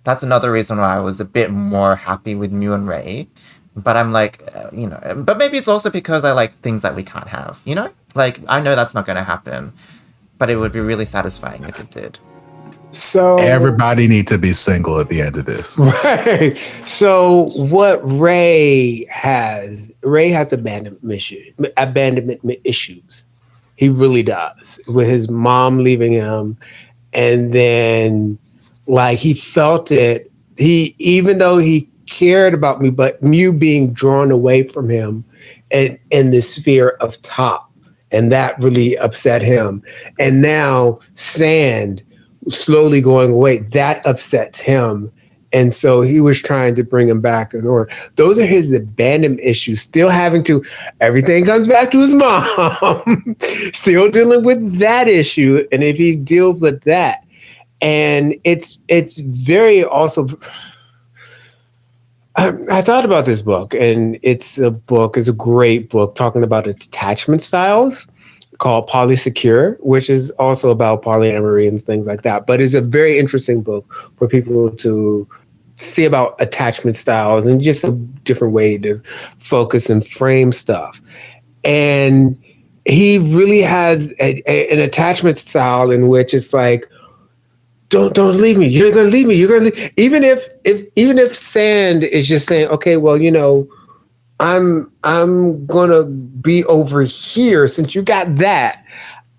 that's another reason why I was a bit more happy with Mew and Ray. But I'm like, you know, but maybe it's also because I like things that we can't have, you know? Like, I know that's not going to happen, but it would be really satisfying if it did. So everybody need to be single at the end of this. Right. So what Ray has abandonment issues. He really does, with his mom leaving him. And then like he felt it. Even though he cared about me, but Mew being drawn away from him and in the sphere of Top. And that really upset him. And now Sand slowly going away, that upsets him. And so he was trying to bring him back in order. Those are his abandonment issues. Still having to, everything comes back to his mom. Still dealing with that issue. And if he deals with that, and it's very also, I thought about this book, and it's a great book talking about its attachment styles, called Polysecure, which is also about polyamory and things like that. But it's a very interesting book for people to see about attachment styles and just a different way to focus and frame stuff. And he really has an attachment style in which it's like, don't leave me. You're going to leave me. You're going to leave. Even if Sand is just saying, okay, well, you know, I'm gonna be over here. Since you got that,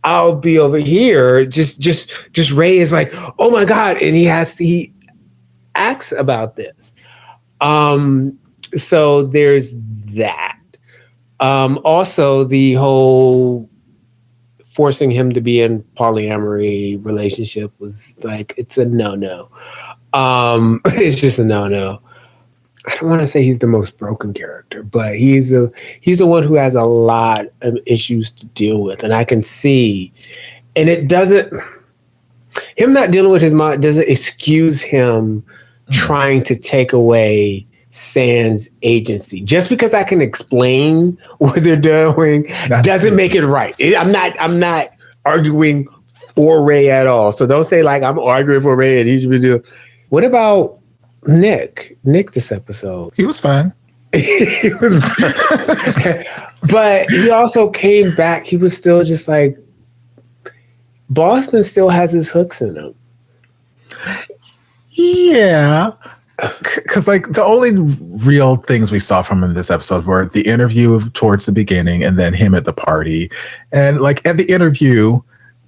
I'll be over here. Just Ray is like, oh my God, and he acts about this. So there's that. Also, the whole forcing him to be in polyamory relationship was like, it's a no. It's just a no. I don't want to say he's the most broken character, but he's the one who has a lot of issues to deal with. And I can see, and him not dealing with his mom doesn't excuse him trying to take away Sand's agency. Just because I can explain what they're doing doesn't make it right. I'm not arguing for Ray at all. So don't say like I'm arguing for Ray and he should be doing. What about Nick this episode? He was fine. He was fine. But he also came back. He was still just like, Boston still has his hooks in him. Yeah. Because like the only real things we saw from him in this episode were the interview towards the beginning and then him at the party. And like at the interview,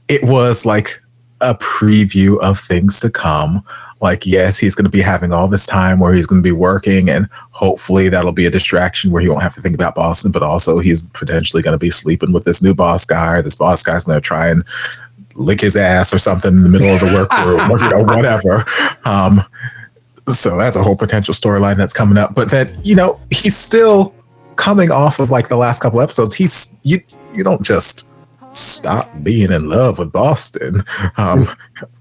it was like a preview of things to come. Like, yes, he's going to be having all this time where he's going to be working, and hopefully that'll be a distraction where he won't have to think about Boston, but also he's potentially going to be sleeping with this new boss guy, or this boss guy's going to try and lick his ass or something in the middle of the workroom or, you know, whatever. So that's a whole potential storyline that's coming up. But then, he's still coming off of like the last couple episodes. You don't just stop being in love with Boston.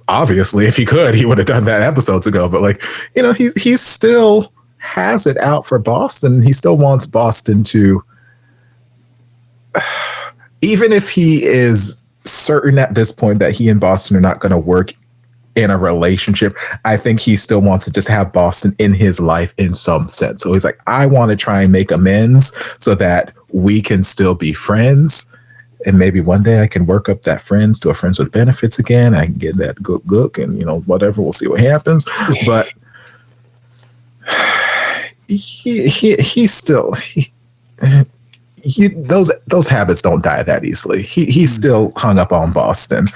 Obviously, if he could, he would have done that episodes ago. But like, he still has it out for Boston. He still wants Boston to, even if he is certain at this point that he and Boston are not going to work in a relationship, I think he still wants to just have Boston in his life in some sense. So he's like, I want to try and make amends so that we can still be friends. And maybe one day I can work up that friends to a friends with benefits again. I can get that gook and, whatever. We'll see what happens. But he's still, those habits don't die that easily. He's still hung up on Boston.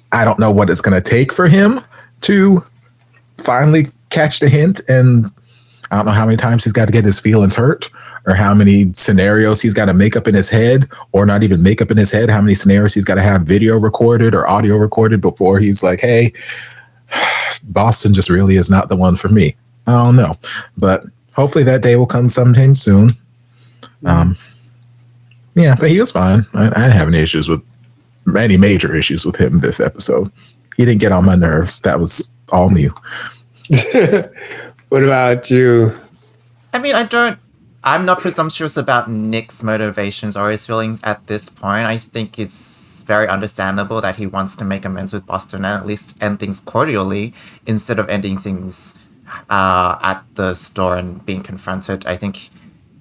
I don't know what it's going to take for him to finally catch the hint. And I don't know how many times he's got to get his feelings hurt, or how many scenarios he's got to make up in his head, or not even make up in his head, how many scenarios he's got to have video recorded or audio recorded before he's like, hey, Boston just really is not the one for me. I don't know. But hopefully that day will come sometime soon. Yeah, but he was fine. I didn't have any major issues with him this episode. He didn't get on my nerves. That was all new. What about you? I mean, I'm not presumptuous about Nick's motivations or his feelings at this point. I think it's very understandable that he wants to make amends with Boston and at least end things cordially instead of ending things at the store and being confronted. I think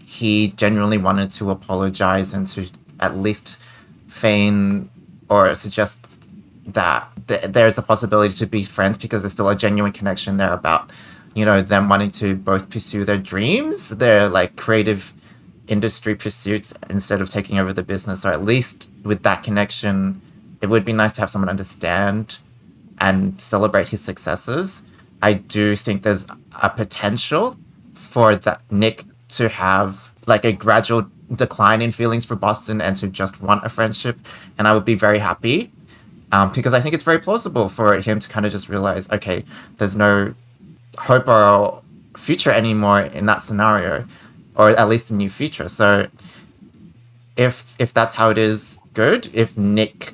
he genuinely wanted to apologize and to at least feign or suggest that there's a possibility to be friends because there's still a genuine connection there about, them wanting to both pursue their dreams, their like creative industry pursuits instead of taking over the business, or at least with that connection, it would be nice to have someone understand and celebrate his successes. I do think there's a potential for that Nick to have like a gradual decline in feelings for Boston and to just want a friendship, and I would be very happy because I think it's very plausible for him to kind of just realize, okay, there's no hope or future anymore in that scenario, or at least a new future. So if that's how it is, good. If Nick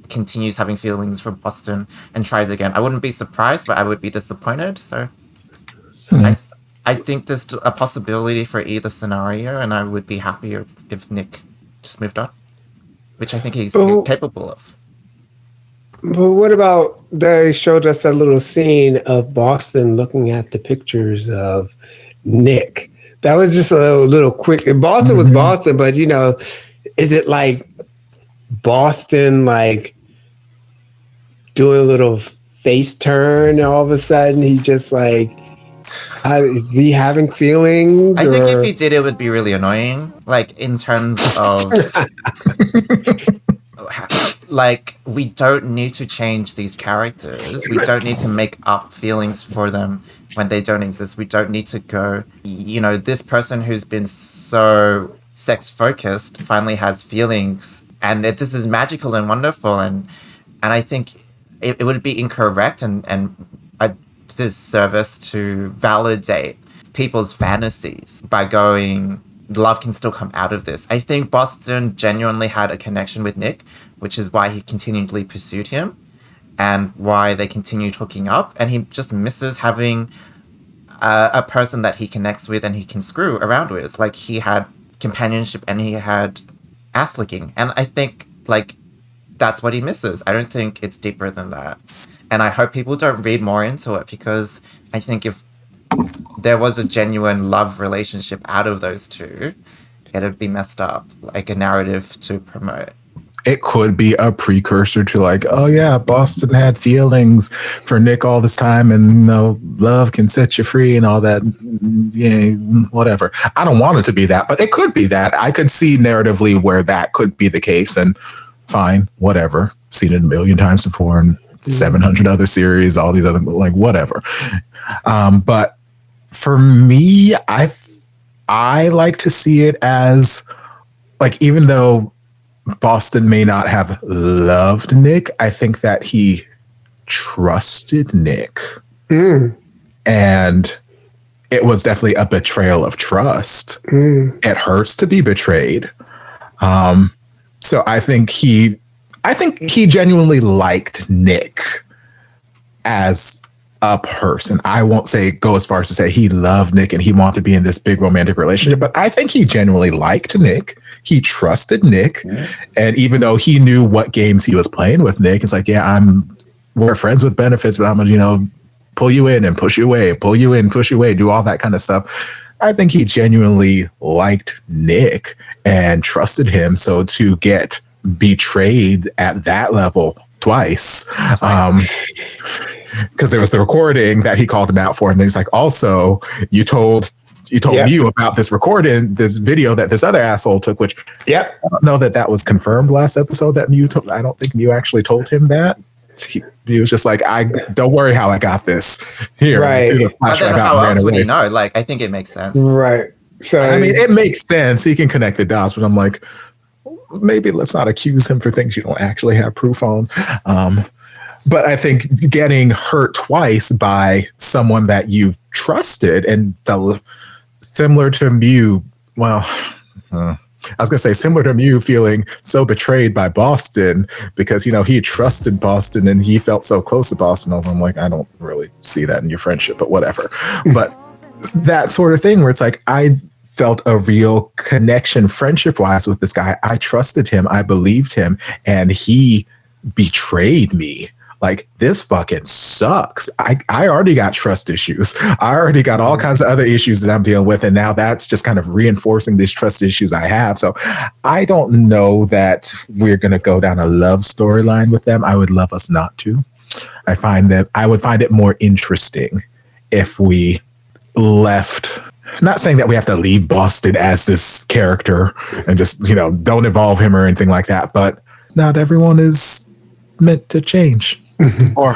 continues having feelings for Boston and tries again, I wouldn't be surprised, but I would be disappointed. So I think there's a possibility for either scenario, and I would be happier if Nick just moved on, which I think he's capable of. But what about, they showed us a little scene of Boston looking at the pictures of Nick. That was just a little quick. Boston was Boston, but is it like Boston like doing a little face turn and all of a sudden he just like, is he having feelings? I think if he did, it would be really annoying. Like in terms of like, we don't need to change these characters. We don't need to make up feelings for them when they don't exist. We don't need to go, this person who's been so sex focused finally has feelings, and this is magical and wonderful, and I think it would be incorrect and a disservice to validate people's fantasies by going, love can still come out of this. I think Boston genuinely had a connection with Nick, which is why he continually pursued him and why they continued hooking up. And he just misses having a person that he connects with and he can screw around with. Like, he had companionship and he had ass licking. And I think, like, that's what he misses. I don't think it's deeper than that. And I hope people don't read more into it, because I think if there was a genuine love relationship out of those two, it'd be messed up, like a narrative to promote. It could be a precursor to like, oh yeah, Boston had feelings for Nick all this time, and love can set you free and all that. Yeah, whatever. I don't want it to be that, but it could be that. I could see narratively where that could be the case, and fine, whatever. Seen it a million times before, and 700 other series, all these other, like, whatever. But for me, I like to see it as like, even though Boston may not have loved Nick, I think that he trusted Nick And it was definitely a betrayal of trust. It hurts to be betrayed. So I think he genuinely liked Nick as a person. I won't say go as far as to say he loved Nick and he wanted to be in this big romantic relationship, but I think he genuinely liked Nick. He trusted Nick. And even though he knew what games he was playing with Nick, it's like, yeah, we're friends with benefits, but I'm gonna, pull you in and push you away, pull you in, push you away, do all that kind of stuff. I think he genuinely liked Nick and trusted him. So to get betrayed at that level twice, because there was the recording that he called him out for, and then he's like, also, you told Mew about this recording, this video that this other asshole took, which I don't know that was confirmed last episode that Mew told. I don't think Mew actually told him that. He was just like, don't worry how I got this here. Right. But then how else would he know? Like, I think it makes sense. Right. So I mean, it makes sense. He can connect the dots, but I'm like, maybe let's not accuse him for things you don't actually have proof on. But I think getting hurt twice by someone that you trusted and similar to Mew, I was going to say similar to Mew feeling so betrayed by Boston because, he trusted Boston and he felt so close to Boston. I'm like, I don't really see that in your friendship, but whatever. But that sort of thing where it's like, I felt a real connection friendship wise with this guy. I trusted him. I believed him and he betrayed me. Like, this fucking sucks. I already got trust issues. I already got all kinds of other issues that I'm dealing with. And now that's just kind of reinforcing these trust issues I have. So I don't know that we're going to go down a love storyline with them. I would love us not to. I would find it more interesting if we left. Not saying that we have to leave Boston as this character and just, don't involve him or anything like that. But not everyone is meant to change. Or,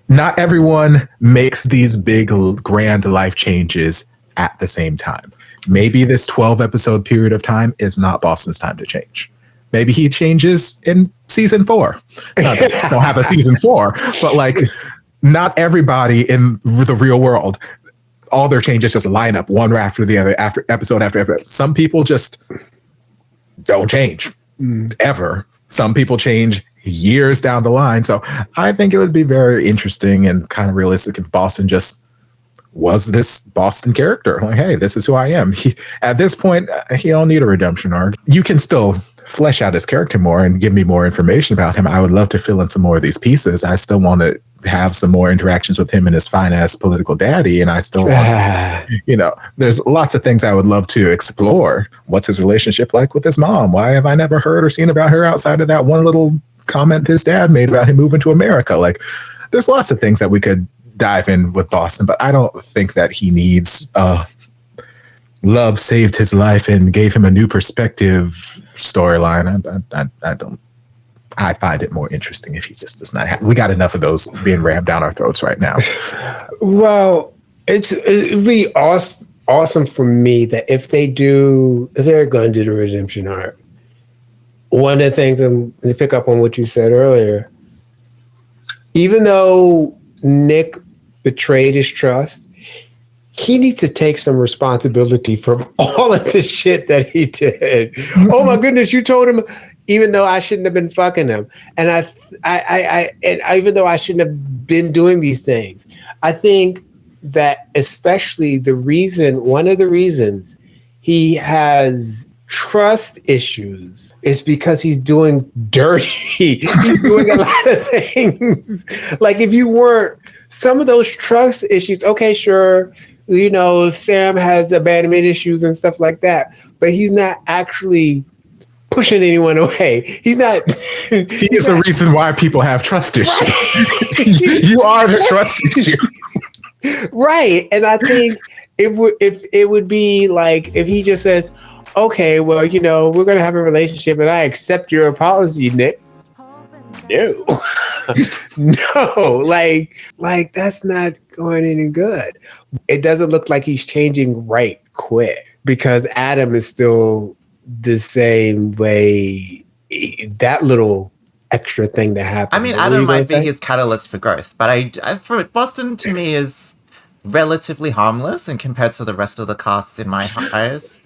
not everyone makes these big, grand life changes at the same time. Maybe this 12 episode period of time is not Boston's time to change. Maybe he changes in season 4. Not that we don't have a season 4, but like, not everybody in the real world, all their changes just line up one after the other, after episode. Some people just don't change ever. Some people change years down the line. So I think it would be very interesting and kind of realistic if Boston just was this Boston character. Like, hey, this is who I am. At this point, he don't need a redemption arc. You can still flesh out his character more and give me more information about him. I would love to fill in some more of these pieces. I still want to have some more interactions with him and his fine ass political daddy. And I still want, there's lots of things I would love to explore. What's his relationship like with his mom? Why have I never heard or seen about her outside of that one little comment his dad made about him moving to America? Like, there's lots of things that we could dive in with Boston, but I don't think that he needs love saved his life and gave him a new perspective storyline. I don't. I find it more interesting if he just does not have. We got enough of those being rammed down our throats right now. Well, it'd be awesome for me that if they're going to do the redemption arc, one of the things, to pick up on what you said earlier, even though Nick betrayed his trust, he needs to take some responsibility for all of the shit that he did. Oh my goodness, you told him, even though I shouldn't have been fucking him, and even though I shouldn't have been doing these things. I think that especially one of the reasons he has trust issues is because he's doing dirty. He's doing a lot of things. Like, if you weren't, some of those trust issues, okay, sure, Sam has abandonment issues and stuff like that, but he's not actually pushing anyone away. He's not. He's the reason why people have trust issues. You are the trust issue. Right. And I think it would be like if he just says, okay, well, we're going to have a relationship and I accept your apology, Nick. No. No, like that's not going any good. It doesn't look like he's changing right quick because Adam is still the same way. That little extra thing that happened. I mean, What were Adam you gonna might be say? his catalyst for growth, but for Boston to me is relatively harmless and compared to the rest of the casts in my eyes.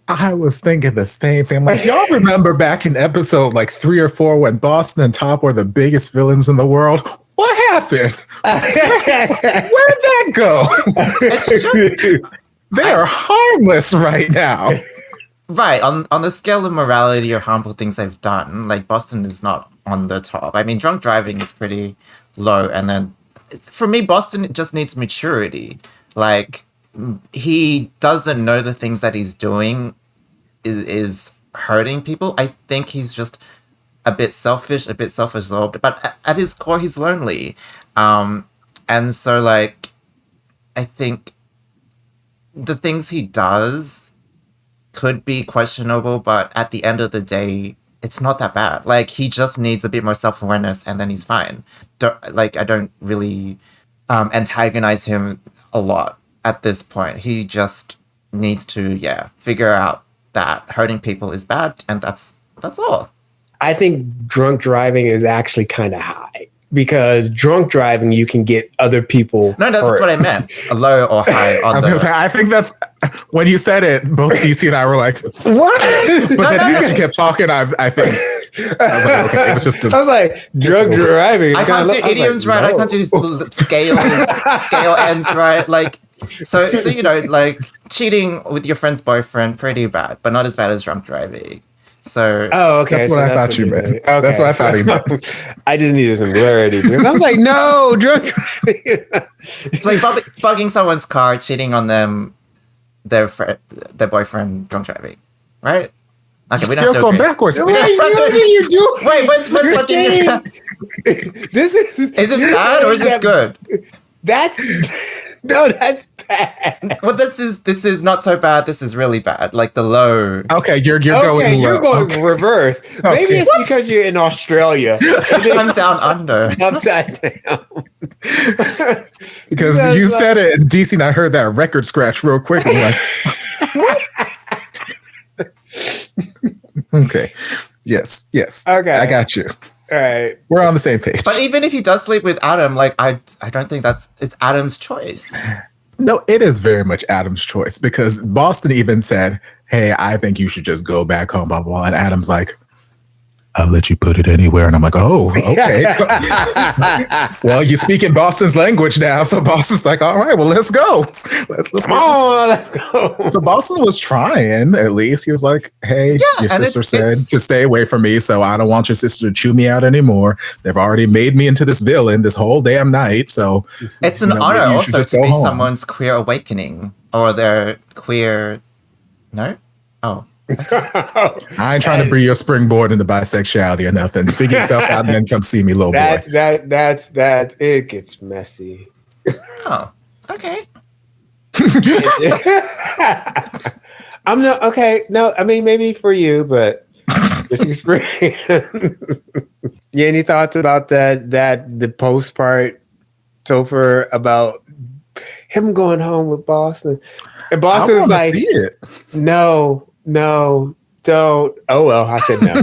I was thinking the same thing. Like, y'all remember back in episode like 3 or 4 when Boston and Top were the biggest villains in the world? What happened? Where'd that go? It's just They are harmless right now. right on the scale of morality or harmful things they've done. Like Boston is not on the top. I mean, drunk driving is pretty low, and then for me, Boston just needs maturity. Like he doesn't know the things that he's doing is hurting people. I think he's just a bit selfish, a bit self-absorbed, but at his core, he's lonely. And so, like, I think the things he does could be questionable, but at the end of the day, it's not that bad. Like, he just needs a bit more self-awareness, and then he's fine. I don't really antagonize him a lot at this point. He just needs to, figure out that hurting people is bad, and that's all. I think drunk driving is actually kind of high because drunk driving, you can get other people. No, that's hurt. what I meant. A low or high on I was going to say, I think that's when you said it, both DC and I were like, What? but then you kept talking. I think. I was like, okay, it was just I was like, drunk driving. I can't do idioms right. I can't do scale ends right. Like, so you know, like cheating with your friend's boyfriend, pretty bad, but not as bad as drunk driving. So, okay. That's what I thought you meant. Okay. That's what I thought he meant. I just needed some clarity because I was like, no, drunk driving. It's like bugging someone's car, cheating on them, their boyfriend, drunk driving, right? Okay, we don't have to going agree. backwards. What are you doing? Wait, what's fucking your Is this bad or is this good? That's bad. Well, this is not so bad. This is really bad. Like the low. Okay, you're going low. You're going Okay. reverse. Maybe it's because you're in Australia. I'm down under. Upside down. Because you said it, and DC and I heard that record scratch real quick. I'm like, okay. Yes. Okay. I got you. All right. We're on the same page. But even if he does sleep with Adam, like I don't think it's Adam's choice. No, it is very much Adam's choice because Boston even said, hey, I think you should just go back home, blah, blah, blah. And Adam's like, I'll let you put it anywhere. And I'm like, oh, okay. Well, you speak in Boston's language now. So Boston's like, all right, well, let's go. Let's go. So Boston was trying, at least. He was like, hey, your sister said to stay away from me. So I don't want your sister to chew me out anymore. They've already made me into this villain this whole damn night. So it's an honor also to be someone's queer awakening or their queer. No? Oh. I ain't trying to bring your springboard into bisexuality or nothing. Figure yourself out and then come see me, little boy. That's it gets messy. Oh, okay. I'm not okay. No, I mean maybe for you, but this experience. Yeah, any thoughts about that the post part, Topher, about him going home with Boston? And Boston's like, see it. No, don't. Oh, well, I said no.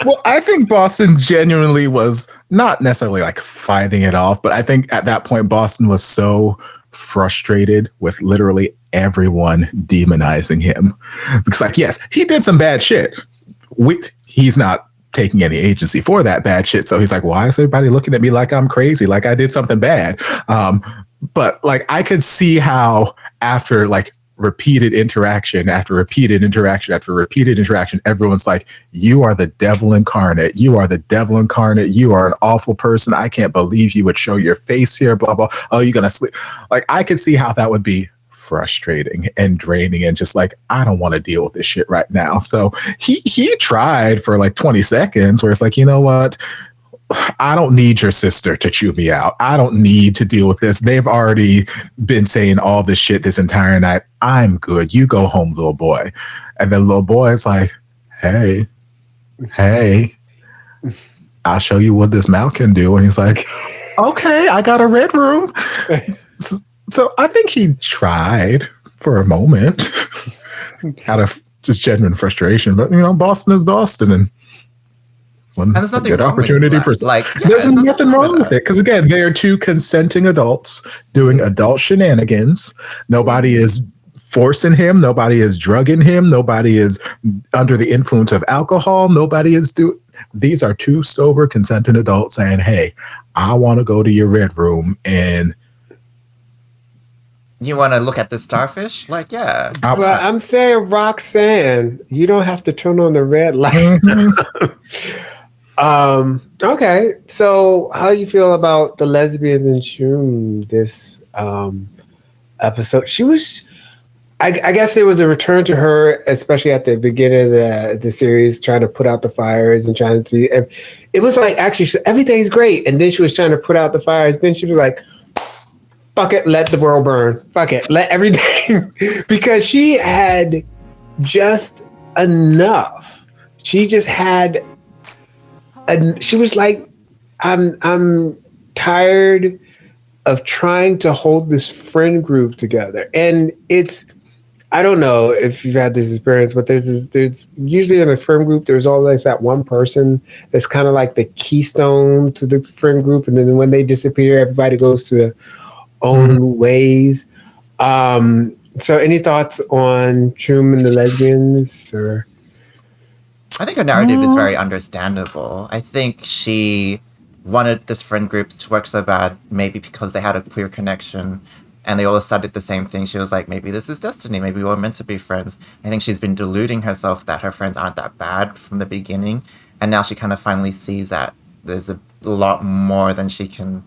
Well, I think Boston genuinely was not necessarily like fighting it off, but I think at that point, Boston was so frustrated with literally everyone demonizing him. Because like, yes, he did some bad shit. He's not taking any agency for that bad shit. So he's like, why is everybody looking at me like I'm crazy? Like I did something bad. But like, I could see how after like repeated interaction after repeated interaction after repeated interaction, everyone's like, you are the devil incarnate. You are the devil incarnate. You are an awful person. I can't believe you would show your face here, blah, blah. Oh, you're going to sleep. Like, I could see how that would be frustrating and draining and just like, I don't want to deal with this shit right now. So he tried for like 20 seconds where it's like, you know what? I don't need your sister to chew me out. I don't need to deal with this. They've already been saying all this shit this entire night. I'm good. You go home, little boy. And then little boy is like, hey, I'll show you what this mouth can do. And he's like, okay, I got a red room. So I think he tried for a moment out of just genuine frustration. But, you know, Boston is Boston. And When there's a nothing good wrong with opportunity that. Like, yeah, there's there's nothing nothing wrong with it because again, they are two consenting adults doing adult shenanigans. Nobody is forcing him. Nobody is drugging him. Nobody is under the influence of alcohol. Nobody is doing. These are two sober, consenting adults saying, "Hey, I want to go to your red room and." You want to look at the starfish? Like, yeah. Well, I'm saying, Roxanne, you don't have to turn on the red light. Okay, so how you feel about the lesbians in June this episode? She was, I guess there was a return to her, especially at the beginning of the series, trying to put out the fires and trying to. It was like actually everything's great, and then she was trying to put out the fires. Then she was like, fuck it, let the world burn. Fuck it, let everything. Because she had just enough. She just had, she was like, I'm tired of trying to hold this friend group together. And it's, I don't know if you've had this experience, but there's usually in a friend group, there's always that one person that's kind of like the keystone to the friend group. And then when they disappear, everybody goes to the own ways. So any thoughts on Troom and the lesbians? Or I think her narrative is very understandable. I think she wanted this friend group to work so bad, maybe because they had a queer connection and they all studied the same thing. She was like, maybe this is destiny. Maybe we're meant to be friends. I think she's been deluding herself that her friends aren't that bad from the beginning. And now she kind of finally sees that there's a lot more than she can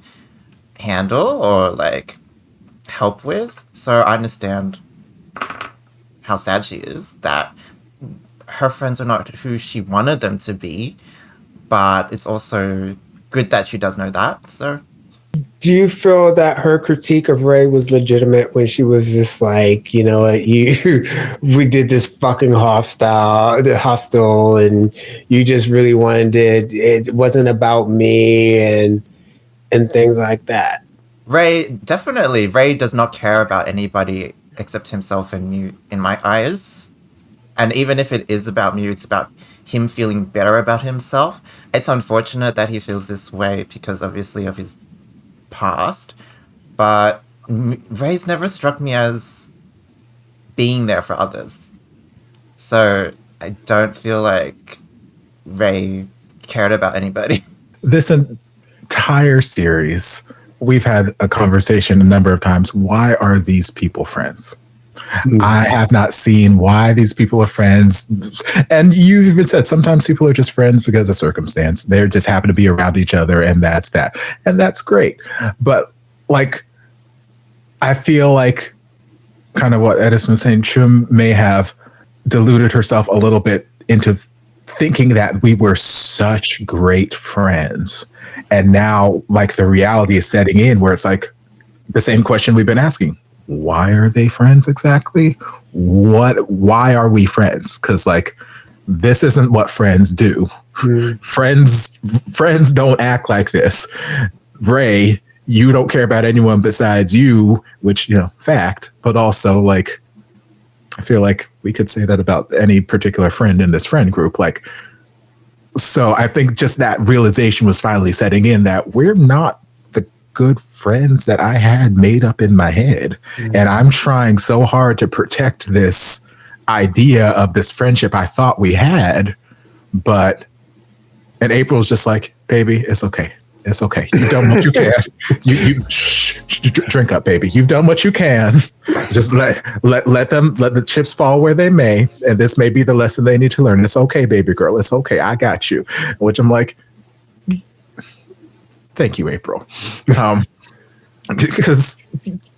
handle or like help with. So I understand how sad she is that her friends are not who she wanted them to be, but it's also good that she does know that. So do you feel that her critique of Ray was legitimate when she was just like, you know, we did this fucking hostel and you just really wanted it wasn't about me and things like that? Ray does not care about anybody except himself and Mew in my eyes. And even if it is about Mew, it's about him feeling better about himself. It's unfortunate that he feels this way because obviously of his past, but Ray's never struck me as being there for others. So I don't feel like Ray cared about anybody. This entire series, we've had a conversation a number of times. Why are these people friends? I have not seen why these people are friends. And you even said sometimes people are just friends because of circumstance. They just happen to be around each other and that's that. And that's great. But like, I feel like kind of what Edison was saying, Chum may have deluded herself a little bit into thinking that we were such great friends. And now like the reality is setting in where it's like the same question we've been asking. Why are they friends exactly? Why are we friends? Because like this isn't what friends do. Friends don't act like this. Ray, you don't care about anyone besides you, which, you know, fact, but also like I feel like we could say that about any particular friend in this friend group. Like, so I think just that realization was finally setting in that we're not good friends that I had made up in my head. And I'm trying so hard to protect this idea of this friendship I thought we had. And April's just like, baby, it's okay. It's okay. You've done what you can. You drink up, baby. You've done what you can. Just let the chips fall where they may. And this may be the lesson they need to learn. It's okay, baby girl. It's okay. I got you. Which I'm like, thank you, April. Because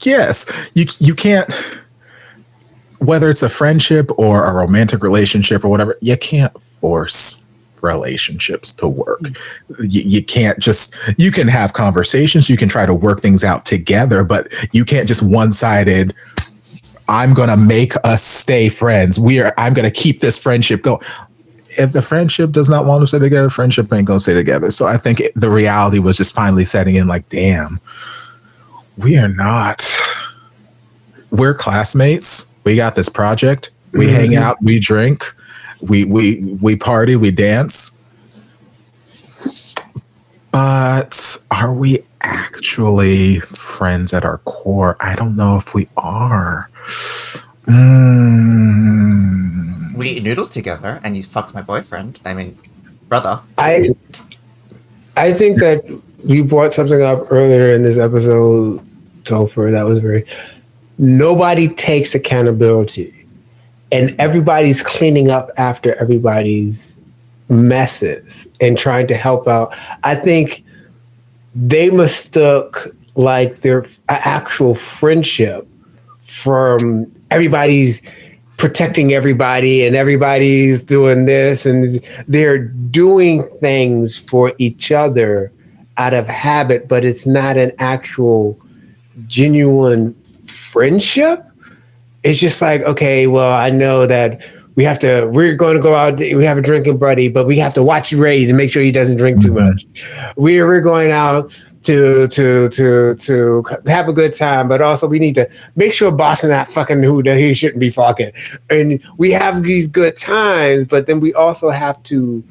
yes, you can't, whether it's a friendship or a romantic relationship or whatever, you can't force relationships to work. You can't just, you can have conversations, you can try to work things out together, but you can't just one-sided, I'm going to make us stay friends. I'm going to keep this friendship going. If the friendship does not want to stay together, friendship ain't gonna stay together. So I think the reality was just finally setting in like, damn, we're classmates. We got this project. We hang out, we drink, we party, we dance. But are we actually friends at our core? I don't know if we are. We eat noodles together, and you fucked my boyfriend. I mean, brother. I think that you brought something up earlier in this episode, Topher, that was very... Nobody takes accountability, and everybody's cleaning up after everybody's messes and trying to help out. I think they mistook like their actual friendship from everybody's protecting everybody and everybody's doing this, and they're doing things for each other out of habit, but it's not an actual genuine friendship. It's just like, okay, well, I know that we're going to go out, we have a drinking buddy, but we have to watch Ray to make sure he doesn't drink too much. We're going out to have a good time, but also we need to make sure Boston not fucking who that he shouldn't be fucking. And we have these good times, but then we also have to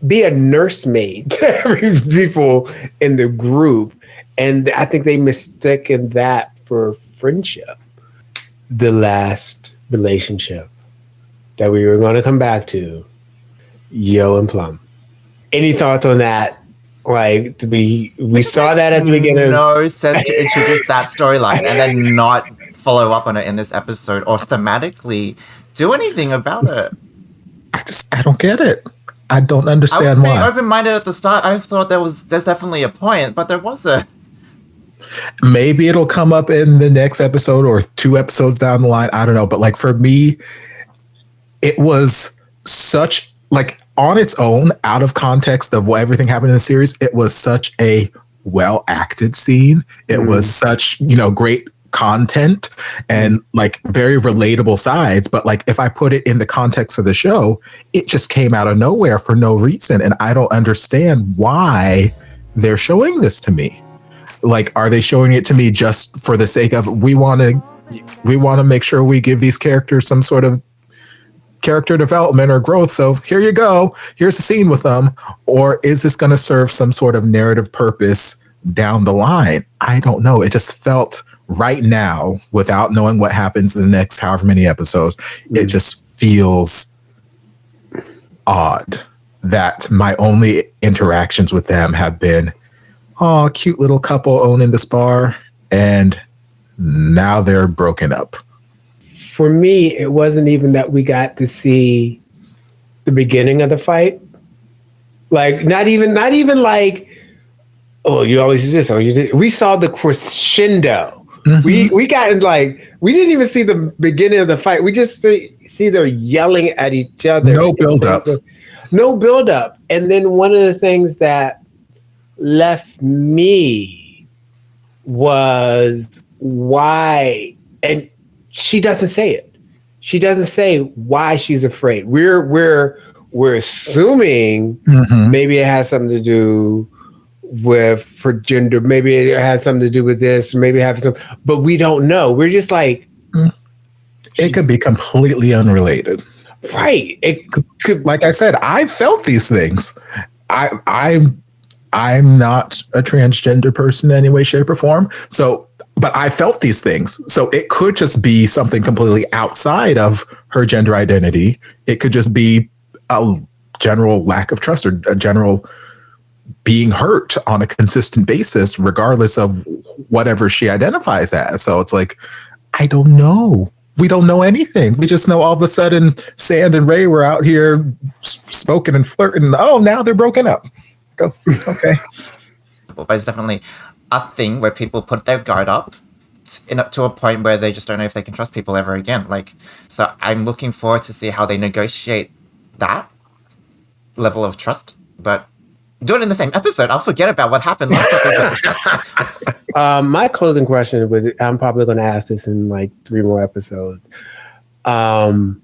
be a nursemaid to every people in the group. And I think they mistaken that for friendship. The last relationship that we were going to come back to, Yo and Plum. Any thoughts on that? Like, we saw that at the beginning. No sense to introduce that storyline and then not follow up on it in this episode or thematically do anything about it. I don't get it. I don't understand why. I was being open-minded at the start. I thought there's definitely a point, but there wasn't. Maybe it'll come up in the next episode or 2 episodes down the line. I don't know. But like for me, it was such like on its own, out of context of what everything happened in the series, it was such a well-acted scene. It was such, great content and like very relatable sides. But like if I put it in the context of the show, it just came out of nowhere for no reason. And I don't understand why they're showing this to me. Like, are they showing it to me just for the sake of we want to make sure we give these characters some sort of character development or growth? So here you go. Here's a scene with them. Or is this going to serve some sort of narrative purpose down the line? I don't know. It just felt right now, without knowing what happens in the next however many episodes, it just feels odd that my only interactions with them have been, oh, cute little couple owning this bar, and now they're broken up. For me, it wasn't even that we got to see the beginning of the fight. Like, not even like, oh, you always do this, or you did. We saw the crescendo. We got in like, we didn't even see the beginning of the fight. We just see they're yelling at each other. No buildup. No buildup. And then one of the things that left me was why, and she doesn't say it. She doesn't say why she's afraid. We're assuming maybe it has something to do with her gender. Maybe it has something to do with this. Maybe it has some, but we don't know. We're just like, it could be completely unrelated. Right. It could, like I said, I felt these things. I'm not a transgender person in any way, shape, or form. So, but I felt these things. So it could just be something completely outside of her gender identity. It could just be a general lack of trust or a general being hurt on a consistent basis, regardless of whatever she identifies as. So it's like, I don't know. We don't know anything. We just know all of a sudden Sand and Ray were out here smoking and flirting. Oh, now they're broken up. Go. Okay. But it's definitely a thing where people put their guard up to a point where they just don't know if they can trust people ever again. Like, so I'm looking forward to see how they negotiate that level of trust. But do it in the same episode. I'll forget about what happened last episode. My closing question was, I'm probably going to ask this in like 3 more episodes. We're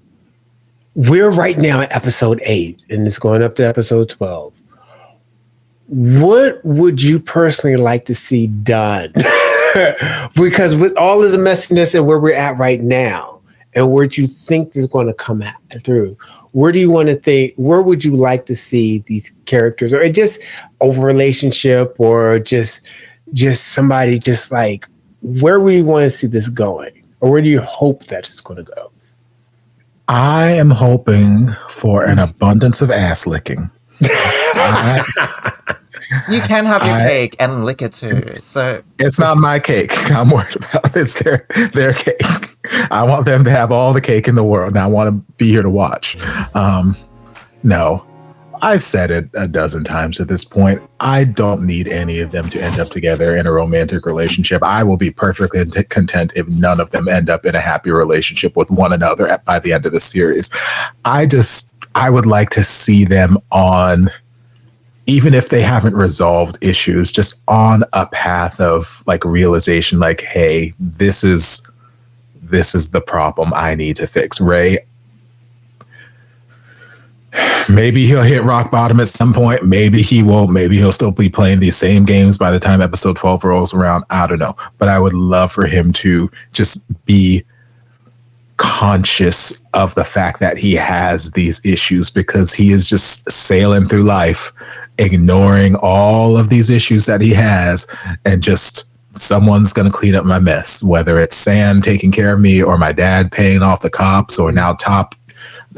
right now at episode 8 and it's going up to episode 12. What would you personally like to see done? Because with all of the messiness and where we're at right now and where you think is going to come through, where do you want to think? Where would you like to see these characters, or just a relationship, or just somebody, just like, where would you want to see this going, or where do you hope that it's going to go? I am hoping for an abundance of ass licking. You can have your cake and lick it too. So it's not my cake I'm worried about. It's their cake. I want them to have all the cake in the world, and I want to be here to watch. No, I've said it a dozen times at this point. I don't need any of them to end up together in a romantic relationship. I will be perfectly content if none of them end up in a happy relationship with one another by the end of the series. I would like to see them on, even if they haven't resolved issues, just on a path of like realization, like, hey, this is the problem I need to fix. Ray, maybe he'll hit rock bottom at some point. Maybe he won't. Maybe he'll still be playing these same games by the time episode 12 rolls around. I don't know. But I would love for him to just be conscious of the fact that he has these issues, because he is just sailing through life, ignoring all of these issues that he has, and just, someone's going to clean up my mess, whether it's Sam taking care of me, or my dad paying off the cops, or now Top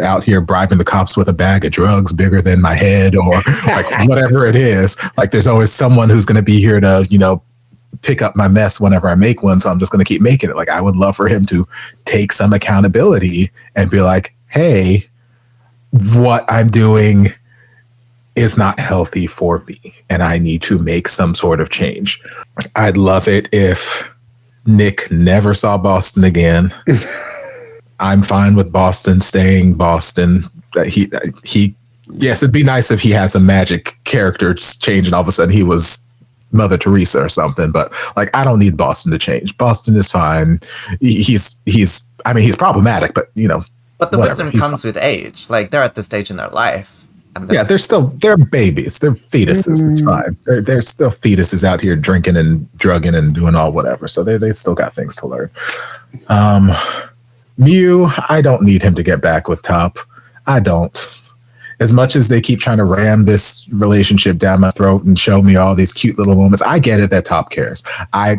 out here bribing the cops with a bag of drugs bigger than my head, or like whatever it is. Like, there's always someone who's going to be here to, pick up my mess whenever I make one. So I'm just going to keep making it. Like, I would love for him to take some accountability and be like, hey, what I'm doing is not healthy for me, and I need to make some sort of change. I'd love it if Nick never saw Boston again. I'm fine with Boston staying Boston. Yes, it'd be nice if he had some magic character change and all of a sudden he was Mother Teresa or something, but like, I don't need Boston to change. Boston is fine. He's problematic, but But the whatever. wisdom He's comes with age. Like, they're at the stage in their life. And yeah, they're babies. They're fetuses. It's fine. They're still fetuses out here drinking and drugging and doing all whatever. So they still got things to learn. Mew, I don't need him to get back with Top. I don't. As much as they keep trying to ram this relationship down my throat and show me all these cute little moments, I get it that Top cares. I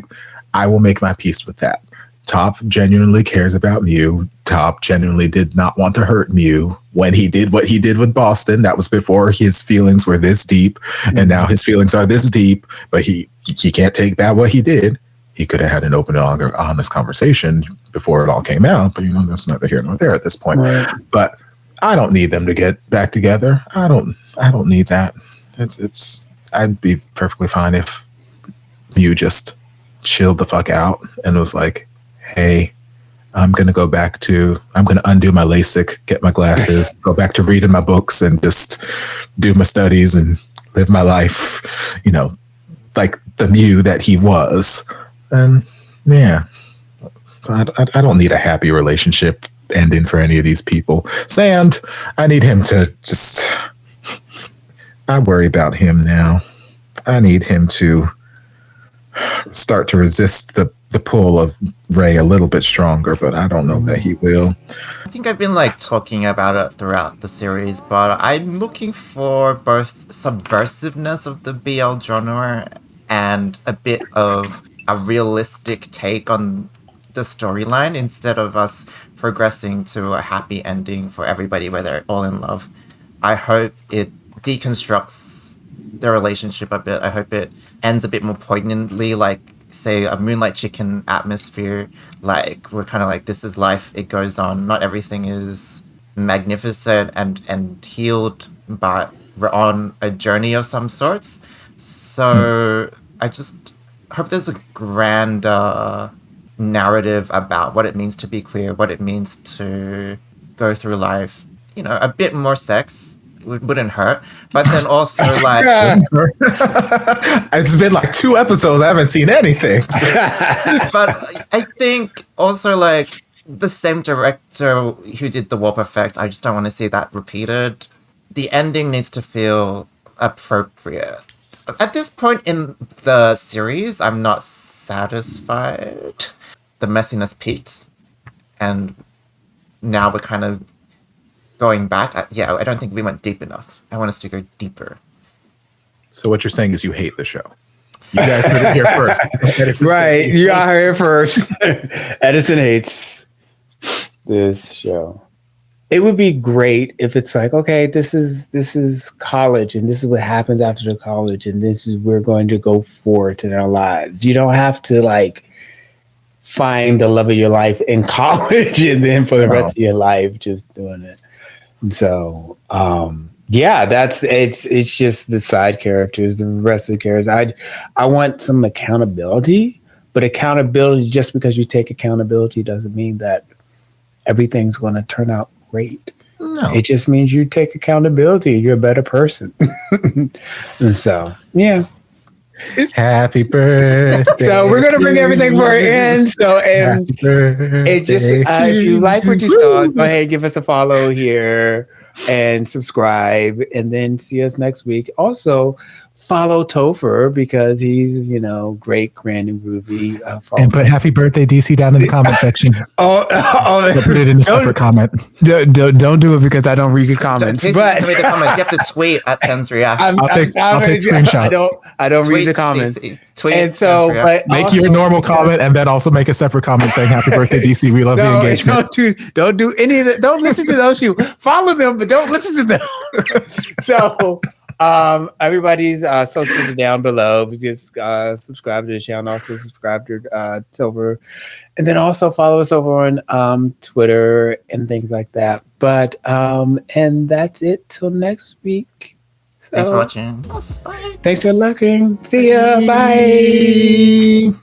will make my peace with that. Top genuinely cares about Mew. Top genuinely did not want to hurt Mew when he did what he did with Boston. That was before his feelings were this deep, and now his feelings are this deep, but he can't take back what he did. He could have had an open and honest conversation before it all came out, but that's neither here nor there at this point. Right. But I don't need them to get back together. I don't need that. I'd be perfectly fine if Mew just chilled the fuck out and was like, hey, I'm going to undo my LASIK, get my glasses, go back to reading my books and just do my studies and live my life, like the Mew that he was. And yeah, so I don't need a happy relationship ending for any of these people. Sand, I need him to just, I worry about him now. I need him to start to resist the pull of Ray a little bit stronger, but I don't know that he will. I think I've been talking about it throughout the series, but I'm looking for both subversiveness of the BL genre and a bit of a realistic take on the storyline, instead of us progressing to a happy ending for everybody where they're all in love. I hope it deconstructs the relationship a bit. I hope it ends a bit more poignantly, like, say, a Moonlight Chicken atmosphere. Like, we're kind of like, this is life, it goes on. Not everything is magnificent and healed, but we're on a journey of some sorts. So I just hope there's a grander narrative about what it means to be queer, what it means to go through life. A bit more sex wouldn't hurt, but then also it's been 2 episodes, I haven't seen anything. But I think also the same director who did The Warp Effect, I just don't want to see that repeated. The ending needs to feel appropriate. At this point in the series, I'm not satisfied. The messiness peaked, and now we're kind of going back, I don't think we went deep enough. I want us to go deeper. So what you're saying is you hate the show. You guys heard it here first. Edison Right. said You got here first. Edison hates this show. It would be great if it's like, okay, this is college and this is what happens after the college and this is we're going to go forward in our lives. You don't have to like find the love of your life in college and then for the rest of your life just doing it. So yeah, it's just the side characters, the rest of the characters. I want some accountability, but accountability, just because you take accountability doesn't mean that everything's going to turn out great. No. It just means you take accountability. You're a better person. And so, yeah. Happy birthday. So we're gonna bring everything for an end. So and it just if you like what you saw, go ahead and give us a follow here and subscribe, and then see us next week. Also, follow Topher because he's great, grand, and groovy. And put happy birthday DC down in the comment section. So put it in a separate comment. Don't do it because I don't read your comments. But read the comments. You have to tweet at Femmes React. I'll take screenshots. I don't read the comments. Tweet and so, but make your normal comment and then also make a separate comment saying happy birthday DC. We love the engagement. Don't do any of that. Don't listen to those people. Follow them, but don't listen to them. So everybody's socials are down below. Just subscribe to the channel. Also subscribe to Topher, and then also follow us over on Twitter and things like that. But and that's it till next week. So, thanks for watching. Thanks for looking. See ya. Bye.